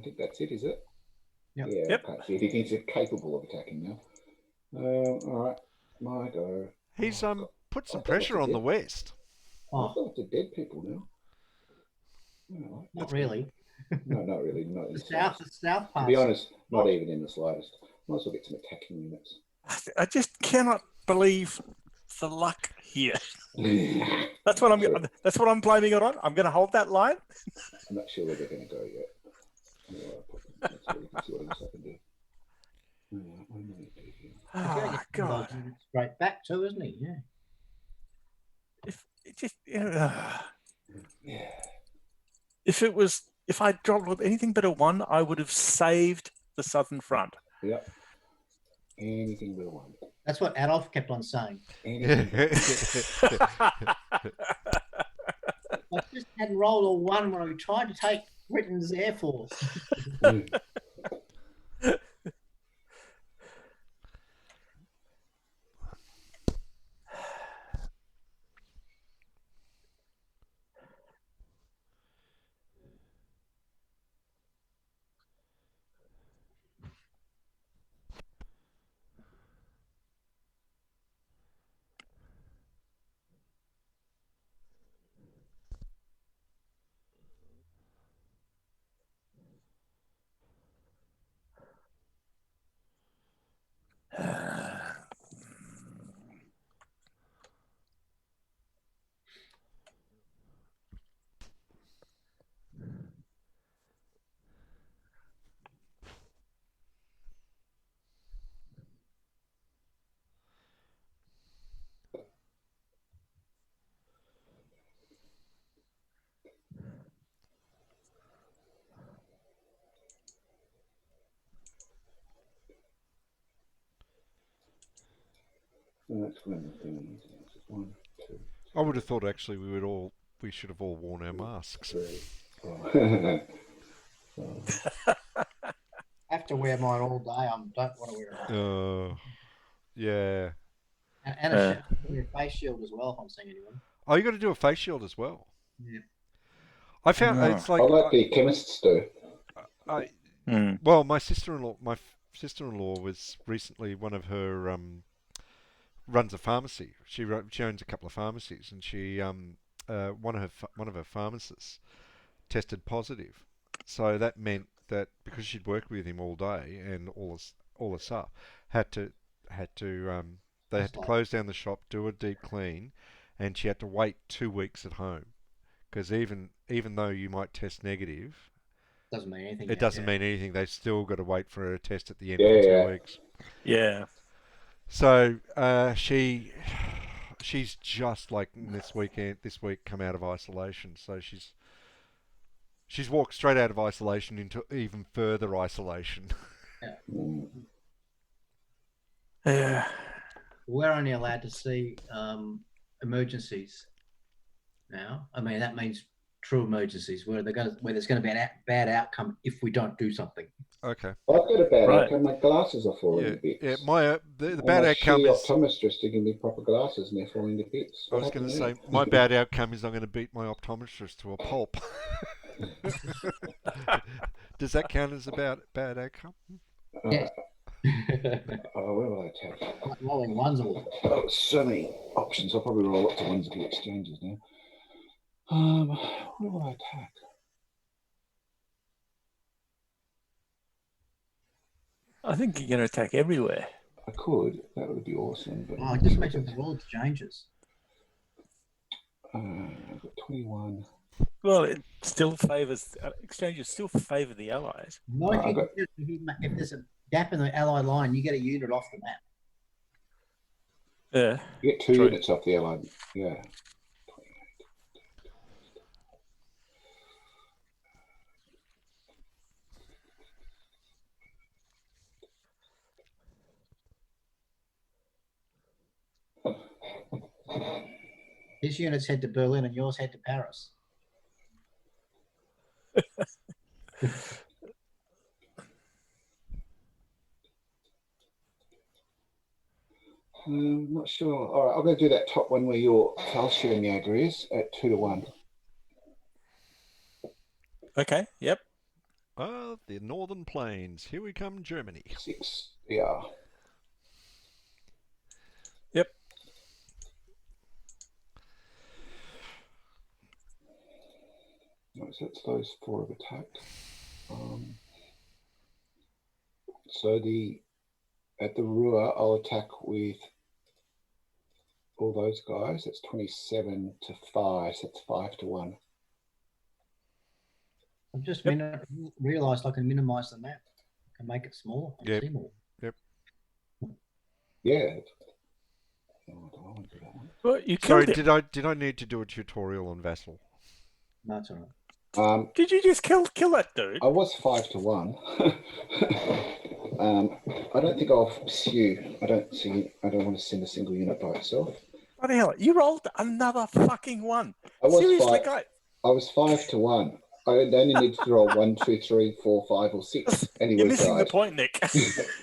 think that's it, is it? Yep. Yeah, Yep. I can't see it. He's capable of attacking now. All right, my go. He's Oh, God. put some I thought pressure it's on a the dead- West. I Oh, thought it's dead people now. No, not really. no, not really. Not in The the south, slightest. the south To part. be honest, not even in the slightest. Might as well get some attacking units. I just cannot believe the luck here. I'm That's what I'm blaming it on. I'm going to hold that line. not sure where they're going to go yet. Let's see what else I can do. What am I going to do here? Oh, God. Straight back too, isn't he? Yeah. Yeah. If I dropped with anything but a 1, I would have saved the Southern Front. Yep. Anything but a 1. That's what Adolf kept on saying. Anything. I just hadn't rolled a 1 when we tried to take Britain's Air Force. That's when the thing is. 1, 2, I would have thought actually we should have all worn our masks. 3, 4. I have to wear mine all day. I don't want to wear it. Yeah. And a face shield as well if I'm seeing anyone. Oh, you got to do a face shield as well. Yeah. I found it's like I like the chemists do. Well, my sister-in-law was recently one of her runs a pharmacy. She owns a couple of pharmacies, and she one of her pharmacists tested positive. So that meant that because she'd worked with him all day and all the stuff, they had to close down the shop, do a deep clean, and she had to wait 2 weeks at home because even though you might test negative, Doesn't mean anything. it doesn't mean anything. They've still got to wait for a test at the end Yeah, of the 2 yeah. weeks. Yeah. So she's just like this week come out of isolation. So she's walked straight out of isolation into even further isolation. Yeah. We're only allowed to see emergencies now. I mean, that means true emergencies where there's going to be a bad outcome if we don't do something. Okay. I've got a bad outcome. My glasses are falling to bits. Yeah. The bad outcome is optometrist to give me proper glasses, and they're falling to bits. I was going to say my bad outcome is I'm going to beat my optometrist to a pulp. Does that count as a bad outcome? Yes. Where will I attack? Rolling ones all. Oh, so many options. I'll probably roll up to ones of the exchanges now. Where will I attack? Oh, I think you're going to attack everywhere. I could. That would be awesome. But I just mentioned the roll exchanges. I've got 21. Well, it still favours exchanges. Still favour the allies. No, if there's a gap in the allied line, you get a unit off the map. Yeah. You get 2 units off the allied. Yeah. His units head to Berlin and yours head to Paris. Not sure. All right, I'm going to do that top one where your calcium Niagara is at 2 to 1. Okay. Yep. The Northern Plains. Here we come, Germany. 6. Yeah. Yep. Right, so that's those 4 have attacked. So at the Ruhr, I'll attack with all those guys. That's 27 to 5. So that's 5 to 1. I've just realised I can minimise the map. I can make it smaller. I can see more. Yep. Yeah. Oh, I don't want to do that one. Well, you Sorry, killed it. did I need to do a tutorial on Vassal? No, it's all right. Did you just kill that dude? I was 5 to 1. I don't think I'll pursue. I don't want to send a single unit by itself. What the hell? You rolled another fucking one. I was Seriously, 5, guy. I was 5 to 1. I only need to roll 1, 2, 3, 4, 5, or 6. And You're missing the point, Nick.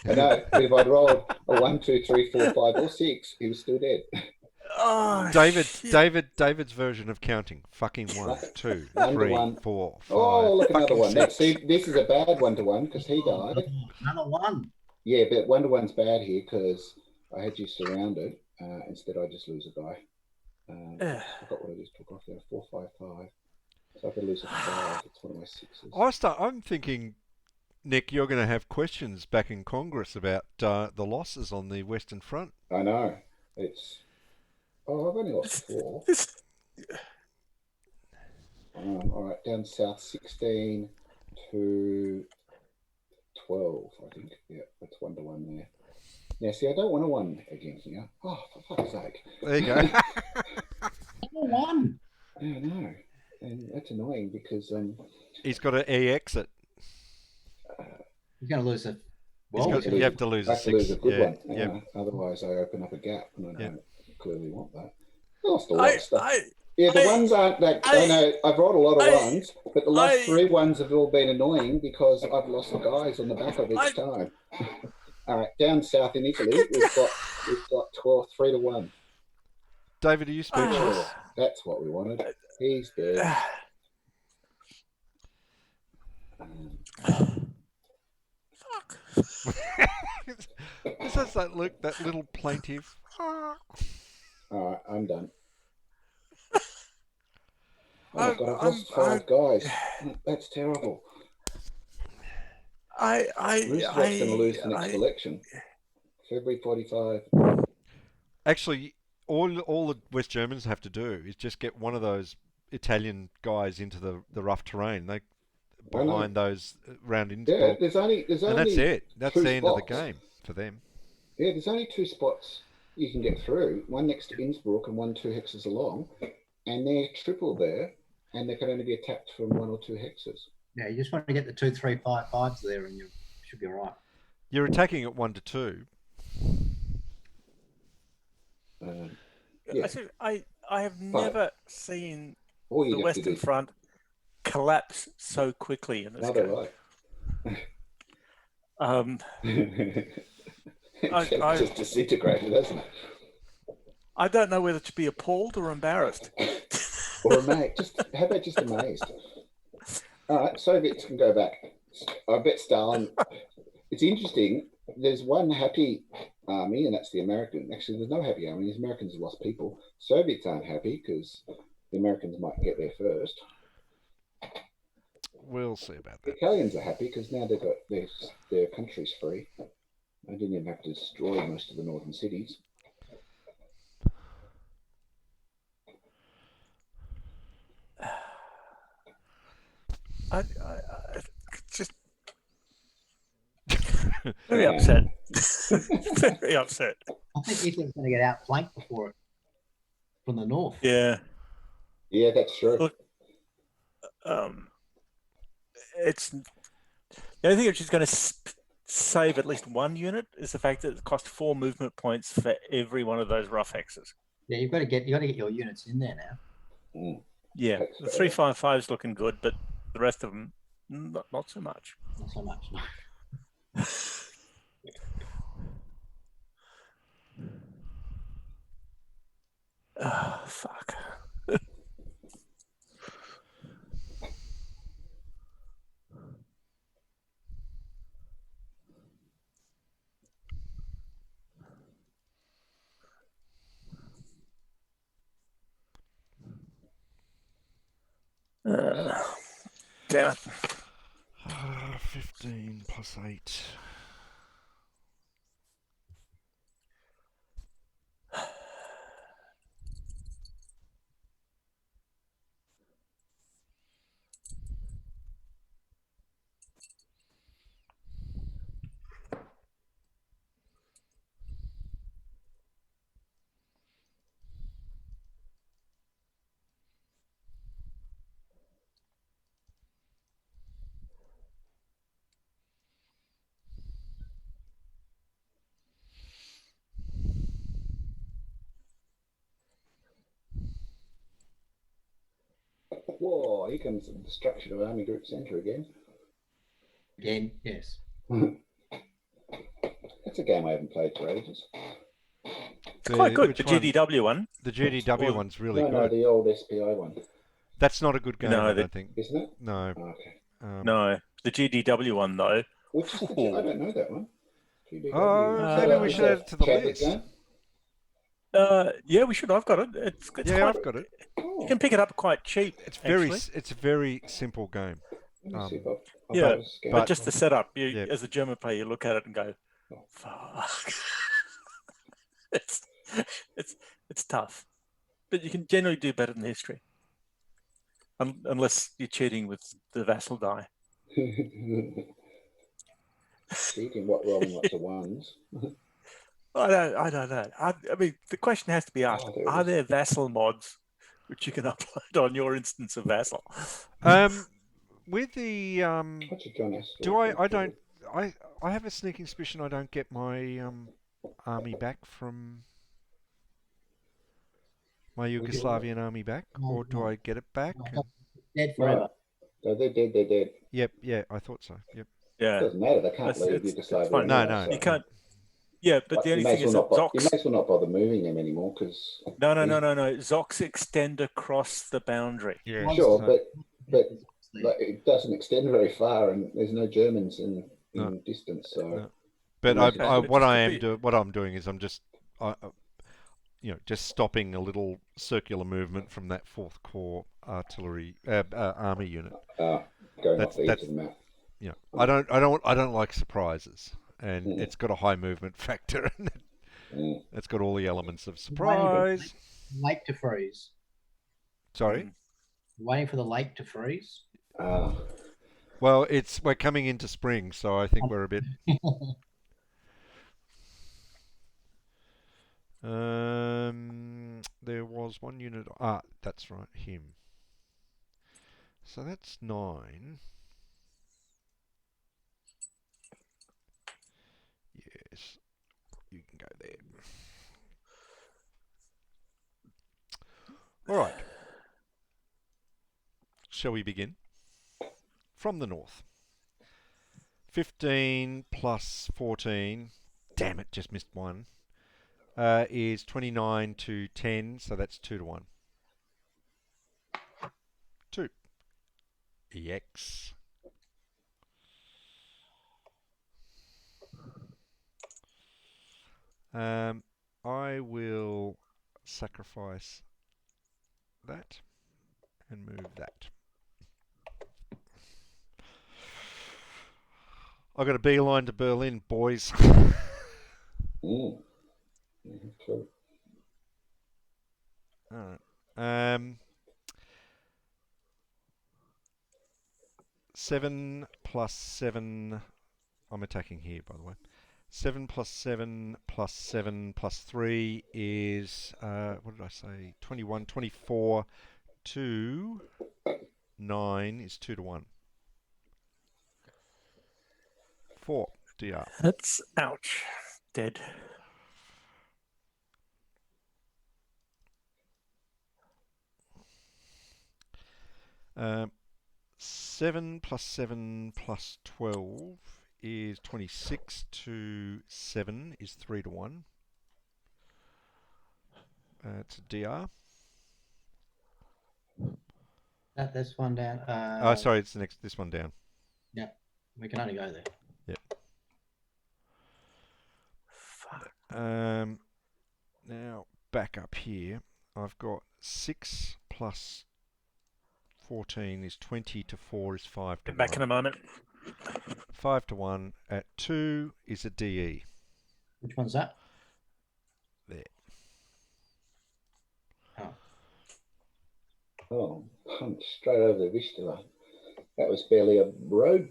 I know. But if I'd rolled a 1, 2, 3, 4, 5, or 6, he was still dead. Oh, David's version of counting. Fucking 1, 2, 3, 4, 5. Oh, look, another one. 6. See, this is a bad 1 to 1 because he died. Another one. Yeah, but 1 to 1's bad here because I had you surrounded. Instead, I just lose a guy. I forgot what I just took off there. 4, 5, 5. So I could lose a 5. It's one of my 6s. I'm thinking, Nick, you're going to have questions back in Congress about the losses on the Western Front. I know. It's... Oh, I've only lost 4. All right, down south, 16 to 12, I think. Yeah, that's 1 to 1 there. Now, see, I don't want a 1 again here. Oh, for fuck's sake. There you go. Another one. Yeah, no. And that's annoying because... He's got to E-exit. He's going to lose a Well, You have to lose I a have to lose a 6. good one. Yeah. Otherwise, I open up a gap, and I Yeah. don't clearly want that. I lost a lot of stuff. I, Yeah, the I- ones aren't that. I know I've rolled a lot of ones, but the last 3 ones have all been annoying because I've lost the guys on the back of each time. All right, down south in Italy, we've got 3-1. David, are you speechless? Oh, that's what we wanted. He's dead. Fuck. This has that look, that little plaintive. All right, I'm done. Oh my God, I've lost 5 guys. That's terrible. Rooster's going to lose the next election. February 45. Actually, all the West Germans have to do is just get one of those Italian guys into the rough terrain. They behind those round Innsbruck. Yeah, there's only and that's it. That's the end of the game for them. Yeah, there's only 2 spots you can get through. One next to Innsbruck and one 2 hexes along, and they're triple there, and they can only be attacked from 1 or 2 hexes. Yeah, you just want to get the 2, 3, 5, 5s there, and you should be all right. You're attacking at 1 to 2. Yeah. I have never seen All you the have to Western do. Front collapse so quickly in this Neither game. It's just disintegrated, hasn't it? I don't know whether to be appalled or embarrassed. Or amazed. How about just amazed? All right, Soviets can go back. I bet Stalin. It's interesting. There's one happy army, and that's the American. Actually, there's no happy army. The Americans have lost people. Soviets aren't happy because the Americans might get there first. We'll see about The that. Italians are happy because now they've got their country's free. They didn't even have to destroy most of the northern cities. I just very upset. Very upset. I think Italy's going to get outflanked before it from the north. Yeah. Yeah, that's true. Look, it's the only thing which is going to save at least 1 unit is the fact that it costs 4 movement points for every one of those rough hexes. Yeah, you got to get your units in there now. Mm. Yeah, That's the fair. 355 is looking good, but the rest of them not so much. Not so much. No. Fuck. Damn it. 15 plus 8. Whoa, here comes the destruction of Army Group Centre again. Again, yes. That's a game I haven't played for ages. It's quite good. The GDW one. The GDW one's really No, good. the old SPI one. That's not a good game, No, I don't think. Isn't it? No. Oh, okay. No, the GDW one though. Which is the, I don't know that one. GDW. Oh, maybe we should add it to the Catholic list. game? Yeah, we should. I've got it. It's Yeah, quite, I've got it. Oh, you can pick it up quite cheap. It's actually. a very simple game. let me see if I've yeah, got this game. But just the setup, Yeah. as a German player, you look at it and go, "Fuck." it's tough, but you can generally do better than history, unless you're cheating with the vassal die. Cheating, what, rolling lots of ones? I don't know. I mean, the question has to be asked: there it are is. there vassal mods which you can upload on your instance of vassal? With the What's a John S? do I don't I have a sneaking suspicion I don't get my army back from my Yugoslavian army back, or do I get it back? Dead forever. No, they're dead. They're dead. Yep, yeah, I thought so. Yep. Yeah, Doesn't matter. They can't leave it's Yugoslavia. fine. No, anyway, no, so- You can't. Yeah, but the you only may thing as is well that not. You may Zocs. as well not bother moving them anymore because. No. Zocs extend across the boundary. Yeah, Sure, so- but like, it doesn't extend very far, and there's no Germans in No. distance. So. No. But Okay, what just what I'm doing is I'm just just stopping a little circular movement from that 4th Corps artillery army unit. Going off the edge of the map. I don't like surprises, and Mm. it's got a high movement factor, and it's got all the elements of Waiting surprise. for the lake to freeze. Sorry. Waiting for the lake to freeze. Well, we're coming into spring, so I think we're a bit. There was one unit. That's right, him. So that's 9. Yes, you can go there. All right. Shall we begin? From the north. 15 plus 14. Damn it, just missed one. Is 29 to 10, so that's 2 to 1. 2. EX. I will sacrifice that and move that. I got a beeline to Berlin, boys. Cool. All right. 7 plus 7. I'm attacking here, by the way. 7 plus 7 plus 7 plus 3 is, what did I say? 21, 24 to 9 is 2 to 1. 4 DR. That's ouch. Dead. Um, 7 plus 7 plus 12 is 26 to 7 is 3 to 1. It's a DR. This one down. Sorry, it's this one down. Yeah, we can only go there. Yep. Fuck. Now back up here, I've got 6 plus 14 is 20 to 4 is 5 to Get back 1. in a moment. 5 to 1 at 2 is a DE. Which one's that? There. Oh, punched straight over the Vistula. That was barely a road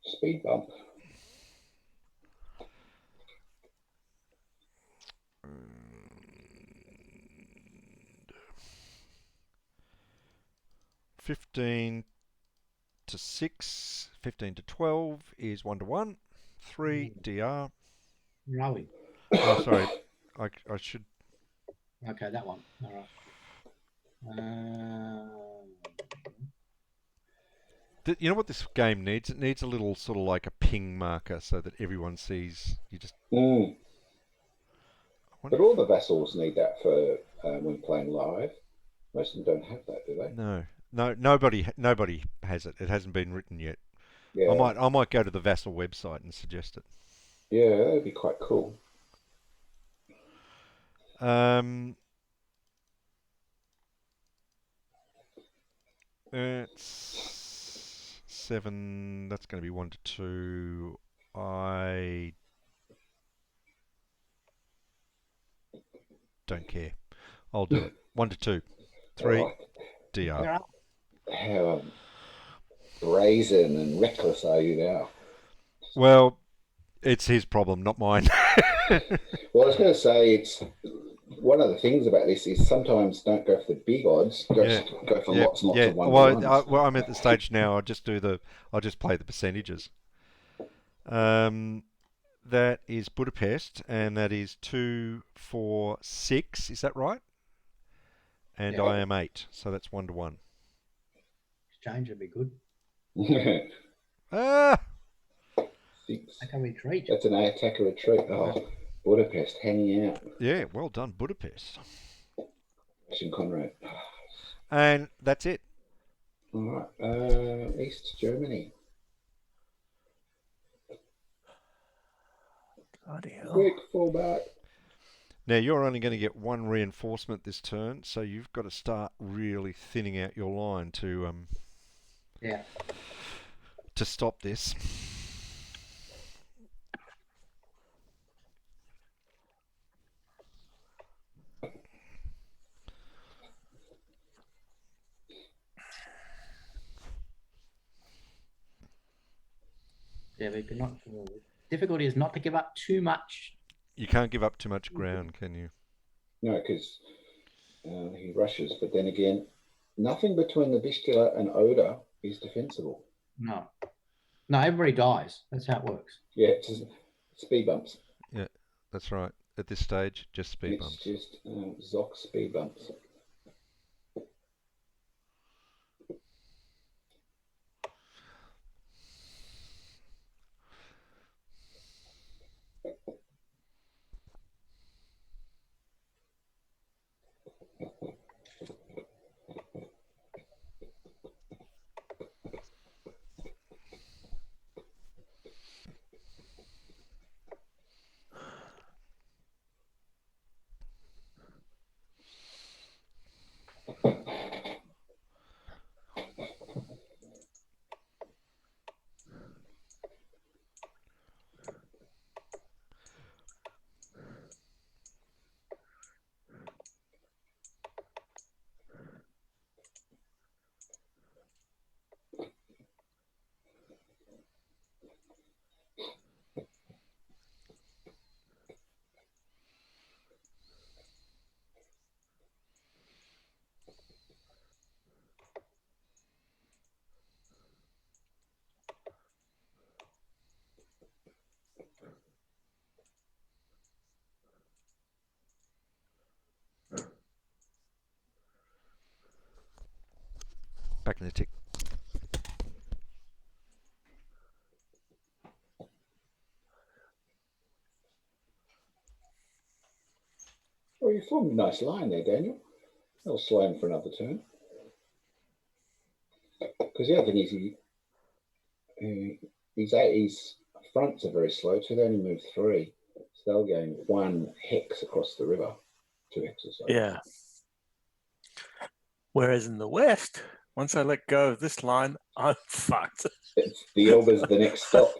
speed bump. And 15 to 6, 15 to 12 is 1 to 1. 3 DR. Where are we? Oh, sorry. I should. Okay, that one. All right. You know what this game needs? It needs a little sort of like a ping marker so that everyone sees. You just. But all the vassals need that for when playing live. Most of them don't have that, do they? No, nobody has it. It hasn't been written yet. Yeah. I might go to the Vassal website and suggest it. Yeah, that'd be quite cool. It's 7. That's going to be 1 to 2. I don't care. I'll do it. 1 to 2. 3 Right. DR. How brazen and reckless are you now? Well, it's his problem, not mine. Well, I was going to say one of the things about this is sometimes don't go for the big odds. Go for lots and lots of one-to-ones. Well, I'm at the stage now. I'll just play the percentages. That is Budapest, and that is 2, 4, 6. Is that right? And Yeah. I am 8, so that's 1-1. Exchange would be good. Ah, 6. I can retreat. That's an attack or retreat. Oh, Budapest hanging out. yeah, well done, Budapest. Russian Conrad. And that's it. All right. East Germany. Bloody hell. Quick fullback. Now you're only going to get 1 reinforcement this turn, so you've got to start really thinning out your line to stop this. Yeah, but not. Difficulty is not to give up too much. You can't give up too much ground, can you? No, because he rushes. But then again, nothing between the Vistula and Oder is defensible. No, everybody dies. That's how it works. Yeah, it's just speed bumps. Yeah, that's right. At this stage, just speed bumps. It's just Zoc speed bumps. Back in the tick. Oh, you formed a nice line there, Daniel. I'll slow him for another turn. Because the other thing is his fronts are very slow too. They only move 3. So they'll gain 1 hex across the river. 2 hexes. Sorry. Yeah. Whereas in the West, once I let go of this line, I'm fucked. The Elba's the next stop.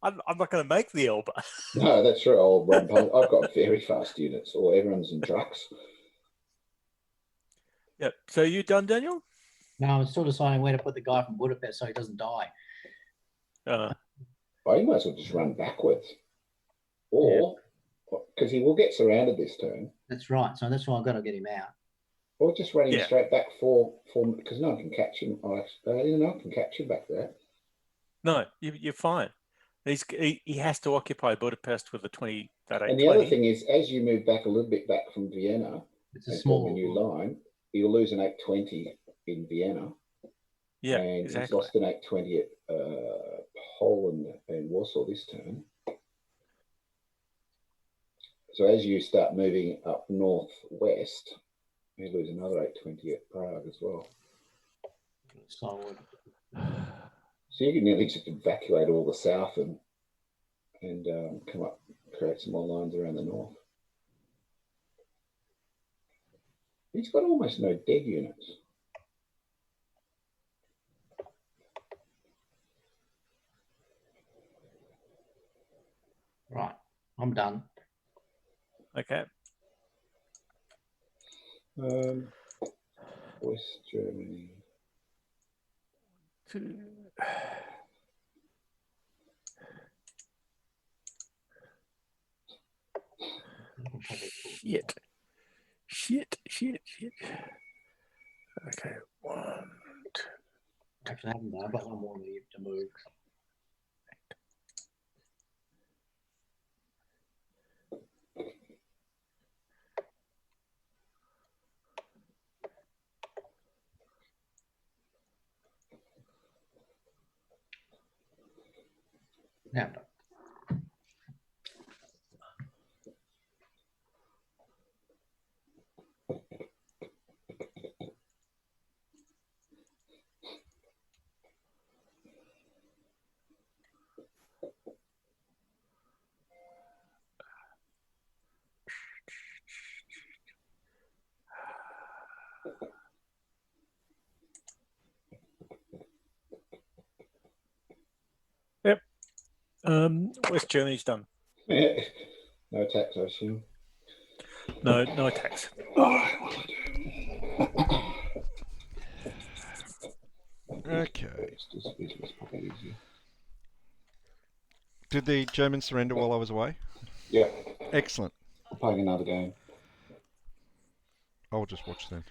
I'm not going to make the Elba. No, that's right, old Ron Pond. I've got very fast units, or everyone's in trucks. Yep. So you done, Daniel? No, I'm still deciding where to put the guy from Budapest so he doesn't die. Oh, you might as well just run backwards. Or, because he will get surrounded this turn. That's right. So that's why I've got to get him out. Or just run him straight back for because no one can catch him. No one can catch him back there. No, you're fine. He has to occupy Budapest with the 20. And the other thing is, as you move back a little bit back from Vienna, it's a small new line, you'll lose an 820 in Vienna. Yeah, and exactly. He's lost an 820 at Poland and Warsaw this turn. So as you start moving up northwest, you lose another 820 at Prague as well. So you can nearly just evacuate all the south and come up, create some more lines around the north. He's got almost no dead units. Right, I'm done. Okay. West Germany. 2. probably cool. Shit. Okay, 1, 2. Actually, I haven't done, but I'm wanting you to move. Now I'm done. Yep. West Germany's done. No attacks, I assume. No attacks. Okay. Just pop it easier. Did the Germans surrender while I was away? Yeah, Excellent. I'm playing another game. I'll just watch then.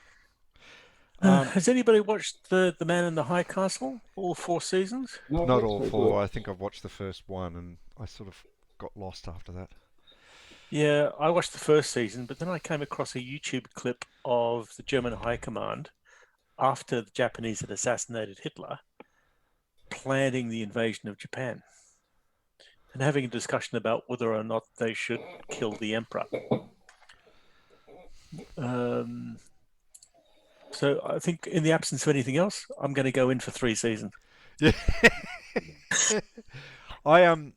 Has anybody watched the Man in the High Castle? All 4 seasons? No, Not that's all very 4. good. I think I've watched the first one, and I sort of got lost after that. Yeah, I watched the first season, but then I came across a YouTube clip of the German High Command after the Japanese had assassinated Hitler, planning the invasion of Japan and having a discussion about whether or not they should kill the emperor. So I think in the absence of anything else, I'm going to go in for 3 seasons. Yeah. I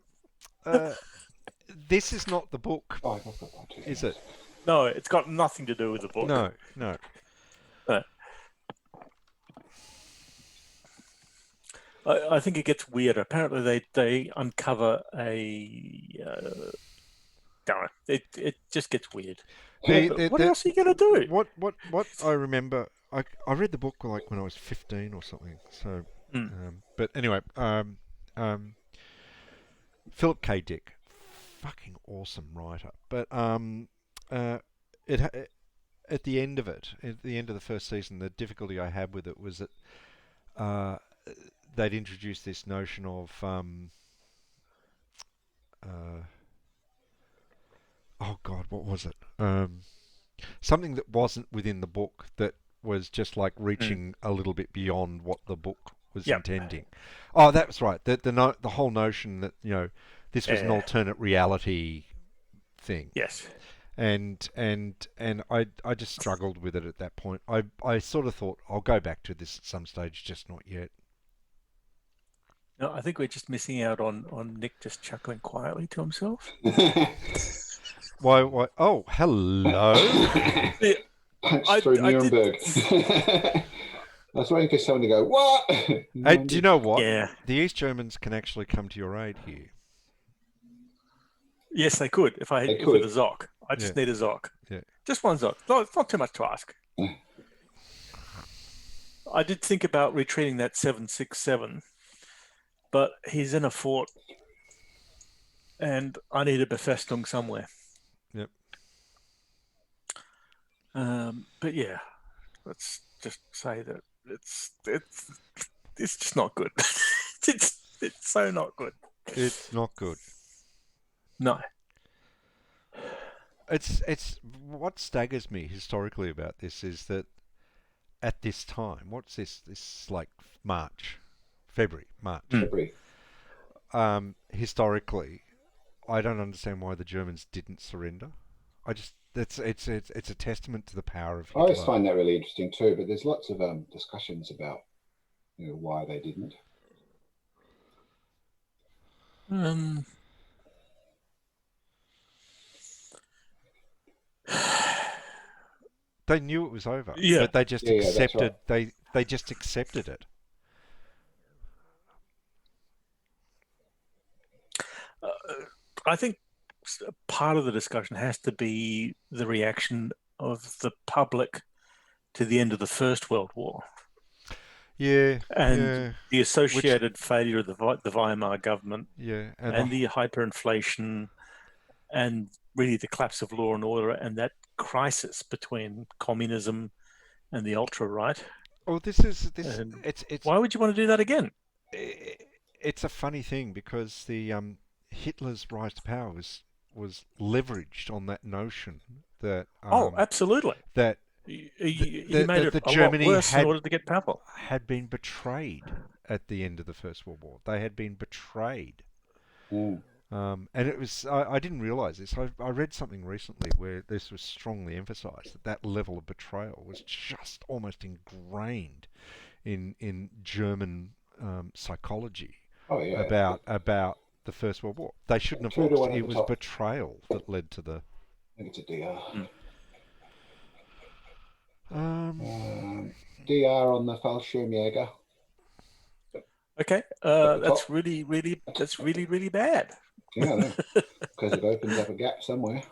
this is not the book, Oh, I've got that too. is it? No, it's got nothing to do with the book. No. I think it gets weird. Apparently, they uncover a. Darn it just gets weird. What else are you going to do? What I remember, I read the book like when I was 15 or something. So, but anyway, Philip K. Dick, fucking awesome writer. But at the end of it, at the end of the first season, the difficulty I had with it was that they'd introduced this notion of oh God, what was it? Something that wasn't within the book that was just like reaching a little bit beyond what the book was intending. Oh, that was right. The whole notion that this was an alternate reality thing. Yes. And I just struggled with it at that point. I sort of thought I'll go back to this at some stage, just not yet. No, I think we're just missing out on Nick just chuckling quietly to himself. Why? Oh, hello. Punch through Nuremberg. I was waiting for someone to go, what? Hey, do you know what? Yeah. The East Germans can actually come to your aid here. Yes, they could if I hit with a Zoc. I just need a Zoc. Yeah. Just one Zoc. No, it's not too much to ask. I did think about retreating that 767, but he's in a fort, and I need a Befestung somewhere. Yep. But yeah, let's just say that it's just not good. it's so not good. It's not good. No. It's what staggers me historically about this is that at this time, what's this? This like February. Historically, I don't understand why the Germans didn't surrender. It's a testament to the power of Hitler. I always find that really interesting too, but there's lots of discussions about why they didn't. They knew it was over, but they just accepted. Right. They just accepted it. I think part of the discussion has to be the reaction of the public to the end of the First World War. Yeah, and the associated failure of the Weimar government, and the hyperinflation, and really the collapse of law and order and that crisis between communism and the ultra right. Well, this. And It's why would you want to do that again? it's a funny thing because the Hitler's rise to power was leveraged on that notion that Absolutely. that He made it the a lot Germany worse in order to get power. had been betrayed at the end of the First World War. They had been betrayed. Mm. And it was, I didn't realise this. I read something recently where this was strongly emphasised, that level of betrayal was just almost ingrained in German psychology Oh, yeah. about the First World War. They shouldn't have 2 to lost. 1 at It the was top. betrayal that led to the... I think it's a DR. Um, DR on the Fallschirmjäger. Okay, the that's top. really bad. Yeah, because it opens up a gap somewhere.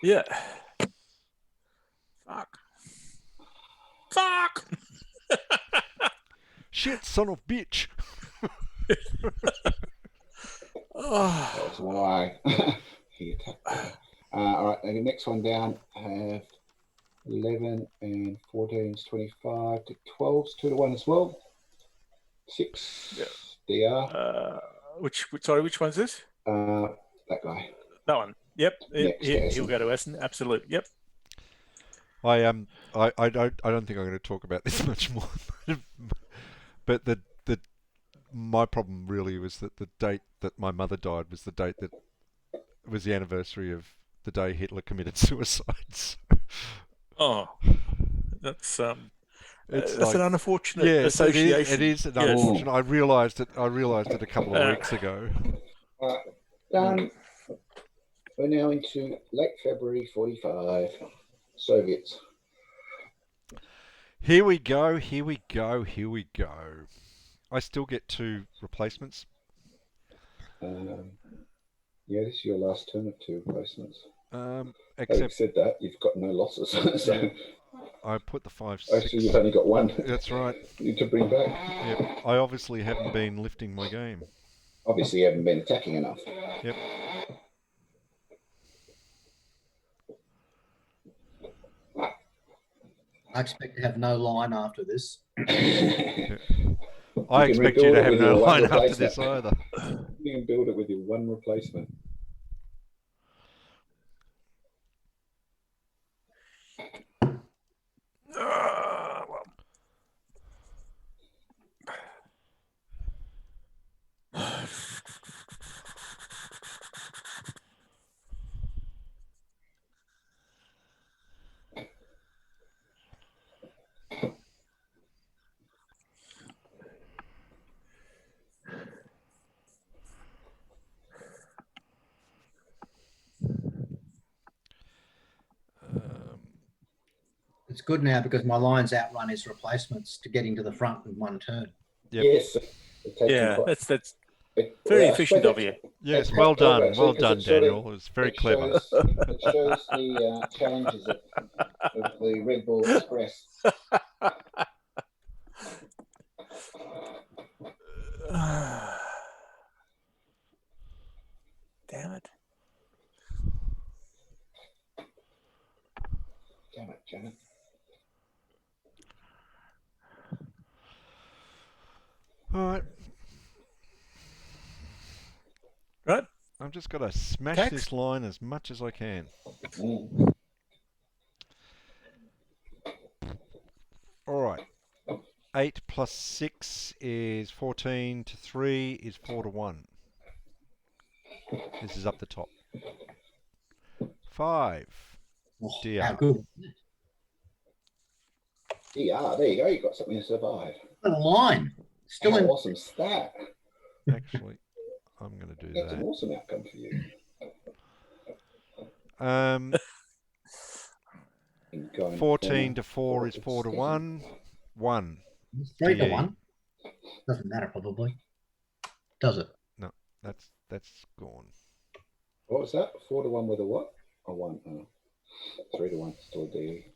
Yeah. Fuck. Shit, son of bitch. That's why he attacked that. All right, the next one down have 11 and 14 is 25 to 12 is 2 to 1 as well. 6 DR. Which one's this? That guy. That one. Yep. Next, He'll go to Essen. Absolute. Yep. I don't think I'm going to talk about this much more. But my problem really was that the date that my mother died was the date that was the anniversary of the day Hitler committed suicide. Oh, that's It's that's like, an unfortunate yeah, association. it is an unfortunate. I realised it a couple of weeks ago. Done. We're now into late February 45. Soviets. Here we go. I still get 2 replacements. Yeah, this is your last turn of 2 replacements. Having Except said that, you've got no losses. So yeah, I put the 5, 6. actually, you've only got 1. That's right. You need to bring back. Yep. I obviously haven't been lifting my game. Obviously, you haven't been attacking enough. Yep. I expect to have no line after this. I expect you to have no line after replacement. this either. You can build it with your 1 replacement. It's good now because my lines outrun his replacements to getting to the front in 1 turn. Yep. Yes. Yeah, that's very efficient of you. Yes, well done, Daniel. It was very clever. It shows the challenges of the Red Bull Express. Damn it. Janet. All right. Right. I'm just got to smash Tax? this line as much as I can. All right. 8 plus 6 is 14 to 3 is 4 to 1. This is up the top. 5. DR. How good. DR, there you go. You got something to survive. A line. Still How in. awesome stat. Actually, I'm going to do That's an that. awesome outcome for you. Going 14 to 4 is 4 to 1. 1. 3 to DE. 1. Doesn't matter probably. Does it? No, that's gone. What was that? 4 to 1 with a what? A 1. Oh. 3 to 1. Still a DE.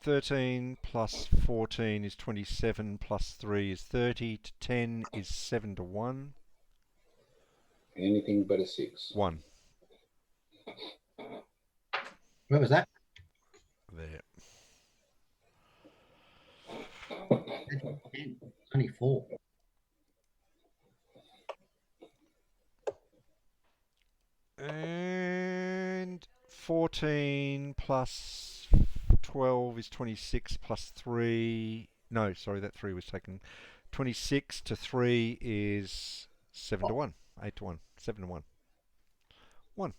13 plus 14 is 27 plus 3 is 30 to 10 is 7 to 1. Anything but a 6. 1. Where was that? There. That's 10. Only 4. And 14 plus 12 is 26 plus 3. No, sorry, that 3 was taken. 26 to 3 is 7 to 1. 8 to 1. 7 to 1. 1.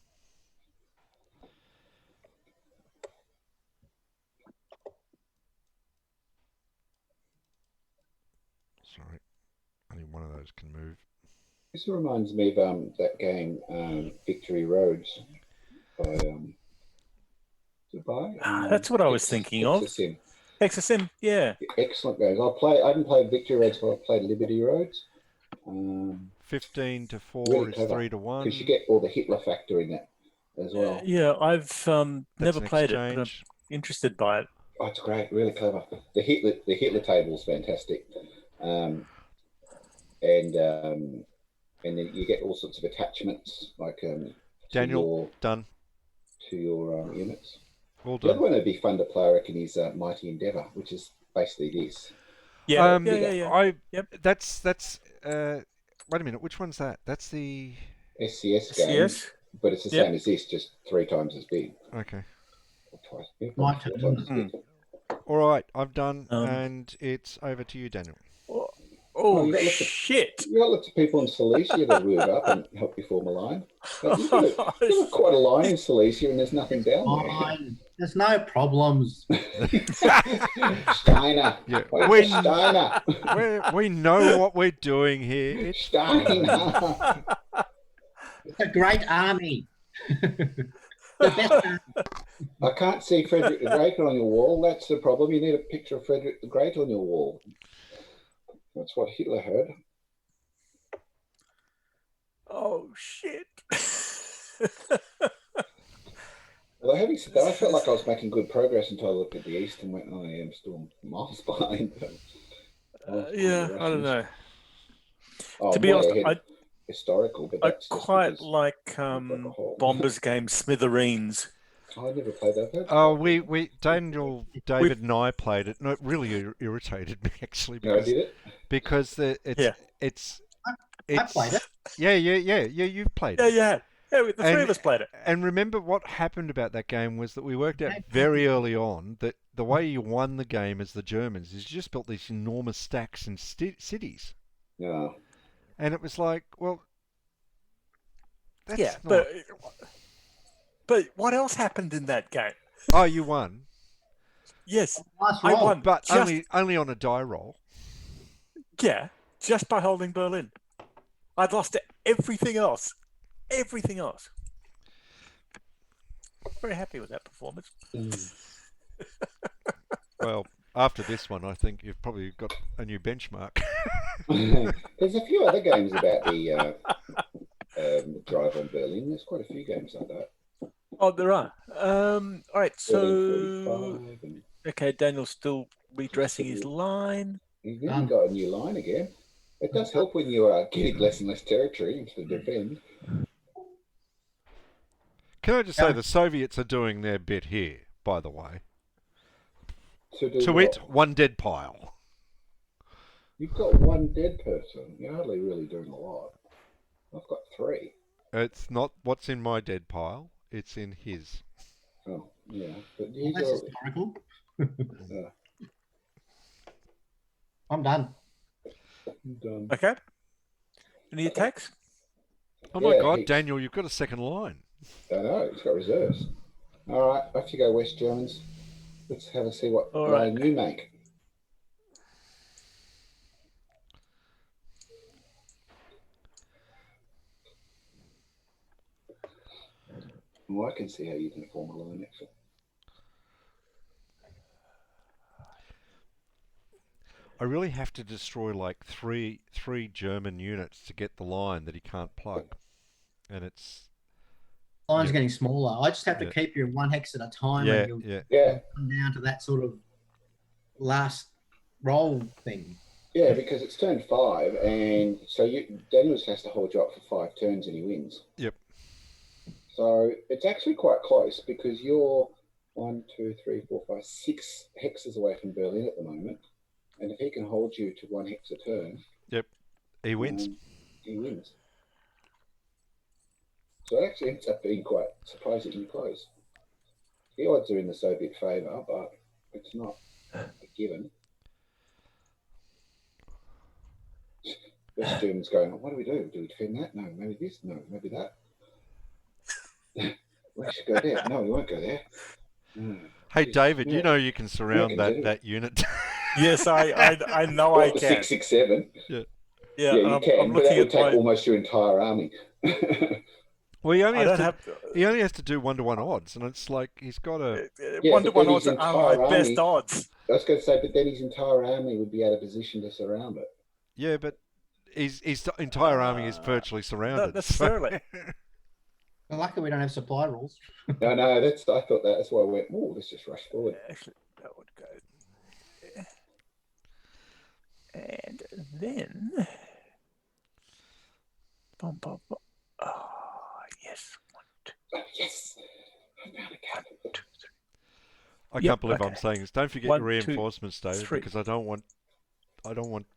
Sorry. Only one of those can move. This reminds me of that game, Victory Roads, by Dubai. That's what I was thinking of. Exosim. Exosim, yeah. Excellent games. I haven't played Victory Roads, but I've played Liberty Roads. 15 to 4 Really is clever, 3 to 1. because you get all the Hitler factor in that as well. Yeah, I've never an played it, but I'm exchange. interested by it. Oh, it's great, really clever. The Hitler table's fantastic, and then you get all sorts of attachments like Daniel, done. to your units. All The other done. one that'd be fun to play, I reckon, is Mighty Endeavour, which is basically this. Yeah, Yep. That's wait a minute, which one's that? That's the SCS game, SCS? but it's the same as this, just 3 times as big. Okay. Or twice. Yeah, My 4 turn. times as big. All right, I've done, Um, and it's over to you, Daniel. Oh, you got shit. You got lots of people in Silesia that move up and help you form a line. But you've got quite a line in Silesia, and there's nothing down there. Fine. There's no problems. Steiner. Yeah, Where's Steiner? we know what we're doing here. It's Steiner. It's a great army. The best army. I can't see Frederick the Great on your wall. That's the problem. You need a picture of Frederick the Great on your wall. That's what Hitler had. Oh, shit. Although having said that, I felt like I was making good progress until I looked at the east and went, "Oh, I am still miles behind." Yeah, I don't know. Oh, To be honest, historical, but I that's just quite because like like a hole. Bombers game Smithereens. I never played that. Oh, Daniel, David, and I played it. No, it really irritated me actually No, I because did it. it's I played it. Yeah. You've played Yeah, it. yeah. Yeah, the three of us played it. And remember what happened about that game was that we worked out very early on that the way you won the game as the Germans is you just built these enormous stacks in cities. Yeah. And it was like, well, that's Yeah, not... but what else happened in that game? Oh, you won. Yes, Last I roll. won. But just, only on a die roll. Yeah, just by holding Berlin. I'd lost everything else. Everything else. Very happy with that performance. Well, after this one, I think you've probably got a new benchmark. There's a few other games about the drive on Berlin. There's quite a few games like that. Oh, there are. All right, so... 1345 and Okay, Daniel's still redressing his line. he's nearly got a new line again. It does help when you are getting less and less territory to defend. Can I just say the Soviets are doing their bit here, by the way. To wit, one dead pile. You've got one dead person. You're hardly really doing a lot. I've got 3. It's not what's in my dead pile, it's in his. Oh, yeah. But Well, that's historical. Yeah. I'm done. I'm done. Okay. Any attacks? Oh my Yeah, God, Daniel, you've got a second line. I know, it's got reserves. All right, off you go, West Germans. Let's have a see what All line right. you make. Well, I can see how you can form a line, actually. I really have to destroy like three German units to get the line that he can't plug. And it's... Line's getting smaller. I just have to Yeah. keep you in one hex at a time, Yeah, and you'll yeah. Yeah. come down to that sort of last roll thing. Yeah, because it's turn 5, and so Daniels has to hold you up for 5 turns and he wins. Yep. So it's actually quite close because you're 1, 2, 3, 4, 5, 6 hexes away from Berlin at the moment. And if he can hold you to 1 hex a turn, Yep. He wins. He wins. So it actually ends up being quite surprisingly close. The odds are in the Soviet favour, but it's not a given. West Germans going, what do we do? Do we defend that? No, maybe this? No, maybe that. We should go there. No, we won't go there. Hey, David, Yeah. you know you can surround that unit. Yes, I know I The can. 667. Yeah. Yeah, you can, but that would take almost your entire army. Well, he only has to do 1-to-1 odds, and it's like he's got a 1-to-1 odds are my best odds. I was going to say, but then his entire army would be out of position to surround it. Yeah, but his entire army is virtually surrounded. Not necessarily. Well, luckily we don't have supply rules. No, I thought that's why I went, oh, let's just rush forward. Actually, that would go there. And then... Bum, bum, bum. Oh, yes. 1, 2. Oh, yes. I found a card. 1, 2, 3. I can't believe I'm saying this. Don't forget 1, your reinforcements, 2, David, 3. because I don't want I the don't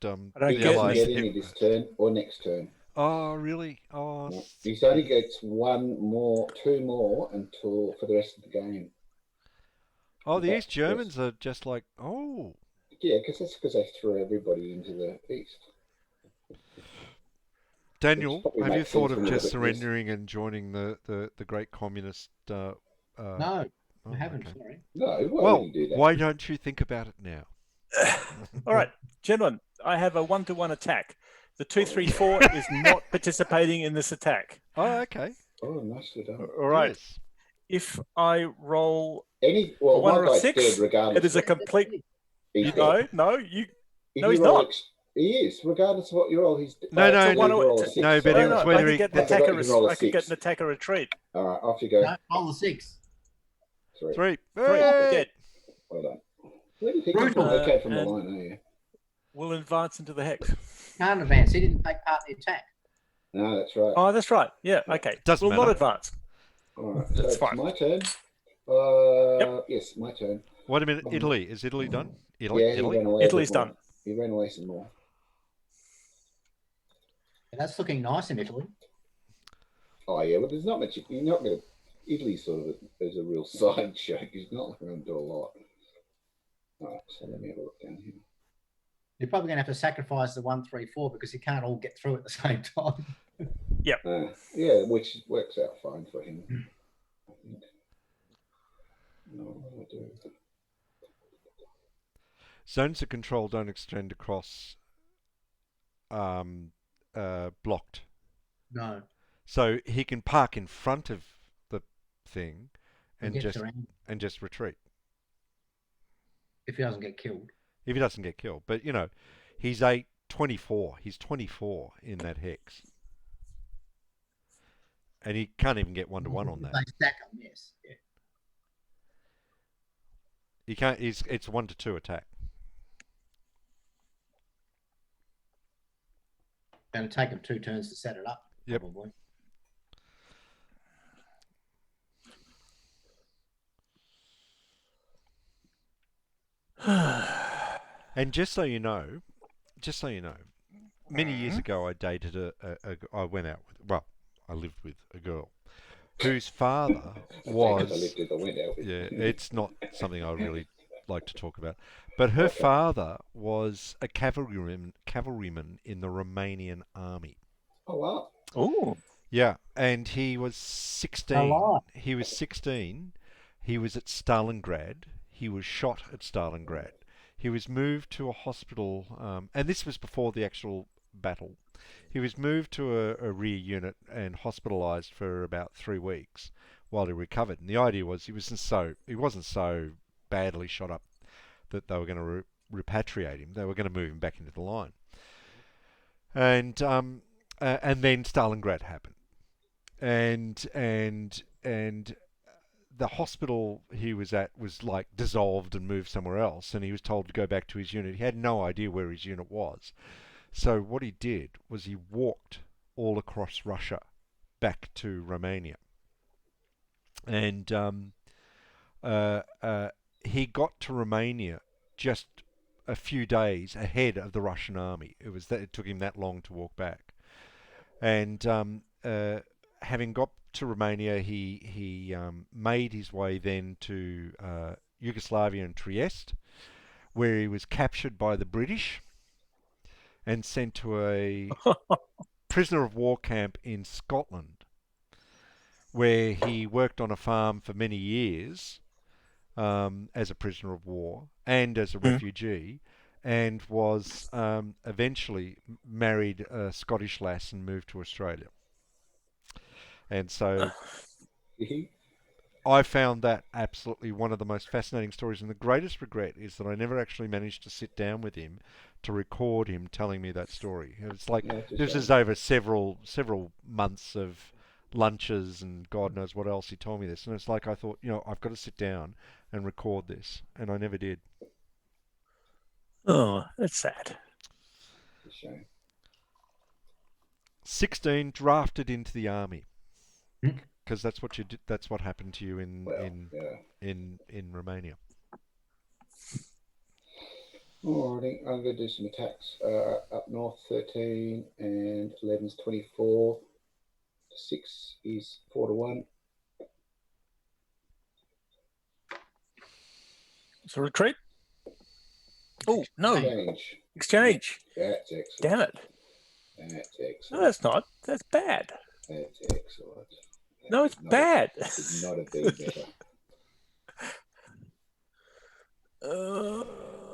allies. get any this turn or next turn. Oh, really? Oh, he only gets 2 more until for the rest of the game. Oh, the East Germans are just like, oh. Yeah, because they threw everybody into the East. Daniel, have you thought of just surrendering and joining the great communist? No, I haven't. Okay. Sorry. No, why would you do that? Why don't you think about it now? All right, gentlemen, I have a 1-to-1 attack. The 234 is not participating in this attack. Oh, okay. Oh, nicely done. All right. Yes. If I roll my 1 or a 6, regardless. it is a complete. He's No, he's not. He is, regardless of what you roll. He's no, but it was whether I could get an attacker retreat. All right, off you go. No, roll the 6. 3. Dead. Well done. Where did he come from? They came from the line, are you? We'll advance into the hex. Can't advance. He didn't take part in the attack. No, that's right. Oh, that's right. Yeah, okay. Doesn't matter. Not advance. All right, that's so fine. It's my turn. Yes, my turn. Wait a minute, Italy. Is Italy done? Italy? Italy's done. He ran away some more. And that's looking nice in Italy. Oh, yeah, but there's not much. You're not going to... Italy sort of is a real sideshow. He's not going to do a lot. All right, so let me have a look down here. You're probably going to have to sacrifice the 134 because you can't all get through at the same time. Yep. Yeah, which works out fine for him. I think. No, what do I do? Zones of control don't extend across blocked. No. So he can park in front of the thing and just retreat. If he doesn't get killed. If he doesn't get killed. But, he's 24. He's 24 in that hex. And he can't even get 1-to-1 on that. They stack them, yes. Yeah. He can't. It's 1-to-2 attack. Going to take him 2 turns to set it up. Yep. Probably. And just so you know, many years ago I dated I went out with, I lived with a girl whose father was, it's not something I really like to talk about, but her father was a cavalryman in the Romanian army. Oh, wow. Oh. Yeah, and he was 16. He was 16. He was at Stalingrad. He was shot at Stalingrad. He was moved to a hospital, and this was before the actual battle. He was moved to a rear unit and hospitalised for about 3 weeks while he recovered. And the idea was he wasn't so badly shot up that they were going to repatriate him. They were going to move him back into the line. And then Stalingrad happened, and the hospital he was at was like dissolved and moved somewhere else, and he was told to go back to his unit. He had no idea where his unit was. So what he did was he walked all across Russia back to Romania. And he got to Romania just a few days ahead of the Russian army. It took him that long to walk back. And having got to Romania, he made his way then to Yugoslavia and Trieste, where he was captured by the British and sent to a prisoner of war camp in Scotland, where he worked on a farm for many years as a prisoner of war and as a refugee, and was eventually married a Scottish lass and moved to Australia. And so I found that absolutely one of the most fascinating stories, and the greatest regret is that I never actually managed to sit down with him to record him telling me that story. It's like this is over several months of lunches and God knows what else he told me this, and it's like I thought, I've got to sit down and record this, and I never did. Oh, that's sad. It's a shame. 16 drafted into the army because that's what you did. That's what happened to you in Romania. Alrighty, I'm going to do some attacks. Up north 13 and 11's 24. 6 is 4-1. So retreat. Oh no! Exchange. That's excellent. Damn it! That's excellent. No, that's not. That's bad. That's excellent. No, it's bad. Could not have been better.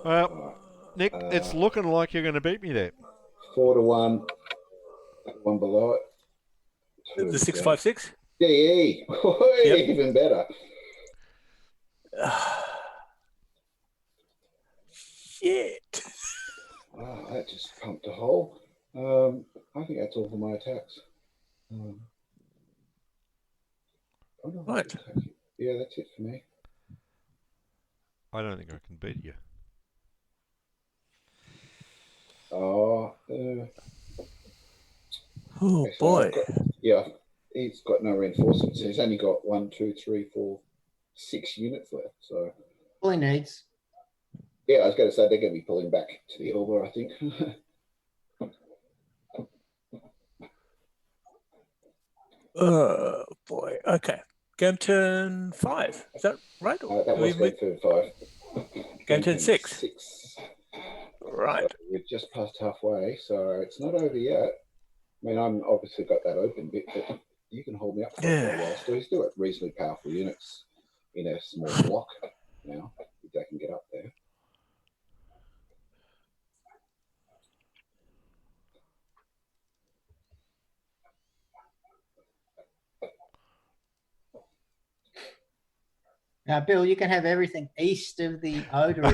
Well, Nick, it's looking like you're going to beat me there. 4-1. One below it. The 656. Yeah. Yep. Even better. Shit. Wow, that just pumped a hole. I think that's all for my attacks. What? Yeah, that's it for me. I don't think I can beat you. Oh boy. He's got no reinforcements. He's only got 1, 2, 3, 4, 6 units left. So all he needs. Yeah, I was going to say they're going to be pulling back to the Elba, I think. Oh boy. Okay. Game turn 5. Is that right? That was game turn 5. Game turn 6. 6. Right. So we're just past halfway, so it's not over yet. I mean, I'm obviously got that open bit, but you can hold me up for a while. So he's still got reasonably powerful units in a small block now, if they can get up there. Now, Bill, you can have everything east of the Oder. I'm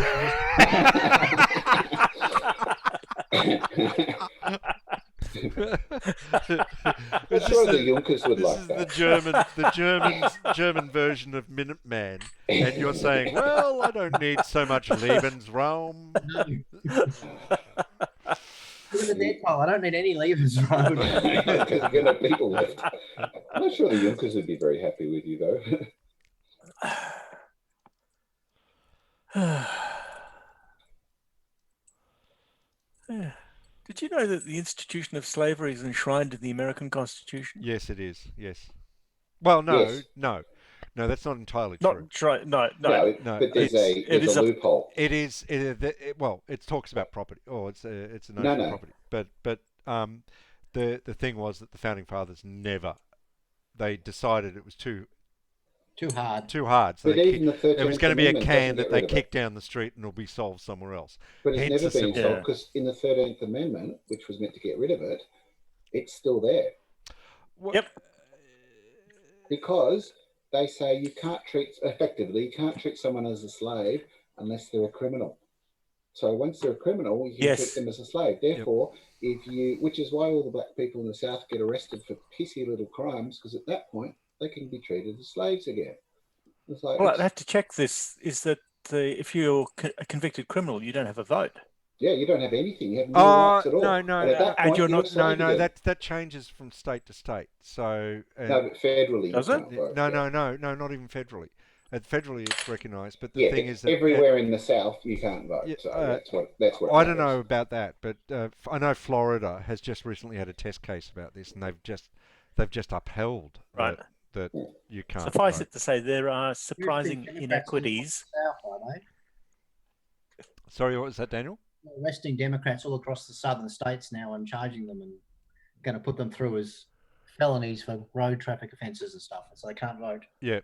sure the Junkers would like that. The German version of Minuteman, and you're saying, "Well, I don't need so much Lebensraum." Look at that pile. I don't need any Lebensraum. Because you're going to have people left. I'm not sure the Junkers would be very happy with you, though. Did you know that the institution of slavery is enshrined in the American Constitution? Yes, it is. Yes. Well, no, Yes. no, that's not entirely true. No. But there's a loophole. It is. Well, it talks about property. Oh, it's a notion of property. But the thing was that the founding fathers they decided it was too hard. So but even the 13th it was going to be a Amendment can that they kick kicked down the street and it'll be solved somewhere else. But it's never been solved because in the 13th Amendment, which was meant to get rid of it, it's still there. Yep. Because they say you can't treat someone as a slave unless they're a criminal. So once they're a criminal, you can treat them as a slave. Therefore, which is why all the black people in the South get arrested for pissy little crimes, because at that point they can be treated as slaves again. It's like, Well, I'd have to check this. Is that if you're a convicted criminal, you don't have a vote, yeah, you don't have anything. You have no rights at all. No, And at that and point, you're you're a not. slave again. that changes from state to state. So No, but federally you Does it? can't vote. no, yeah. no, not even federally. Federally, it's recognised, but the Yeah, thing but is that everywhere in the South you can't vote. yeah, So that's what I it don't know matters. about that, but I know Florida has just recently had a test case about this, and they've just upheld Right. that you can't Suffice vote. it to say, there are Restricting surprising Democrats inequities. all across the South, are they? Sorry, what was that, Daniel? Arresting Democrats all across the southern states now and charging them and going to put them through as felonies for road traffic offences and stuff, so they can't vote. Yeah,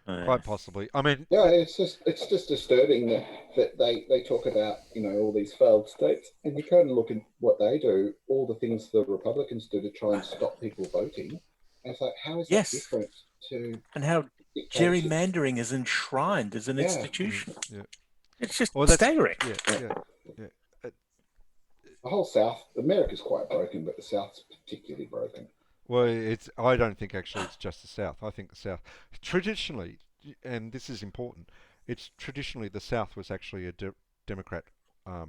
quite possibly. I mean, Yeah, it's just disturbing that they talk about all these failed states, and you kind of look at what they do, all the things the Republicans do to try and stop people voting. And it's like, how is that Yes. different to And how dictatorship? gerrymandering is enshrined as an Yeah. institution. yeah. It's just Well, that's staggering. yeah. The whole South, America's quite broken, but the South's particularly broken. Well, I don't think actually it's just the South. I think the South traditionally, and this is important, it's traditionally the South was actually a Democrat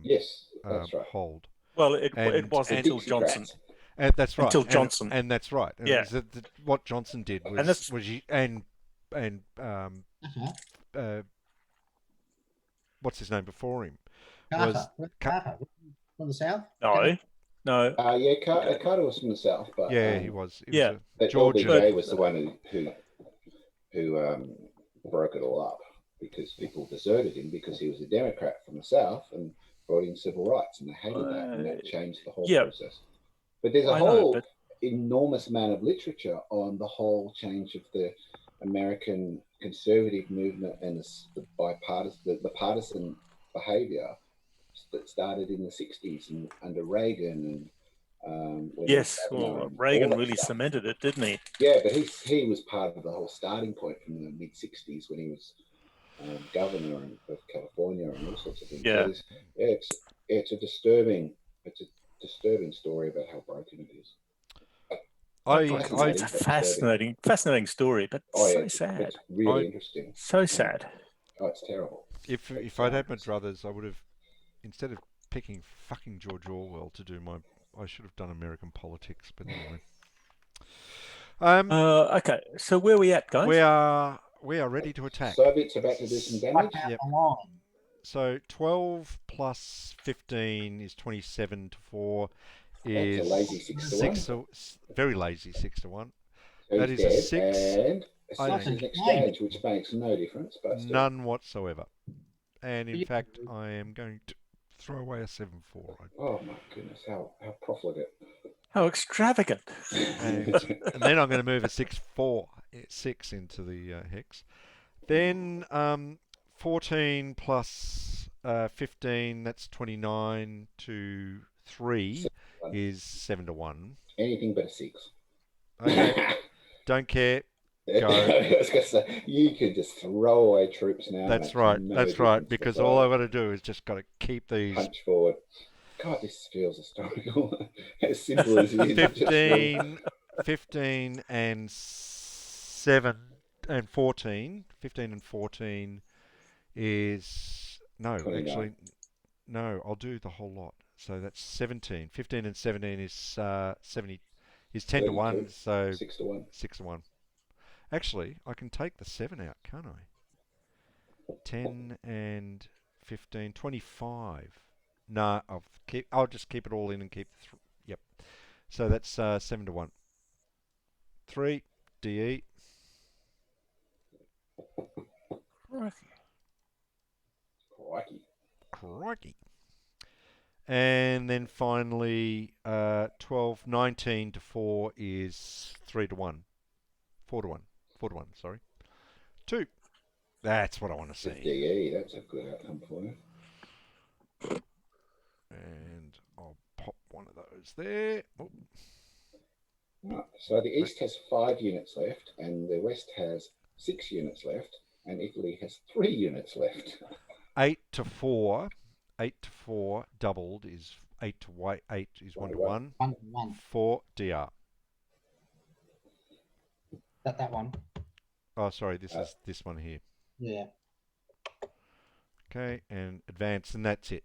Yes, that's right. hold. Well, it And- was and- until Johnson. That's right. Until Johnson. and that's right. And Yeah. it was what Johnson did And was that's- was what's his name before him? Carter. Carter from the South? No. Yeah, Carter was from the South, but Yeah, he was. He yeah. was but Georgian. LBJ was the one who broke it all up because people deserted him because he was a Democrat from the South and brought in civil rights, and they hated that, and that changed the whole process. But there's a whole enormous amount of literature on the whole change of the American conservative movement and the partisan behavior that started in the 60s and under Reagan and Yes, well, Reagan really cemented it, didn't he? Yeah, but he was part of the whole starting point from the mid 60s when he was governor of California and all sorts of things. Yeah. So it's a disturbing story about how broken it is. It's a fascinating story, but so sad. It's really interesting. So sad. Oh, it's terrible. If I'd had my druthers, I would have, instead of picking fucking George Orwell to do I should have done American politics, but anyway. Okay, so where are we at, guys? We are ready to attack. Soviets about to do some damage. Yep. So 12 plus 15 is 27 to 4 is That's a lazy 6 to 1. Very lazy 6 to 1. So that he's is a dead, 6. and a 6 is an exchange, which makes no difference. But still. None whatsoever. And in fact, I am going to throw away a 7-4. Oh my goodness, how profligate. How extravagant. And then I'm going to move a 6 into the hex. Then 14 plus 15, that's 29 to 3 is 7 to 1. Anything but a 6. Okay. Don't care. Go. I was going to say, you could just throw away troops now. That's right. That's right. Because all I've got to do is just got to keep these. Punch forward. God, this feels historical. As simple as it is. 15 and 7 and 14. 15 and 14 is... No, 29. actually... No, I'll do the whole lot. So that's 17. 15 and 17 is 70... is 10 to 1, so... 6 to 1. 6 to 1. Actually, I can take the 7 out, can't I? 10 and 15... 25. No, I'll just keep it all in and keep... Yep. So that's 7 to 1. 3, DE. Crikey. And then finally, 12, 19 to 4 is 3 to 1. 4 to 1. 4 to 1, sorry. 2. That's what I want to see. DE, that's a good outcome for you. And I'll pop one of those there. Oh. Right, so the East has 5 units left, and the West has 6 units left, and Italy has 3 units left. 8 to 4. 8 to 4 doubled is 8 to 8 is 1 to 1. 1 to 1. 4 DR. That one. Oh, sorry, this is this one here. Yeah. Okay, and advance, and that's it.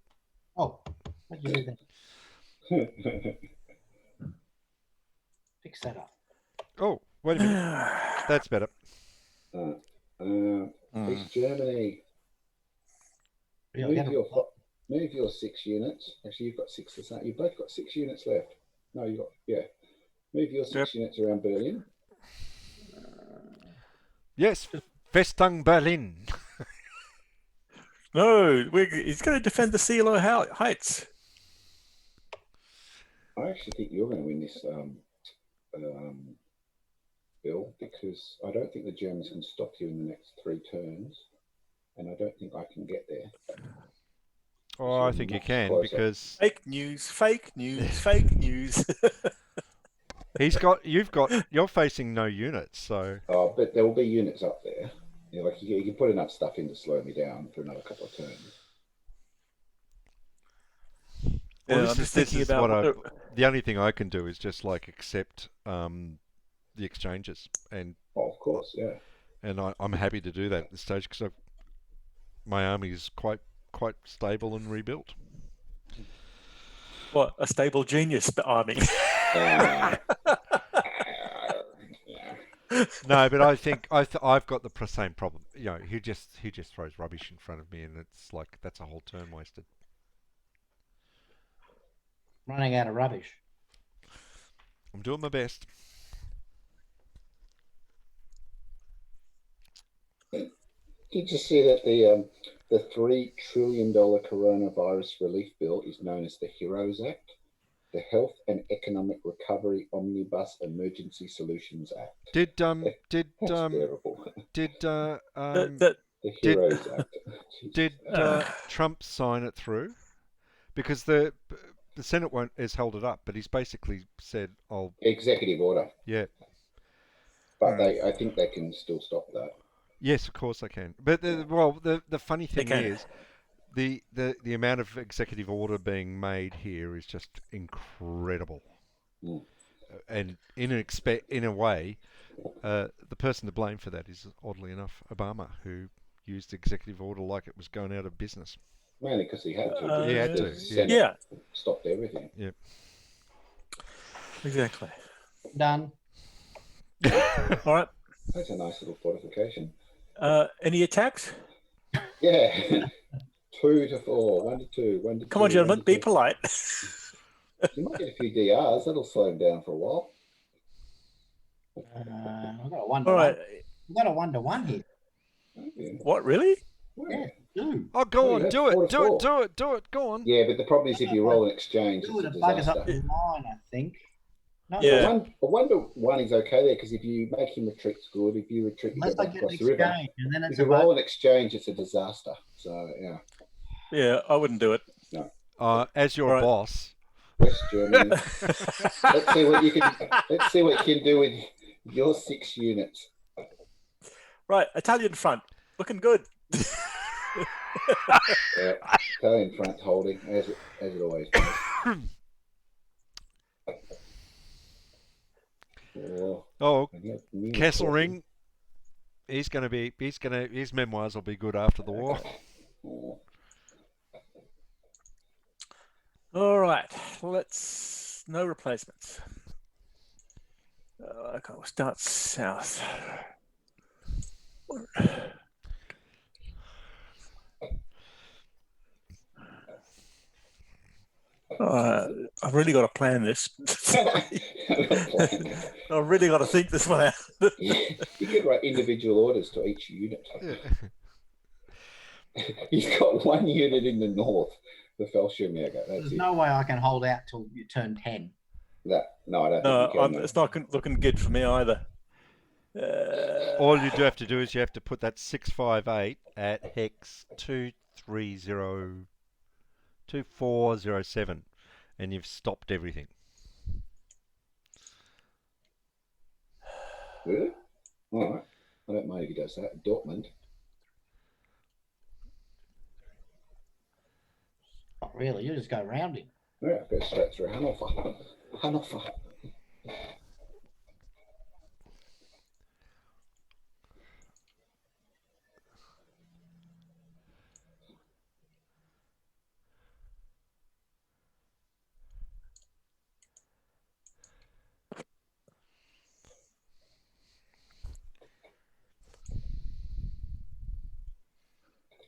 Oh, what did you do then? Fix that up. Oh, wait a minute. That's better. East Germany. Yeah, Move your 6 units. Actually, you've got 6 this. You've both got 6 units left. No, you got Move your 6 units around Berlin. Yes, Festung Berlin. No, he's going to defend the Silo Heights. I actually think you're going to win this, Bill, because I don't think the Germans can stop you in the next 3 turns, and I don't think I can get there. Oh, I think you can closer. because Fake news, fake news, fake news. you're facing no units, so. Oh, but there will be units up there. You know, like you can put enough stuff in to slow me down for another couple of turns. Well, Yeah, this is the only thing I can do is just like accept the exchanges, and of course, yeah. And I'm happy to do that at this stage because my army is quite stable and rebuilt. What a stable genius army. No, but I think I've got the same problem. You know, he just throws rubbish in front of me, and it's like that's a whole turn wasted. Running out of rubbish. I'm doing my best. Did you see that the $3 trillion coronavirus relief bill is known as the HEROES Act, the Health and Economic Recovery Omnibus Emergency Solutions Act? Did the HEROES Act? Did Trump sign it through? Because the Senate has held it up, but he's basically said, "I'll executive order." Yeah, but I think they can still stop that. Yes, of course I can. But the funny thing is, the amount of executive order being made here is just incredible. And in a way, the person to blame for that is, oddly enough, Obama, who used executive order like it was going out of business. Mainly because he had to. He had to. Senate stopped everything. Yep. Exactly. Done. All right. That's a nice little fortification. Any attacks? Yeah. 2 to 4, 1 to 2, 1 to 2. Come on, gentlemen, be polite. You might get a few DRs. That'll slow him down for a while. I've got a 1 to 1. All right. I've got a 1-to-1 here. Yeah. What, really? Yeah, do. Oh, go on, do it. Go on. Yeah, but the problem is if you roll an exchange, Do it it's a buggers up disaster. to 9, I think. No, Yeah. A 1-to-1 is okay there because if you make him retreat, it's good. If you retreat, you unless go I back get an across the river. exchange, and then If it's you roll an exchange, it's a disaster. So yeah. Yeah, I wouldn't do it. No. As your boss, West Germany. Let's see what you can do with your 6 units. Right, Italian front, looking good. Yeah, Italian front holding as it always does. Kesselring. His memoirs will be good after the war. All right, no replacements. Okay, we'll start south. I've really got to plan this. I've really got to think this one out. You could write individual orders to each unit. He's got 1 unit in the north, the Fallschirmjäger. There's no way I can hold out till you turn 10. No, I don't think you can. It's not looking good for me either. All you do have to do is you have to put that 658 at hex 2407, and you've stopped everything. Really? All right. I don't mind if he does that. Dortmund. Not really. You just go around him. Yeah, go straight through Hanover.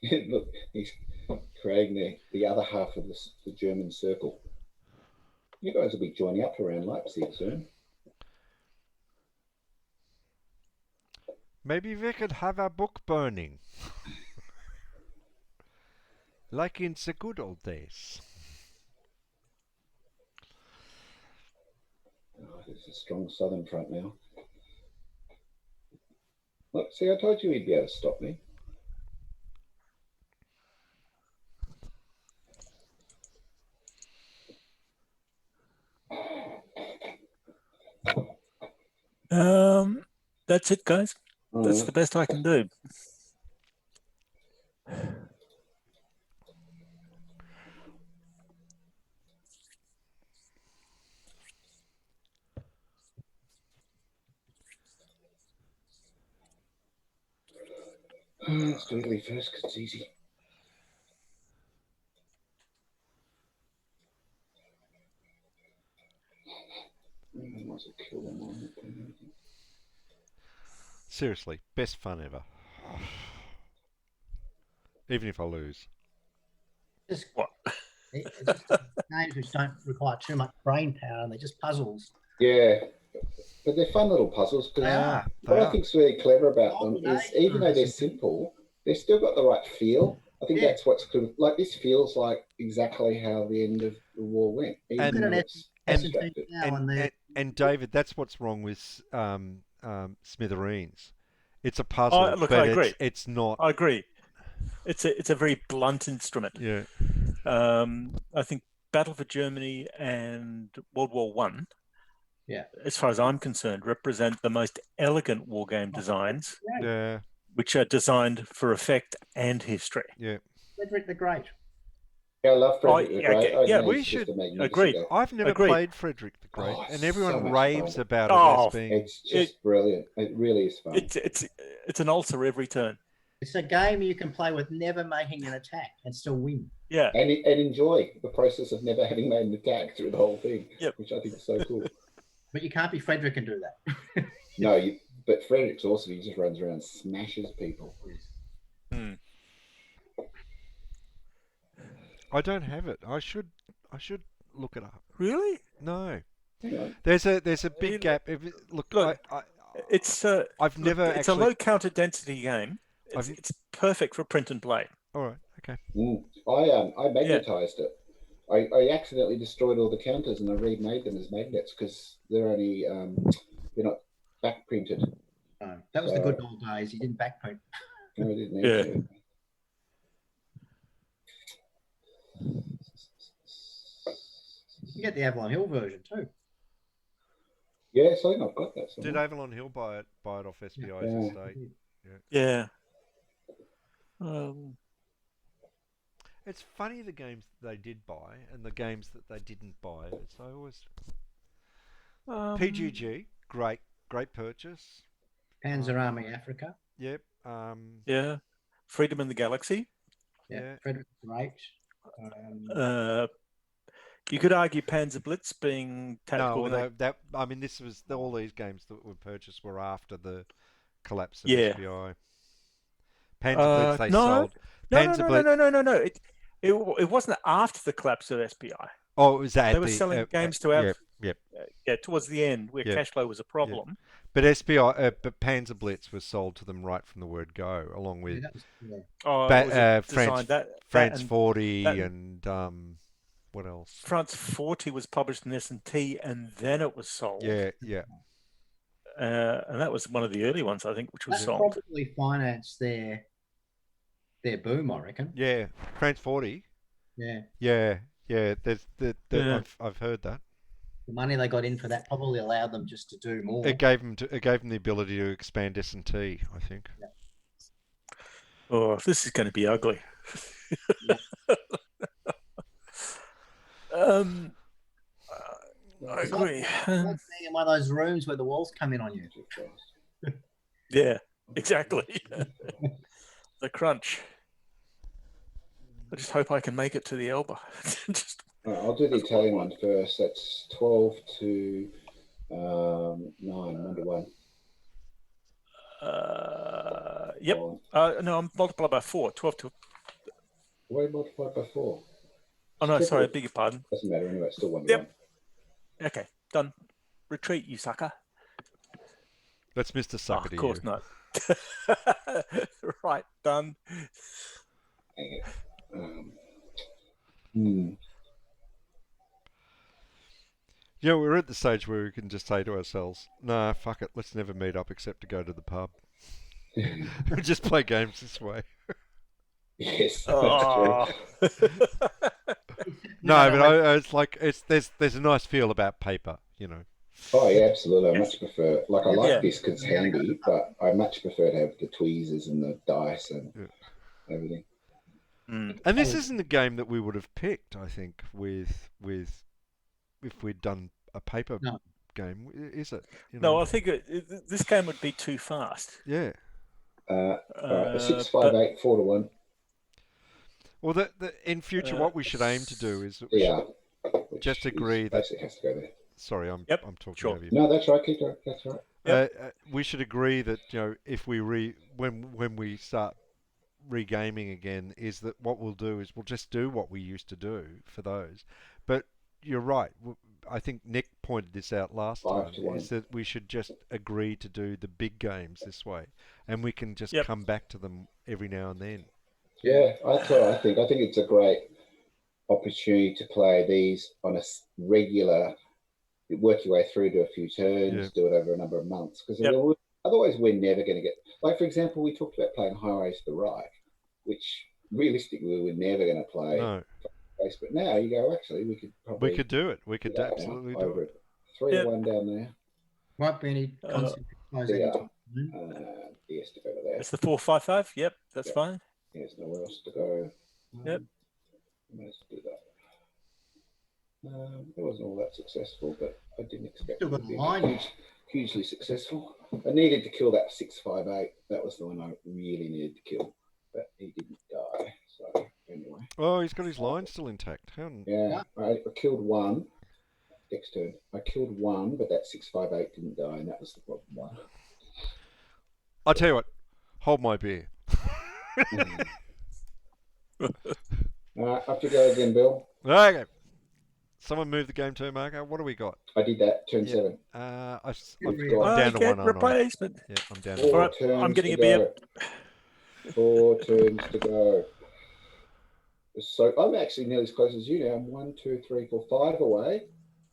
Look, he's creating the other half of the German circle. You guys will be joining up around Leipzig soon. Maybe we could have a book burning. Like in the good old days. Oh, there's a strong southern front now. Look, see, I told you he'd be able to stop me. That's it, guys. That's the best I can do. Let's do Italy first because it's easy. What's it kill them on? Seriously, best fun ever. Even if I lose. Just, What? it's just games which don't require too much brain power, and they're just puzzles. Yeah, but they're fun little puzzles. They are. What I think's really clever about them Golden is age even though they're puzzles. simple, they've still got the right feel. I think Yeah. that's what's good. Like this feels like exactly how the end of the war went. Even And- though Look at it's an abstracted. now and they're And David, that's what's wrong with Smithereens. It's a puzzle, Look, but I agree. it's not. I agree. It's a very blunt instrument. Yeah. I think Battle for Germany and World War One, Yeah. as far as I'm concerned, represent the most elegant war game designs, Yeah. which are designed for effect and history. Yeah. Frederick the Great. Yeah, I love Frederick Oh, the yeah, Great. I yeah, know we he's just should a magnificent agree. guy. I've never Agreed. played Frederick the Great, Oh, and so everyone much raves fun. about Oh, it as being. It's just brilliant. It really is fun. It's an ulcer every turn. It's a game you can play with never making an attack and still win. Yeah. And enjoy the process of never having made an attack through the whole thing, Yep. which I think is so cool. But you can't be Frederick and do that. No, but Frederick's awesome. He just runs around and smashes people. Hmm. I don't have it. I should look it up. Really? No. Hang on. There's a big gap. Look, It's I've never it's actually. a low counter density game. I've- It's perfect for print and play. All right. Okay. I magnetized it. I accidentally destroyed all the counters and I remade them as magnets because they're only they're not back printed. No, that was the good old days. You didn't backprint. No, I didn't need Yeah. to. You get the Avalon Hill version too. Yes, I think I've got that. Did Somewhere. Avalon Hill buy it off SBI's Yeah. estate? Yeah. It's funny the games that they did buy and the games that they didn't buy. It's always PGG, great purchase. Panzer Army Africa. Yep. Yeah. Freedom in the Galaxy. Yeah. Frederick the Great. You could argue Panzer Blitz being tactical. This was all these games that were purchased were after the collapse of Yeah. SBI. Panzer Blitz they no. sold. No. It wasn't after the collapse of SBI. Oh, it was at They were selling games to have. Yep. Towards the end, where Yep. cash flow was a problem. But SBI, but Panzer Blitz was sold to them right from the word go, along with Oh, Ba- it was a France- design France and 40 that- and what else? France 40 was published in S&T, and then it was sold. Yeah. And that was one of the early ones, I think, which was That sold. probably financed their boom, I reckon. Yeah, France 40. Yeah. Yeah. There's Yeah. I've heard that. The money they got in for that probably allowed them just to do more. It gave them the ability to expand S&T, I think. Oh, this is going to be ugly. I It's agree. Like being in one of those rooms where the walls come in on you. Yeah, exactly. The crunch. I just hope I can make it to the Elba. Just I'll do the Italian one first. That's 12 to 9, 1 to 1. Yep. Oh, No, I'm multiplied by 4. 12 to Why multiplied by 4? Oh no, sorry, I Triple. beg your pardon. Doesn't matter anyway. It's still 1 to Yep. 1. Okay, done. Retreat, you sucker. That's Mr. Oh, Sucker of to course you. not. Right, done. Hang it. Hmm. Yeah, we're at the stage where we can just say to ourselves, nah, fuck it, let's never meet up except to go to the pub. Just play games this way. Yes, that's Oh. true. No, but it's like there's a nice feel about paper, you know. Oh yeah, absolutely. I Yes. much prefer. Like I like Yeah. this because it's handy, but I much prefer to have the tweezers and the dice and Yeah. everything. Mm. And this isn't a game that we would have picked, I think, with if we'd done a paper No. game, is it? You No, know? I think this game would be too fast. Yeah. All right, 6, 5, But 8, 4 to 1. Well, in future, what we should aim to do is that we Yeah. should just agree that. Basically has to go there. Sorry, I'm Yep, talking sure. over you. No, that's right. Keep going. That's right. Yep. We should agree that if we when we start regaming again, is that what we'll do is we'll just do what we used to do for those. But you're right. I think Nick pointed this out last 5 time. to 1. Is that we should just agree to do the big games this way, and we can just Yep. come back to them every now and then. Yeah, that's what I think. I think it's a great opportunity to play these on a regular, work your way through, do a few turns, do it over a number of months. Because otherwise, we're never going to get. Like for example, we talked about playing Highways to the Right, which realistically we're never going to play. No, But now you go. Actually, we could probably. we could do it. We could that absolutely now, do over it. 3 Yep. to 1 down there. Won't be any consequences Yeah. anytime soon. Yes, to go to there. it's the 4-5-5. Yep, that's Yeah. fine. There's nowhere else to go. Yep. Let's do that. It wasn't all that successful, but I didn't expect Still it got to be the line. hugely successful. I needed to kill that 658. That was the one I really needed to kill, but he didn't die. So anyway, Oh, he's got his line still intact. yeah, I killed one. Next turn, I killed one, but that 658 didn't die, and that was the problem one. I'll tell you what. Hold my beer. Up you go again, Bill. Okay. Someone move the game to Marco. What do we got? I did that. Turn Yeah. 7. I'm Oh, down to get 1, aren't I? replacement. Yeah, I'm down to 4 All right, turns I'm getting to a beer. go. 4 turns to go. So I'm actually nearly as close as you now. I'm 1, 2, 3, 4, 5 away.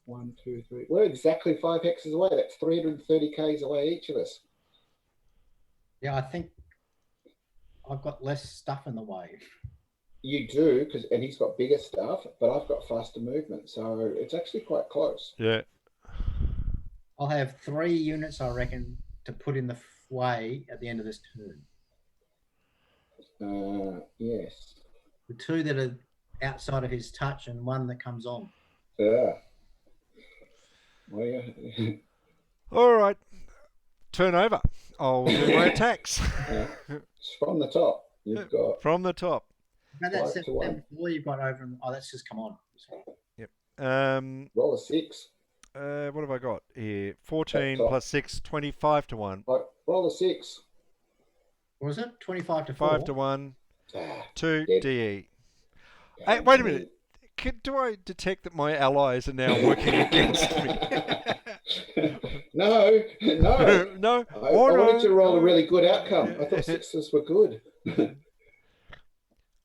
1, 2, 3. We're exactly 5 hexes away. That's 330 Ks away each of us. Yeah, I think I've got less stuff in the way. You do, and he's got bigger stuff, but I've got faster movement, so it's actually quite close. Yeah. I'll have 3 units, I reckon, to put in the way at the end of this turn. Yes. The 2 that are outside of his touch and 1 that comes on. Yeah. Well, yeah. All right. Turn over. I'll do my attacks. It's from the top. You've got From the top. Now that's 5 to 1. that before you've got over. Oh, that's just come on. Yep. Roll a 6. What have I got here? 14 Top. plus 6, 25 to 1. Right, roll a 6. What was it? 25 to 4. 5 to 1. 2 dead. DE. Hey, wait a minute. Do I detect that my allies are now working against me? No. No. I wanted to roll a really good outcome. I thought 6s were good.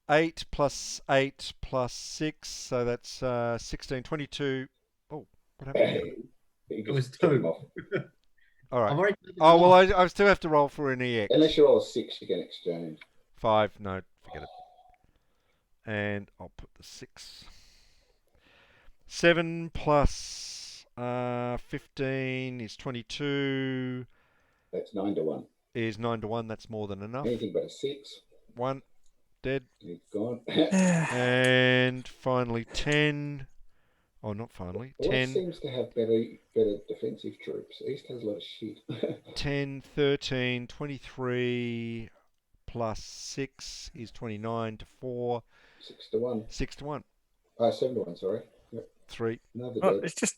8 plus 8 plus 6, so that's 16, 22. Oh, what happened? It was 2. All right. I've already Oh, well, I still have to roll for an EX. Unless you roll a 6, you can exchange. 5, no, forget it. And I'll put the 6. 7 plus 15 is 22. That's 9 to 1. Is 9 to 1, that's more than enough. Anything but a 6. 1, dead. He's gone. And finally 10. Oh, not finally. West 10, seems to have better defensive troops. East has a lot of shit. 10, 13, 23 plus 6 is 29 to 4. 6 to 1. 6 to 1. 7 to 1, sorry. Yep. 3. Another Oh, dead. it's just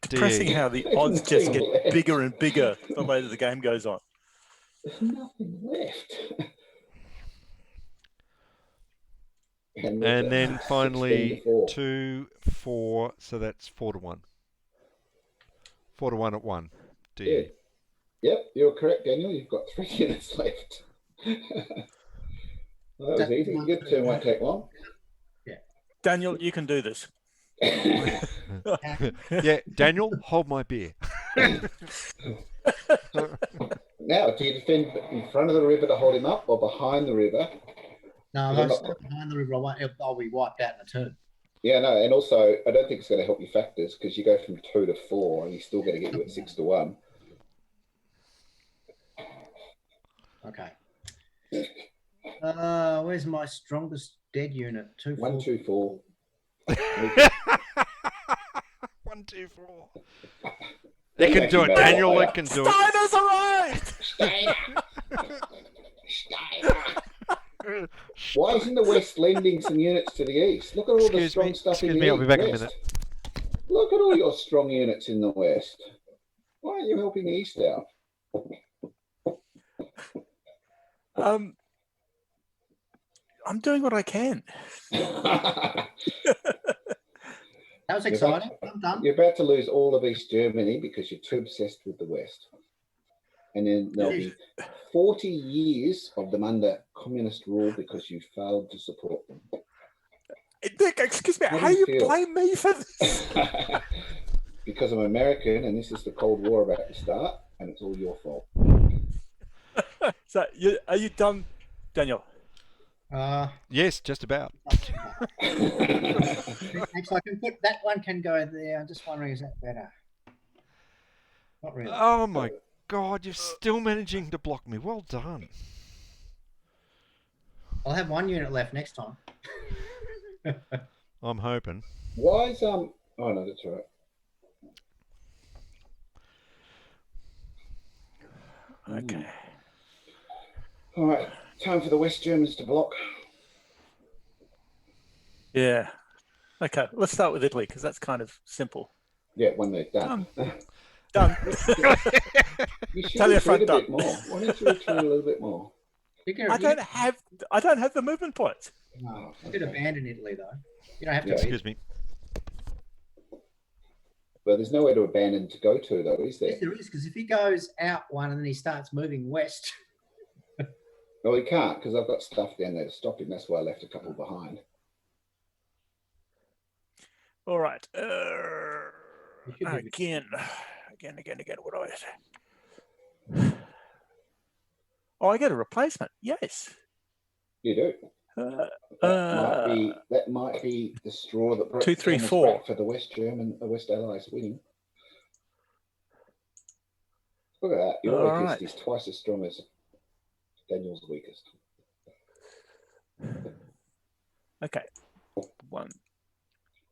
depressing how the odds just get bigger and bigger the later the game goes on. There's nothing left. And then 16 finally to 4. 2, 4. So that's 4 to 1. 4 to 1 at 1. Yeah. Yep, you're correct, Daniel. You've got 3 units left. Well, that was easy. Your turn won't take long. Daniel, you can do this. Yeah, Daniel, hold my beer. Now, do you defend in front of the river to hold him up or behind the river? No, You're if I not- step behind the river, I'll be wiped out in a turn. Yeah, no, and also I don't think it's going to help your factors because you go from 2 to 4 and he's still going to get you at 6 to 1. Okay. Where's my strongest dead unit? 2, 4. 1, 2, 4. 1, 2, 4. They can do it, Daniel. They can do it. Steiner's arrived! Steiner! Why isn't the West lending some units to the East? Look at all the strong stuff in the East. I'll be back in a minute. Look at all your strong units in the West. Why aren't you helping the East out? I'm doing what I can. That was exciting. I'm done. You're about to lose all of East Germany because you're too obsessed with the West. And then there'll be 40 years of them under communist rule because you failed to support them. Nick, excuse me, How do how you you feel? blame me for this? Because I'm American and this is the Cold War about to start and it's all your fault. So, are you done, Daniel? Yes, just about. Thanks. I can put that one can go there. I'm just wondering, is that better? Not really. Oh my God, you're still managing to block me. Well done. I'll have 1 unit left next time. I'm hoping. Why is oh no, that's all right. Okay. All right, time for the West Germans to block. Yeah. Okay, let's start with Italy because that's kind of simple. Yeah, when they're done. Done. You should Tell your retreat a front bit more. Why don't you retreat a little bit more? I don't have the movement points. No, you could abandon Italy though. You don't have to. Yeah. Excuse me. But there's nowhere to abandon to go to, though, is there? Yes, there is, because if he goes out one and then he starts moving west. No, he can't because I've got stuff down there to stop him. That's why I left a couple behind. All right. You should be- Again. What do I say? Oh, I get a replacement. Yes. You do. That might be the straw that broke 2, 3, Thomas 4 back for the West Allies winning. Look at that. Your All weakest right. is twice as strong as Daniel's weakest. Okay. 1.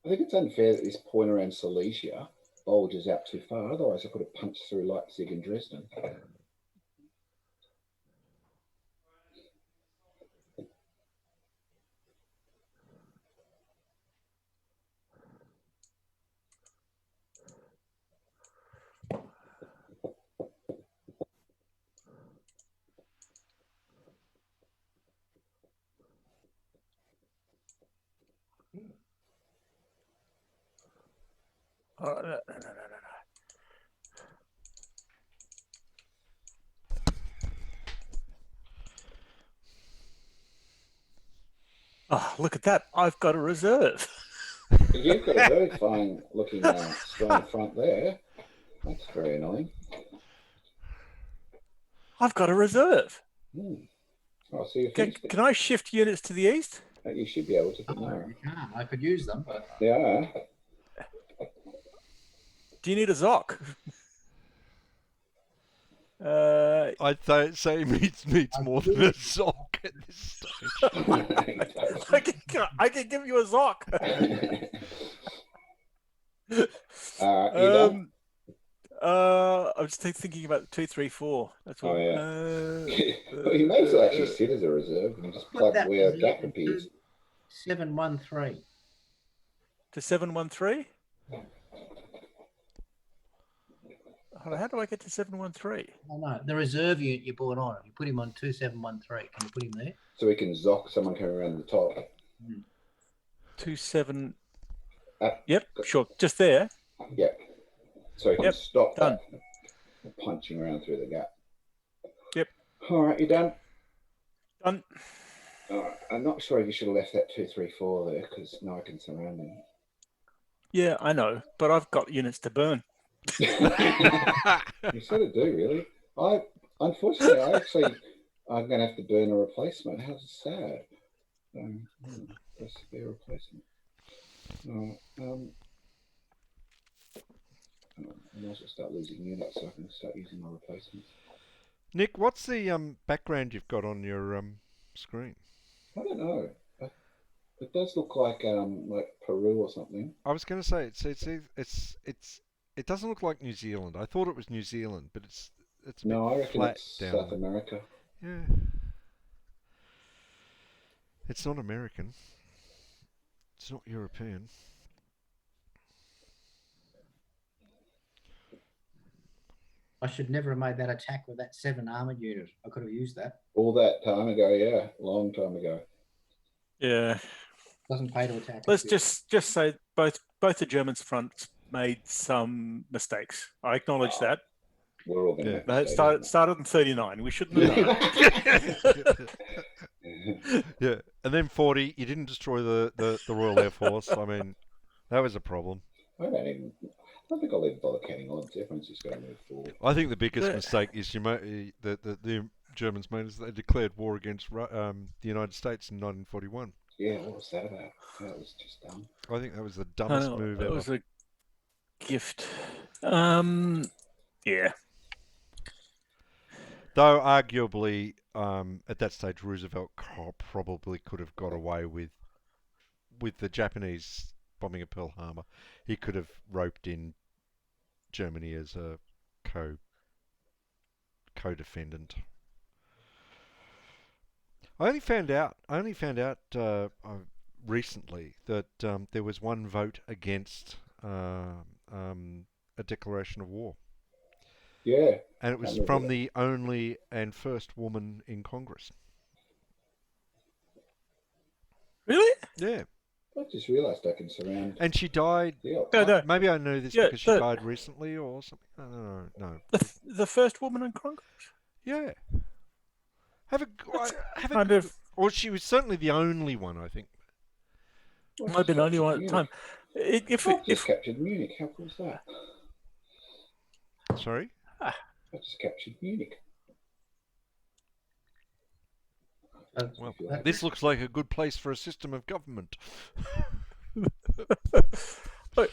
I think it's unfair that this point around Silesia bulges out too far. Otherwise, I could have punched through Leipzig and Dresden. No. Oh, look at that. I've got a reserve. You've got a very fine looking strong front there. That's very annoying. I've got a reserve. Oh, so you Can I shift units to the east? You should be able to. But No, no. you can't. I could use them, but Yeah. Do you need a Zoc? I'd say it needs more than a sock at this stage. I can give you a Zoc. You done? I'm just thinking about 2, 3, 4. That's all. Oh, yeah. Well, you may as well actually sit as a reserve and just plug where a gap appears. 713. To 713? How do I get to 713? Oh no, the reserve unit you brought on. You put him on 2713. Can you put him there? So we can zock someone coming around the top. 27. Uh, Yep, sure. Just there. Yeah. So you can Yep, stop done. that punching around through the gap. Yep. All right, you done? Done. All right. I'm not sure if you should have left that 234 there because now I can surround them. Yeah, I know, but I've got units to burn. You sort of do, really. Unfortunately, I'm going to have to burn a replacement. How sad. Recipe replacement. I might as well start losing units so I can start using my replacements. Nick, what's the background you've got on your screen? I don't know. It does look like Peru or something. I was going to say it doesn't look like New Zealand. I thought it was New Zealand, but it's a bit I reckon flat it's down South there. America. Yeah, it's not American. It's not European. I should never have made that attack with that 7 armored unit. I could have used that. All that time ago, yeah, long time ago. Yeah. Doesn't pay to attack. Let's just say both the Germans fronts made some mistakes. I acknowledge that. We're all going to It started in 39. We shouldn't have done it. Yeah, and then 40, you didn't destroy the Royal Air Force. I mean, that was a problem. I don't think I'll even bother counting odds. Everyone's just going to move forward. I think the biggest mistake is the Germans made is they declared war against the United States in 1941. Yeah, what was that about? That was just dumb. I think that was the dumbest move ever. It was a gift. Yeah. Though arguably, at that stage, Roosevelt probably could have got away with the Japanese bombing of Pearl Harbor. He could have roped in Germany as a co-defendant. I only found out recently that there was one vote against a declaration of war. Yeah. And it was from the only and first woman in Congress. Really? Yeah. I just realised I can surround. And she died. No. Maybe I know this because she died recently or something. No. The first woman in Congress? Yeah. Or she was certainly the only one, I think. Might have been only one at the time. If captured Munich, how cool is that? Sorry? I just captured Munich. Well, this looks like a good place for a system of government. Those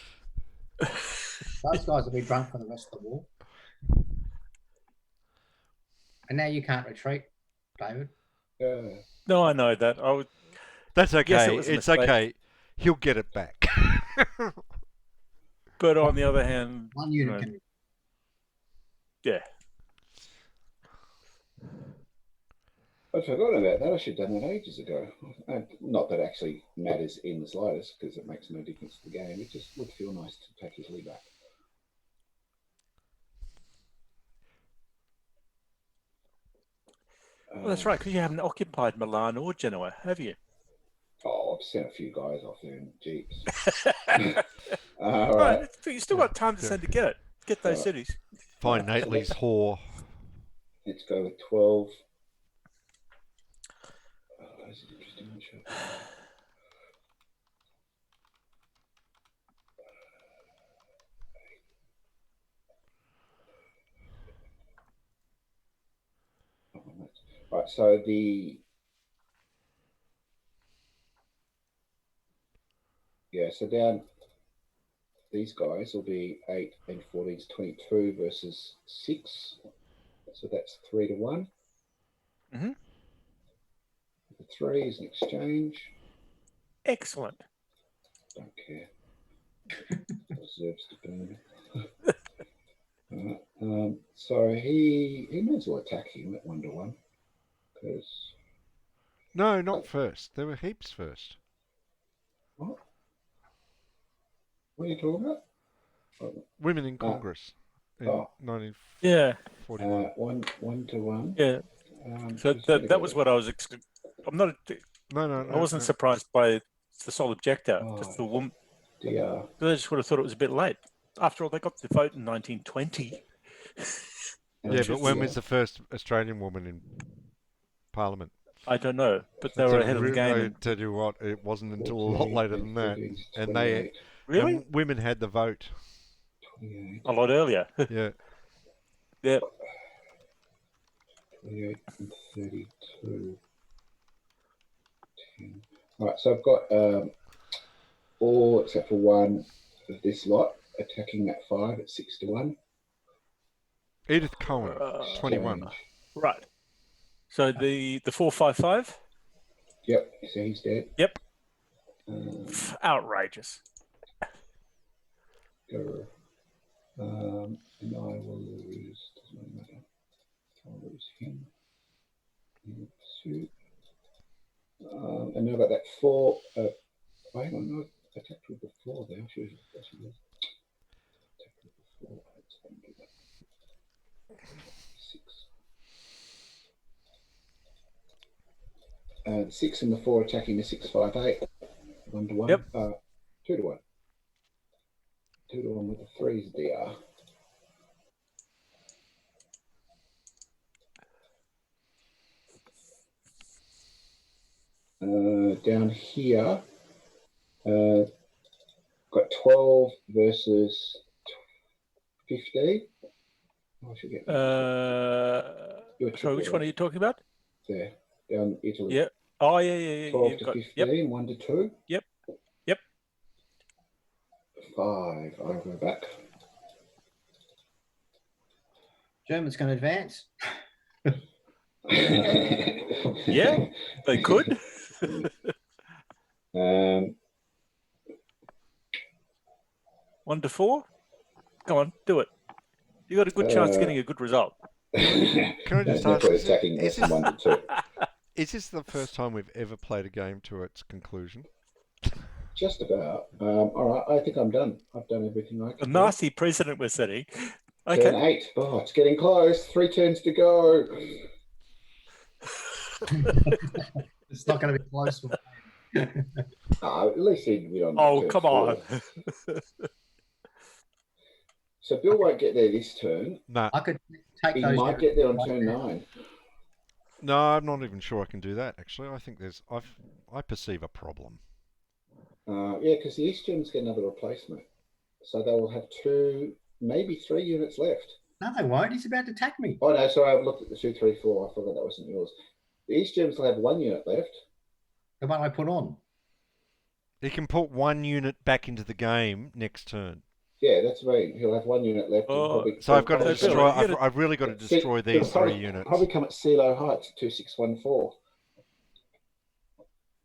guys will be drunk for the rest of the war. And now you can't retreat, David. No, I know that. That's okay. Yes, it's okay. He'll get it back. But on the other hand, one unit can. Yeah. I'd forgotten about that. I should have done that ages ago. Not that it actually matters in the slightest, because it makes no difference to the game. It just would feel nice to take his lead back. Well, that's right, because you haven't occupied Milan or Genoa, have you? Oh, I've sent a few guys off there in jeeps. Right. But you still got time to send to get those cities. Find Nately's whore. Let's go with 12. This is interesting. Right, so so down these guys will be 8 and 14 is 22 versus 6. So that's 3 to 1. Mm-hmm. The 3 is an exchange. Excellent. Don't care. Deserves to burn. So he may as well attack him at 1 to 1. Because no, not first. There were heaps first. What? What are you talking about? Women in Congress in 1941. Yeah. 1 to 1. Yeah. So that was what I was. I'm not. No. I wasn't surprised by the sole objector. Just the woman. Yeah. I just would have thought it was a bit late. After all, they got the vote in 1920. Yeah, but when was the first Australian woman in Parliament? I don't know, but they That's were a ahead of the game. I tell you what, it wasn't until a lot later than that, and they Really? and women had the vote. 28. A lot earlier. Yeah. Yeah. 28 and 32. 10. Right, so I've got all except for one of this lot attacking at 5 at 6 to 1. Edith Cohen, 21. Right. So the 455. Yep, so he's dead. Yep. Outrageous. Go. And I will lose. Doesn't matter. I'll lose him. And now about that 4. Hang on, no, I attacked with the 4 there. I should have attacked with the 4. Let's do that. 6. 6 and the 4 attacking the 658. 1 to 1. Yep. 2 to 1. 2 to 1 with the 3's DR. Down here, got 12 versus 15. I should get sorry, which one are you talking about? there, down Italy. Yeah. Oh, yeah. 12 You've to got, 15, yep. 1 to 2. Yep. 5, I go back. Germans can advance. Yeah, they could. 1 to 4. Go on, do it. You got a good chance of getting a good result. Can I just ask? Attacking less than 1 to 2. Is this the first time we've ever played a game to its conclusion? Just about. All right, I think I'm done. I've done everything I A can. nasty precedent we're setting. Turn Okay. 8. Oh, it's getting close. 3 turns to go. It's not going to be close. At least he'd be on. Oh, turn come 4. on. So Bill won't get there this turn. No, I could take He those. might get there on turn 9. no, I'm not even sure I can do that. Actually, I think I perceive a problem. Yeah, because the East Germans get another replacement. So they will have 2, maybe 3 units left. No, they won't. He's about to attack me. Oh, no, sorry, I've looked at the 2, 3, 4. I forgot that wasn't yours. The East Germans will have 1 unit left. The one I put on. He can put 1 unit back into the game next turn. Yeah, that's right. He'll have 1 unit left. Oh, So I've got to Bill, destroy. you gotta- I've really got to destroy He'll these 3 probably- units. Probably come at CeeLo Heights, 2614.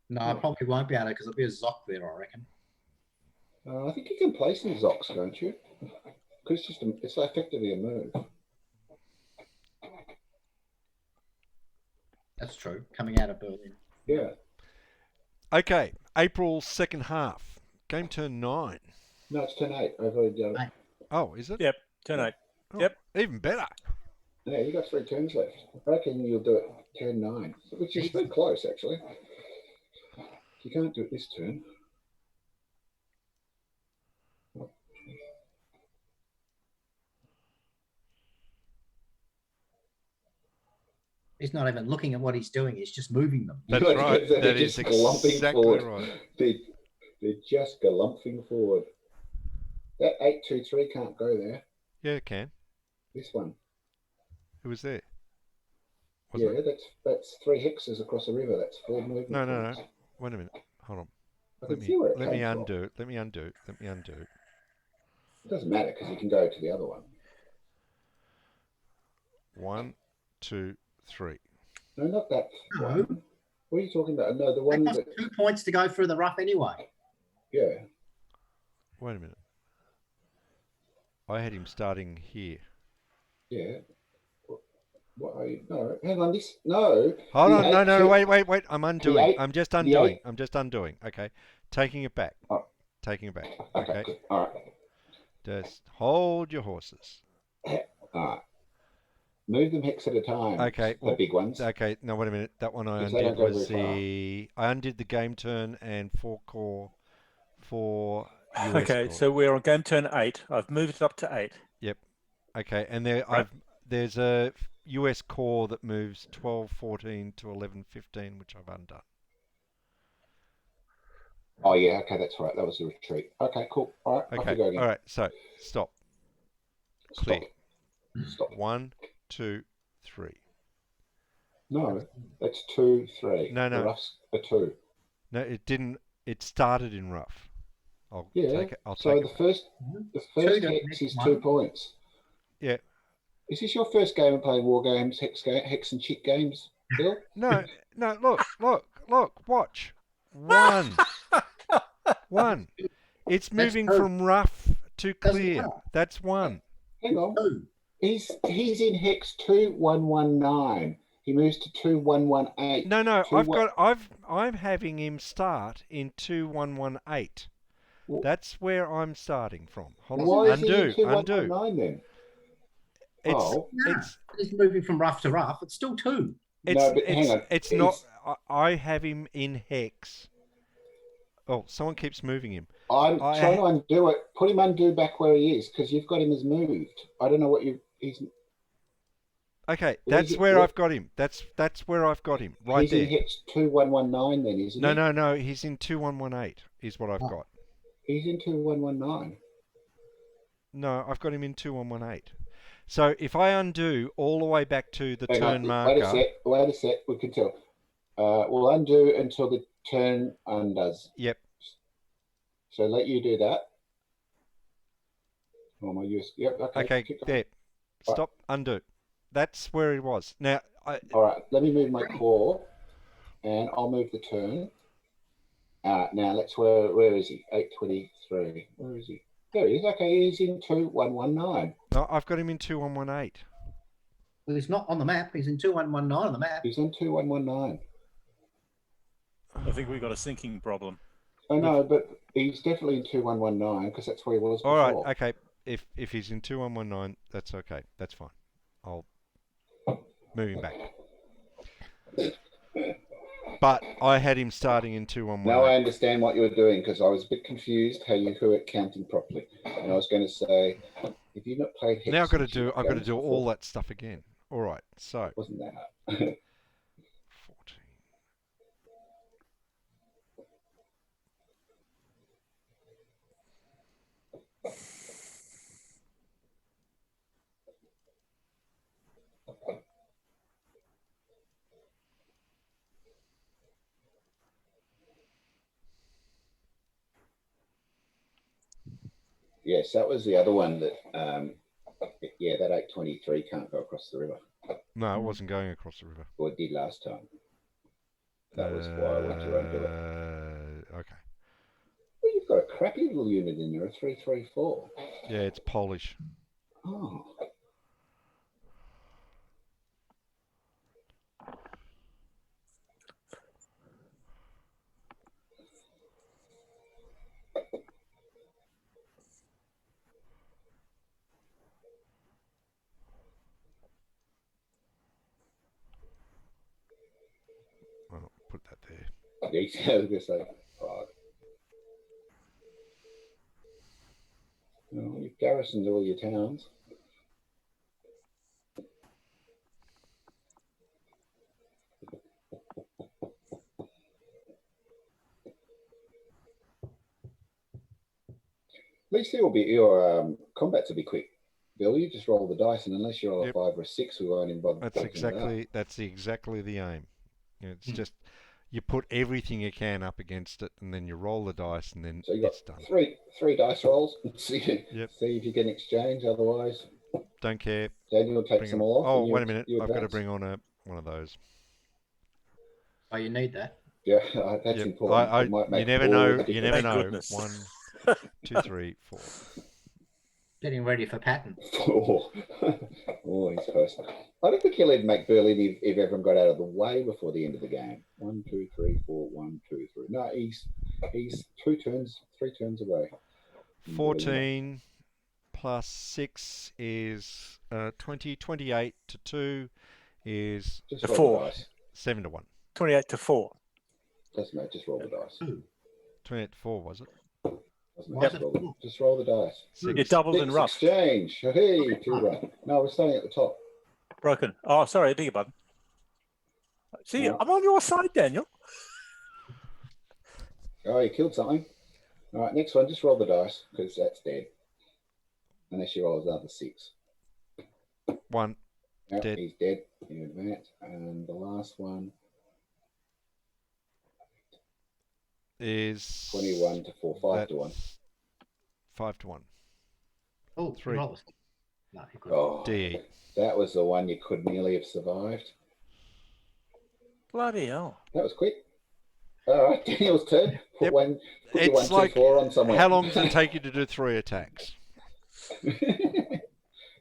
No, I probably won't be able to because there'll be a Zoc there, I reckon. I think you can place some Zocs, don't you? Because it's effectively a move. That's true. Coming out of Berlin. Yeah. Okay, April second half. Game turn 9. No, it's turn 8. I've already done it. Oh, is it? Yep, turn 8. Oh, Yep. Even better. Yeah, you got 3 turns left. I reckon you'll do it turn 9, which is pretty close, actually. You can't do it this turn. He's not even looking at what he's doing. He's just moving them. That's They're right. just That is galloping exactly forward. right. They're just galumphing forward. That 8-2-3 can't go there. Yeah, it can. This one. Who was there? Was Yeah, it? that's 3 hexes across a river. That's 4 movement. No. points. Wait a minute. Hold on. I Let can see where it me came from. undo it. Let me undo it. Let me undo it. It doesn't matter because you can go to the other one. 1, 2, 3. No, not that No. one. What are you talking about? No, the one That costs that. 2 points to go through the rough anyway. Yeah. Wait a minute. I had him starting here. Yeah. What are you? No, hang on. This no. Hold The on. No. 8-2 Wait. I'm undoing. eight- I'm just the undoing. eight- I'm just undoing. Okay. Taking it back. Oh. Taking it back. Okay. Okay. Good. All right. Just hold your horses. All right. Move them hex at a time. Okay, The well, big ones. Okay, no, wait a minute. That one I Because they don't undid go was very I undid the game turn and 4 core for US Okay, core. so we're on game turn 8. I've moved it up to 8. Yep. Okay, and Right. there's a US core that moves 12, 14 to 11, 15, which I've undone. Oh, yeah. Okay, that's right. That was the retreat. Okay, cool. All right, off you Okay, go again. all right. So stop. Clear. Stop. 1, 2, 3. No, that's 2, 3. No, The no. roughs are 2. No, it didn't. It started in rough. I'll Yeah. take it. I'll So take the it. first Two to hex next is one. 2 points. Yeah. Is this your first game of playing war games, hex and chick games, Bill? No, no. Look. Watch. 1. 1. It's moving two. from rough to Doesn't clear. matter. That's 1. Hang on. 2. He's in hex 2119. He moves to 2118. No. I'm having him start in 2118. Well, That's where I'm starting from. Hold on. why is he in Undo. 2119 then? He's moving from rough to rough. It's still 2. No, but hang on. It's not. I have him in hex. Oh, someone keeps moving him. I'm trying to undo it. Put him undo back where he is because you've got him as moved. I don't know what he's. Okay, that's where I've got him. That's where I've got him. Right he's there. He's in hex 2119 then, isn't he? No. He's in 2118 is what I've got. He's in 2119. No, I've got him in 2118. So if I undo all the way back to the turn marker. Wait a sec. We can tell. We'll undo until the turn undoes. Yep. So let you do that. Oh, my use. Yep. Okay. There. Stop. Undo. That's where it was. Now. All right. Let me move my core, and I'll move the turn. Now let's where is he? 823. Where is he? There he is. Okay, he's in 2119. No, I've got him in 2118. Well, he's not on the map. He's in 2119 on the map. He's in 2119. I think we've got a syncing problem. I know, but he's definitely in 2119 because that's where he was before. All right, okay. If he's in 2119, that's okay. That's fine. I'll move him back. But I had him starting in 2118. Now I understand what you were doing because I was a bit confused how you were counting properly. And I was going to say, if you've not played hex, now I've got to do all that stuff again. All right, so wasn't that hard? 14. Yes, that was the other one that, yeah, that 823 can't go across the river. No, it wasn't going across the river. Or it did last time. That was why I went to undo it. Okay. Well, you've got a crappy little unit in there, a 334. Yeah, it's Polish. Oh. I'll put that there. Yeah, I was going to say, oh. Well, you've garrisoned all your towns. At least your combats will be quick. Bill, you just roll the dice, and unless you roll a 5 or a 6, we won't even bother. That's exactly the aim. It's just you put everything you can up against it, and then you roll the dice, and then it's done. Three dice rolls. See if you can exchange. Otherwise, don't care. Daniel takes them all off. Oh, wait a minute! I've got to bring on one of those. Oh, you need that. Yeah, that's important. You never know. You never know. Goodness. 1, 2, 3, 4. Getting ready for Patton. Oh, he's close. I don't think he'll even make Berlin if everyone got out of the way before the end of the game. 1, 2, 3, 4. 1, 2, 3. No, he's 3 turns away. 14 plus 6 is 20. 28 to 2 is Just The roll four. the dice. 7 to 1. 28 to 4. Doesn't matter. Just roll the dice. 28 to 4, was it? Doesn't Why matter. is it Just just roll the dice. 6. You doubled and Six roughed. exchange. Hey, 2-1. No, we're starting at the top. Broken. Oh, sorry, I beg your pardon. See, Right. I'm on your side, Daniel. Oh, you killed something. All right, next one. Just roll the dice because that's dead. Unless you roll another 6. 1. Yep, Dead. he's dead. You advance. And the last one, Is 21 to 4, 5 to 1. 5 to 1. Oh, 3. roll. No, he couldn't. Oh, D. that was the one you could nearly have survived. Bloody hell. That was quick. All right, Daniel's turn. Put Yep. one. Put your It's 1, 2, like 4 on somewhere. how long does it take you to do 3 attacks?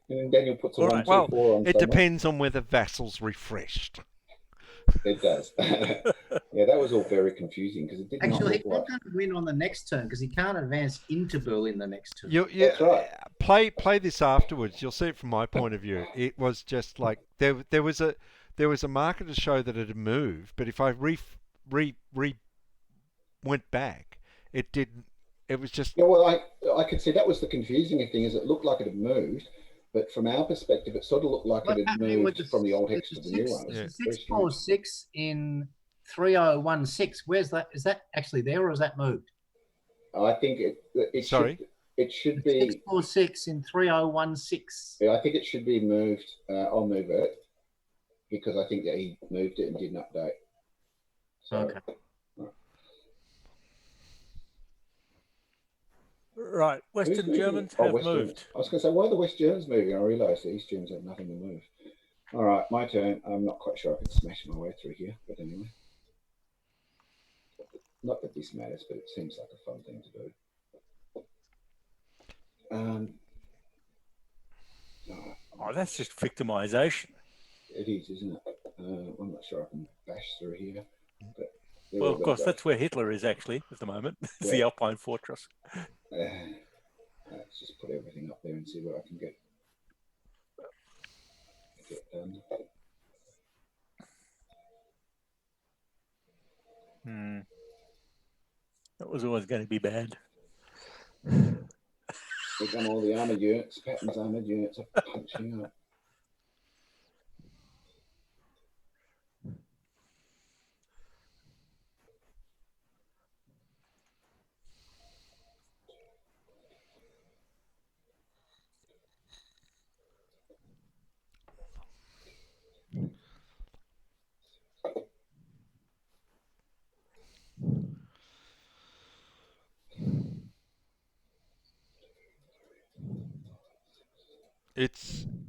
And then Daniel puts a All 1, right. 2, Well, 4 on it somewhere. depends on whether Vassal's refreshed. It does. Yeah, that was all very confusing because it did not Actually, look he's like. not going to win on the next turn because he can't advance into Berlin the next turn. You That's right. play this afterwards. You'll see it from my point of view. It was just like there was a marker to show that it had moved, but if I went back, it didn't. It was just Yeah, well, I could see that was the confusing thing is it looked like it had moved, but from our perspective, it sort of looked like What's it had happening with moved from the old hex to the new one. It Yeah. was The very strange. 646 in 3016. Where's that? Is that actually there or is that moved? I think it Sorry? should be. 646 in 3016. Yeah, I think it should be moved. I'll move it because I think that he moved it and didn't update. So, Okay. Right. who's Western moving? Germans Oh, have West Germans. moved. I was going to say, why are the West Germans moving? I realised the East Germans have nothing to move. All right, my turn. I'm not quite sure I can smash my way through here, but anyway. Not that this matters, but it seems like a fun thing to do. Oh, that's just victimization. It is, isn't it? I'm not sure I can bash through here. But Well, of course, that's where Hitler is actually at the moment. It's the Yeah. Alpine fortress. Let's just put everything up there and see what I can get done. That was always going to be bad. We've done all the armoured units. Patton's armoured units are punching up.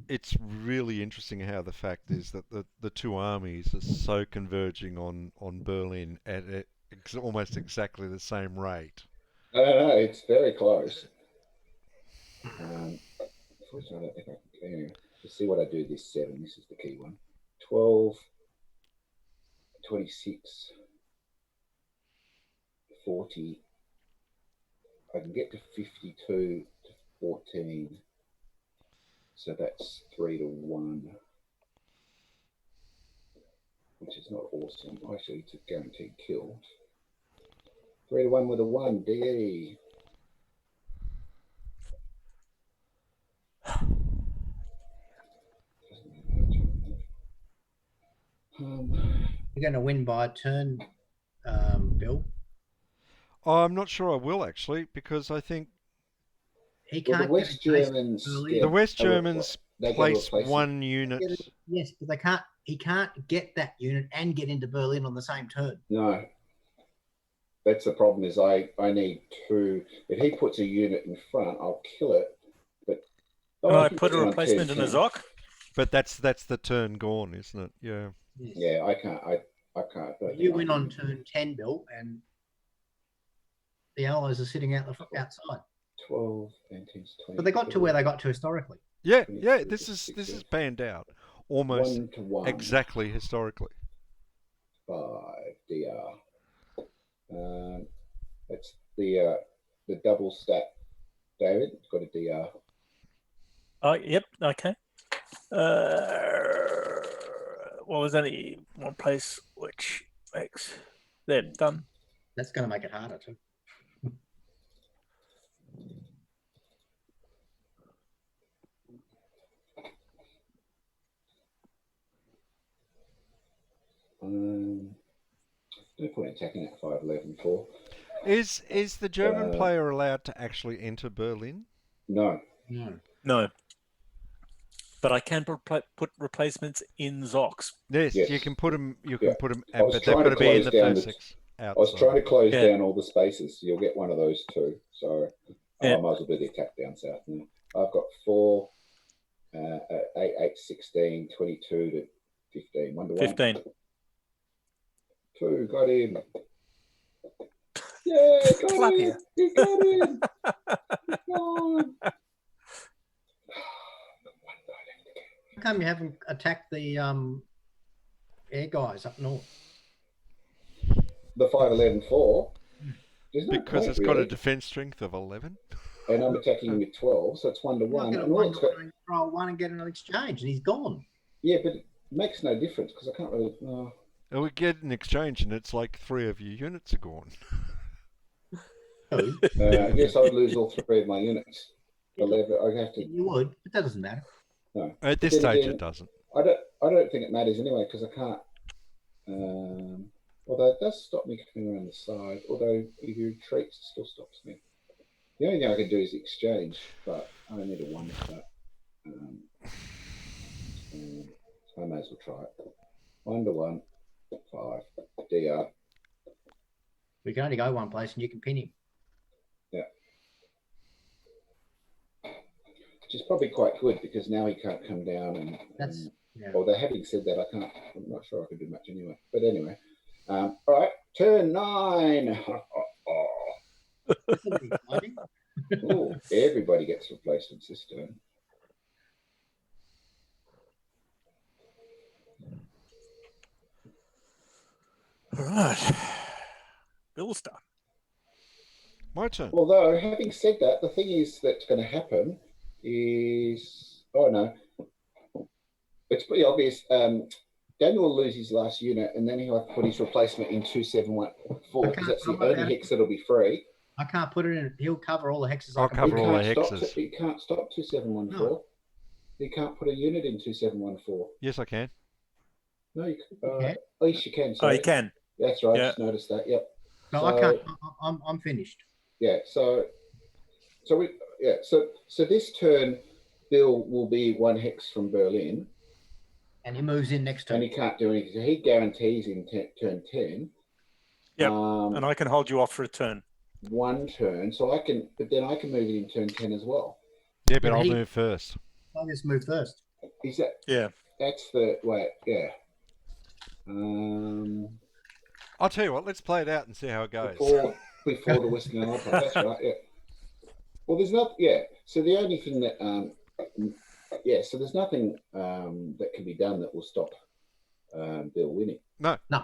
It's really interesting how the fact is that the two armies are so converging on Berlin at almost exactly the same rate. I don't know. It's very close. Unfortunately, I don't think I can. Anyway, let's see what I do this 7. This is the key one. 12, 26, 40. I can get to 52 to 14. So that's 3 to 1. Which is not awesome. Actually, it's a guaranteed kill. 3 to 1 with a 1. DE. You're going to win by a turn, Bill. Oh, I'm not sure I will actually, because I think He Well, can't the West get a base Germans Berlin. get the West a Germans they get a place replacement. one unit. Yes, but they can't. He can't get that unit and get into Berlin on the same turn. No. That's the problem is I need 2. If he puts a unit in front, I'll kill it. But Can I can put a get it on replacement in a 10. Zoc? But that's the turn gone, isn't it? Yeah. Yes. Yeah, I can't. I can't. You win on turn 10, Bill, and the Allies are sitting outside. 12 and 10 20. But they got to where they got to historically. Yeah, yeah. This is panned out almost 1 to 1. exactly historically. 5 DR. That's the double stat. David, it's got a DR. Oh, yep. Okay. Well, there's only one place which makes they're done. That's going to make it harder too. No point attacking at 5-11-4. Is the German player allowed to actually enter Berlin? No. No. But I can put replacements in Zox. Yes, Yes. you can put them. You Yeah. can put them, I was but they've trying got to to be in close the down first the- six I outside. was trying to close Yeah. down all the spaces. You'll get one of those too. So Yeah. I might as well do the attack down south now. I've got 4, 8, 16, 22 to 15. 1 to 1. 15. 2, got him. Yeah, got Clap him. here. He got him. He's gone. How come you haven't attacked the air guys up north? The 5-11-4. There's no Because point, it's got a really. defense strength of 11. And I'm attacking with 12, so it's 1 to You're not 1. going And all to it's got, roll one and get an exchange, and he's gone. yeah, but it makes no difference because I can't really. And we get an exchange, and it's like 3 of your units are gone. Who? Yes, I would lose all 3 of my units. 11. I have to. You would, but that doesn't matter. No. At this Then stage, again, it doesn't. I don't think it matters anyway because I can't. Although it does stop me coming around the side. Although if you retreat, it still stops me. The only thing I can do is exchange, but I only need a 1 for that. So I may as well try it. 1 to 1, 5. DR. We can only go one place, and you can pin him. Which is probably quite good because now he can't come down That's yeah. although having said that, I'm not sure I can do much anyway. But anyway, all right, turn 9. This will be exciting. Ooh, everybody gets replacements this turn. All right. Bill's done. My turn. Although having said that, the thing is that's going to happen is it's pretty obvious. Daniel will lose his last unit, and then he'll have to put his replacement in 2714 because that's the only hex that'll be free. I can't put it in. He'll cover all the hexes. I'll cover all the He hexes. can't stop 2714. No. He can't put a unit in 2714. Yes, I can. No, you Okay. at least you can. Oh, Sorry. you can. That's right. Yeah. Just noticed that. Yep. No, So- I can't. I'm finished. Yeah. So this turn, Bill will be 1 hex from Berlin, And he moves in next and turn. he can't do anything. So he guarantees in turn 10. Yep. And I can hold you off for a turn. 1 turn, so I can, but then I can move it in turn 10 as well. Yeah, but Yeah, I'll he- move first. I just move first. Is that? Yeah. That's the way. Yeah. I'll tell you what. Let's play it out and see how it goes. Before the Western Allied. That's right. Yeah. Well, there's not. Yeah. So the only thing that. So there's nothing that can be done that will stop Bill winning. No. No.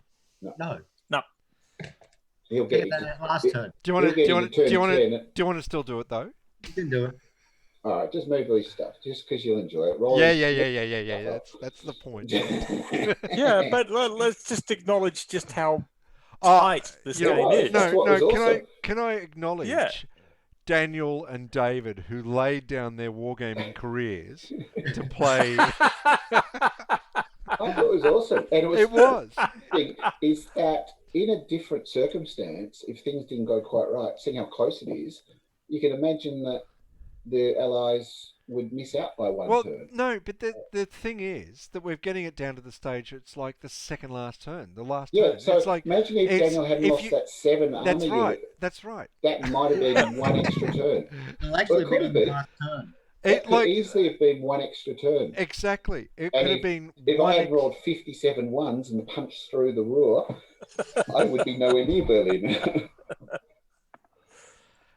He'll get. Get that last turn. Do you want to? He'll Do you get want into to? Do you turn want 10. to? Do you want to still do it though? You can do it. All right, just move these stuff, just because you'll enjoy it. Roll Yeah. That's the point. Yeah, but let's just acknowledge just how Oh, tight this you know game what? is. That's what was awesome. Can I acknowledge Yeah. Daniel and David who laid down their wargaming careers to play? I thought it was awesome, and It was. thing is that in a different circumstance, if things didn't go quite right, seeing how close it is, you can imagine that the Allies would miss out by 1 Well, turn. no, but the thing is that we're getting it down to the stage. It's like the second last turn, the last Yeah, turn. so It's like imagine if it's- Daniel hadn't if lost you- that 7 army that's right. unit. That's right. That might have been 1 extra turn. It'll actually Well, it could be have on the been. last turn. That It could like easily have been 1 extra turn. exactly. It And could have been If one. I had rolled 57 ones and punched through the Ruhr, I would be nowhere near Berlin.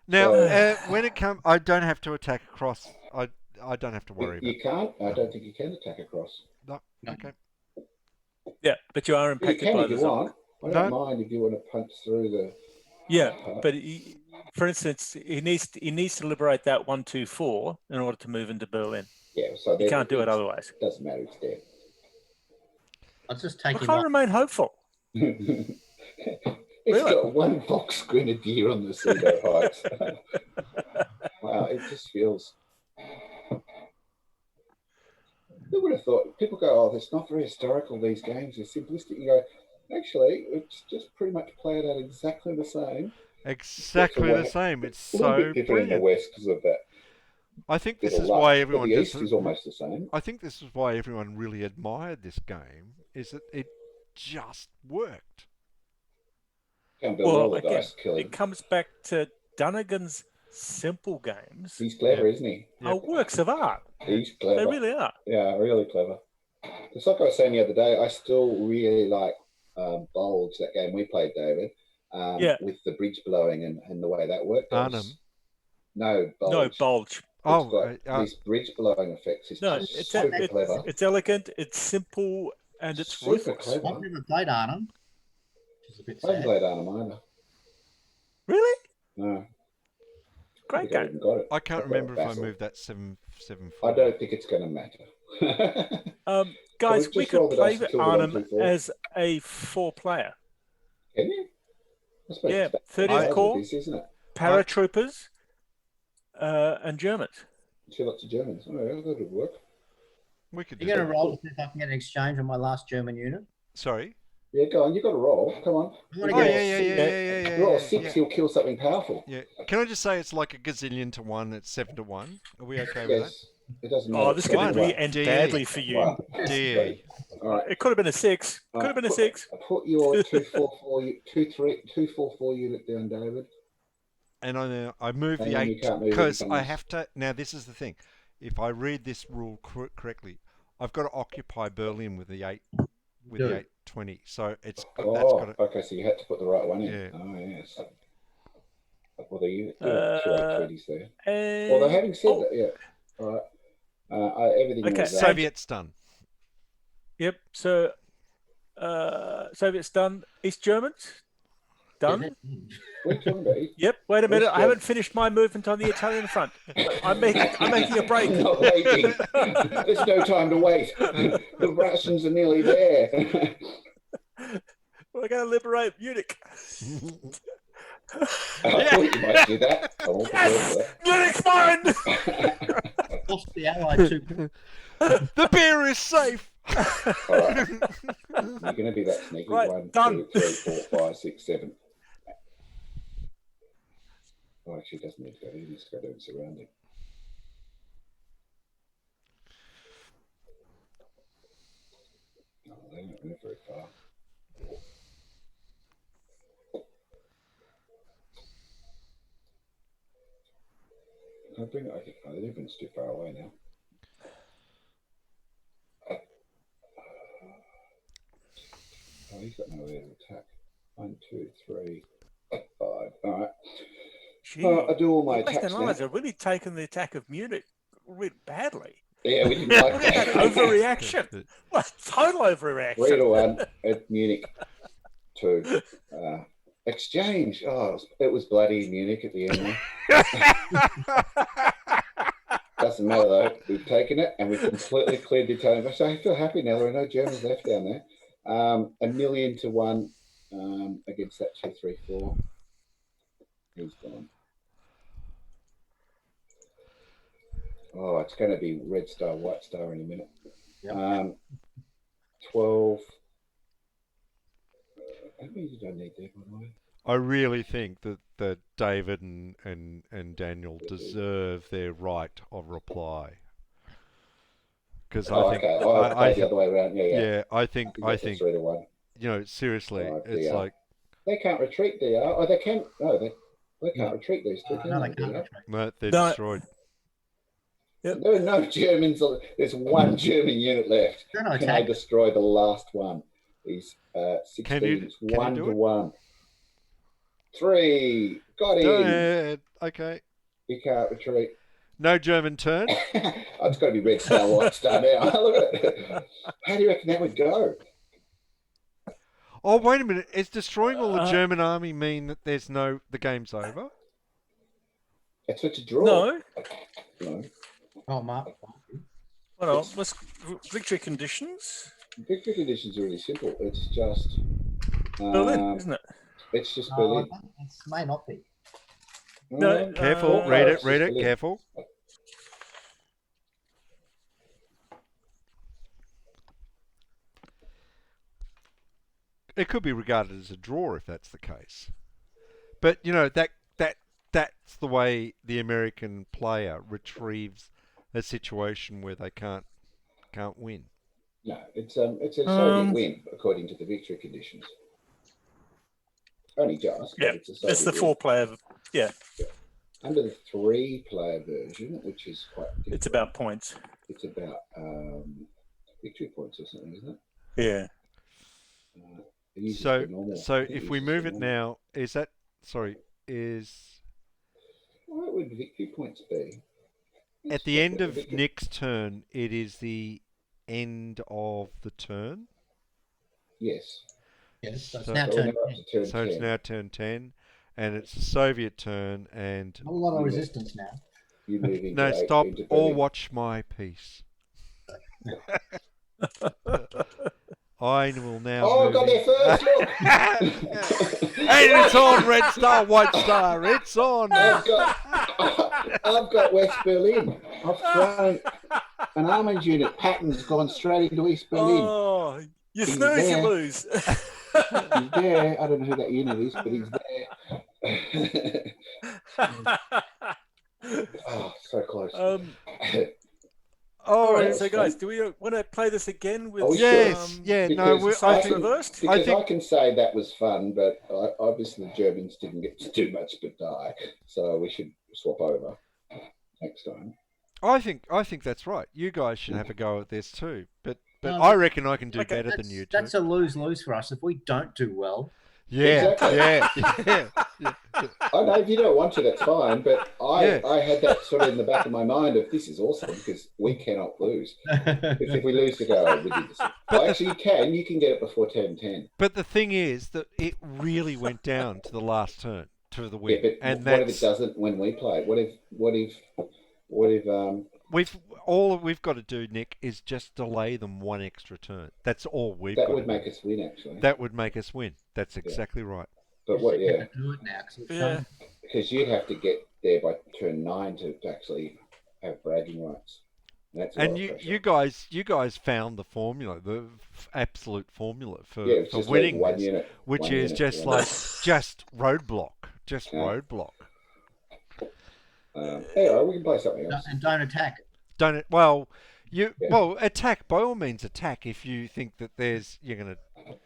Now, So- when it comes, I don't have to attack across. I don't have to worry about. You can't. I don't think you can attack across. No. Okay. Yeah, but you are You impacted can by if you the zone. want. I don't No. mind if you want to punch through the. Yeah, but For instance, he needs to liberate that 124 in order to move into Berlin. Yeah, so He can't do it otherwise. Doesn't matter. It's there. I'll just take I him can't off. remain hopeful. It's Really? got one Fox Grenadier on the pseudo heights. Wow, it just feels. Who would have thought? People go, "Oh, it's not very historical. These games are simplistic." You go, actually, it's just pretty much played out exactly the same. Exactly the same. It's A little so bit different in the brilliant. West because of that. I think this Little is luck, why but everyone the just. East is almost the same. I think this is why everyone really admired this game. Is that it just worked. Can't build all the again, dice, kill him. it comes back to Dunnigan's simple games. He's clever, Yep. isn't he? Are works of art. He's clever. They really are. Yeah, really clever. It's like I was saying the other day, I still really like Bulge, that game we played, David, with the bridge blowing and the way that worked. Arnhem? No, Bulge. No, Bulge. It's got these bridge blowing effects. It's No, just it's super clever. It's elegant, it's simple, and it's Super ruthless. clever. I've never played Arnhem, which is a bit I haven't sad. played Arnhem either. Really? No. Great I game. got it. I can't I've got remember a if I Vassal. moved that 7-4. I don't think it's going to matter. Guys, just we could roll the play dice and kill the Arnhem 124. as a 4-player. Can you? I suppose Yeah, it's about 30th 5 Corps. of this, isn't it? Paratroopers and Germans. Lots of Germans. Oh, yeah, that would work. We could You're do going to that. roll to see if I can get an exchange on my last German unit? Sorry. Yeah, go on. You got to roll. Come on. I want Oh to yeah, get yeah. Roll 6, he'll kill something powerful. Yeah. Can I just say it's like a gazillion to 1? It's 7 to 1. Are we okay with that? Yes. It doesn't matter. Oh, this is going to One. really end DE. badly for you. One. DE. All right. It could have been a 6. Could have been a 6. Put your 244 unit down, David. And I move And the then you 8 can't move because anything I else. have to. Now this is the thing. If I read this rule correctly, I've got to occupy Berlin with the 8 with the 820. So it's that's got to. Okay, so you had to put the right one in. Yeah. Oh, yes. Well, the 2 820s there. And... Although having said that, yeah. All right. Everything Okay, was Soviets done. Yep. So, Soviets done. East Germans done. What are you talking about? Yep. Wait a minute. West I haven't finished my movement on the Italian front. I'm making a break. I'm not waiting. There's no time to wait. The Russians are nearly there. We're going to liberate Munich. I thought you might do that. I won't Yes! Munich's mine! lost the Allied two. The beer is safe. All right. You're going to be that sneaky. Right, 1, done. 2, 3, 4, 5, 6, 7. Oh, actually, it doesn't need to go. You just go down surrounding. Oh, they don't move very far. Can I bring it? Okay, oh, the Livin's too far away now. Oh, he's got nowhere to attack. 1, 2, 3, 5. All right. Gee, I do all my the Western attacks now. Allies have really taken the attack of Munich really badly. Yeah, we didn't like Look at that that. overreaction. What total overreaction. 3 to 1 at Munich. 2. Exchange. Oh, it was bloody Munich at the end. Doesn't matter though. We've taken it and we've completely cleared the Italian. So I feel happy now. There are no Germans left down there. 1,000,000 to 1 against that 2, 3, 4. He's gone. Oh, it's going to be red star, white star in a minute. Yep. 12. How many did I need there, by the way? I really think that David and Daniel deserve their right of reply. Because I think okay. Oh, I the other way around. Yeah. I think 3 to 1. you know, seriously, Right, it's DR. like They can't retreat, DR. Oh, they can. No, they can't retreat. These two. No, they Can can't. they? retreat. no, they're No. destroyed. There are no Germans. There's one German unit left. Can I Can I attack? destroy the last one? He's 16. Can you It's 1 do to it? 1. 3. Got him. Okay. He can't retreat. No German turn. Oh, it's got to be red star, white star now. Look at it. How do you reckon that would go? Oh, wait a minute. Is destroying all the German army mean that the game's over? It's such a draw. No. No. Oh, Mark. Hold on. What's victory conditions? Victory conditions are really simple. It's just Berlin, isn't it? It's just No, Berlin. it may not be. No, Careful, read it, careful. It could be regarded as a draw if that's the case. But you know that's the way the American player retrieves a situation where they can't win. No, it's a Soviet win according to the victory conditions. Only just. Yeah, it's a Soviet it's the win. 4-player. Yeah. Under the 3-player version, which is quite different, It's about points. It's about victory points or something, isn't it? Yeah. So if we move it now, What would victory points be? At the end of Nick's turn, it is the end of the turn. Yes. Yes, so it's So- now So we're turn now up 10. to turn So it's 10. now turn 10, and it's a Soviet turn, and Not a lot of resistance now. You move into no, eight- stop into or Berlin. watch my piece. I will now. Oh, I got there first. Look. And it's on, Red Star, White Star. It's on. I've got West Berlin. I've thrown an armament unit. Patton's gone straight into East Berlin. Oh, you He's snooze, you there. lose. He's there. I don't know who that unit is, but he's there. Oh, so close. All right, that's so guys, fun. do we want to play this again with? Oh, we Yes, should. yeah, no, Because I I think can- reversed. Because think- I can say that was fun, but obviously the Germans didn't get to do much but die, so we should swap over next time. I think that's right. You guys should have a go at this too. But No, I reckon I can do okay, better than you two. That's a lose-lose for us. If we don't do well, Yeah, Exactly. yeah. I know if you don't want to, that's fine, but Yeah. I had that sort of in the back of my mind of this is awesome because we cannot lose. If we lose to go, we did this. Well, actually, you can get it before turn 10. But the thing is that it really went down to the last turn to the Yeah, win, but and what if that's it doesn't when we play? What if all we've got to do, Nick, is just delay them one extra turn. That's all we've that got. would to make do. us win actually? That would make us win. That's exactly right. But what? Just Yeah, do it now, 'cause it's Yeah. because you'd have to get there by turn 9 to actually have bragging rights. And that's a lot And of you pressure. you guys found the formula, the absolute formula for it's just winning one this, unit, which one is unit, just one like just roadblock, Yeah. roadblock. Anyway, we can play something else. and don't attack it. Don't it? Well, Yeah. attack by all means. Attack if you think that you're going to,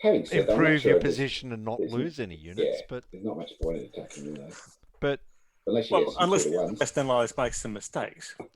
Having said that, I'm not improve sure your if it's- position and not there's- lose any units. yeah, But there's not much point in attacking, you know. but Unless you Well, get some unless 2-to-1s. the West Allies make some mistakes.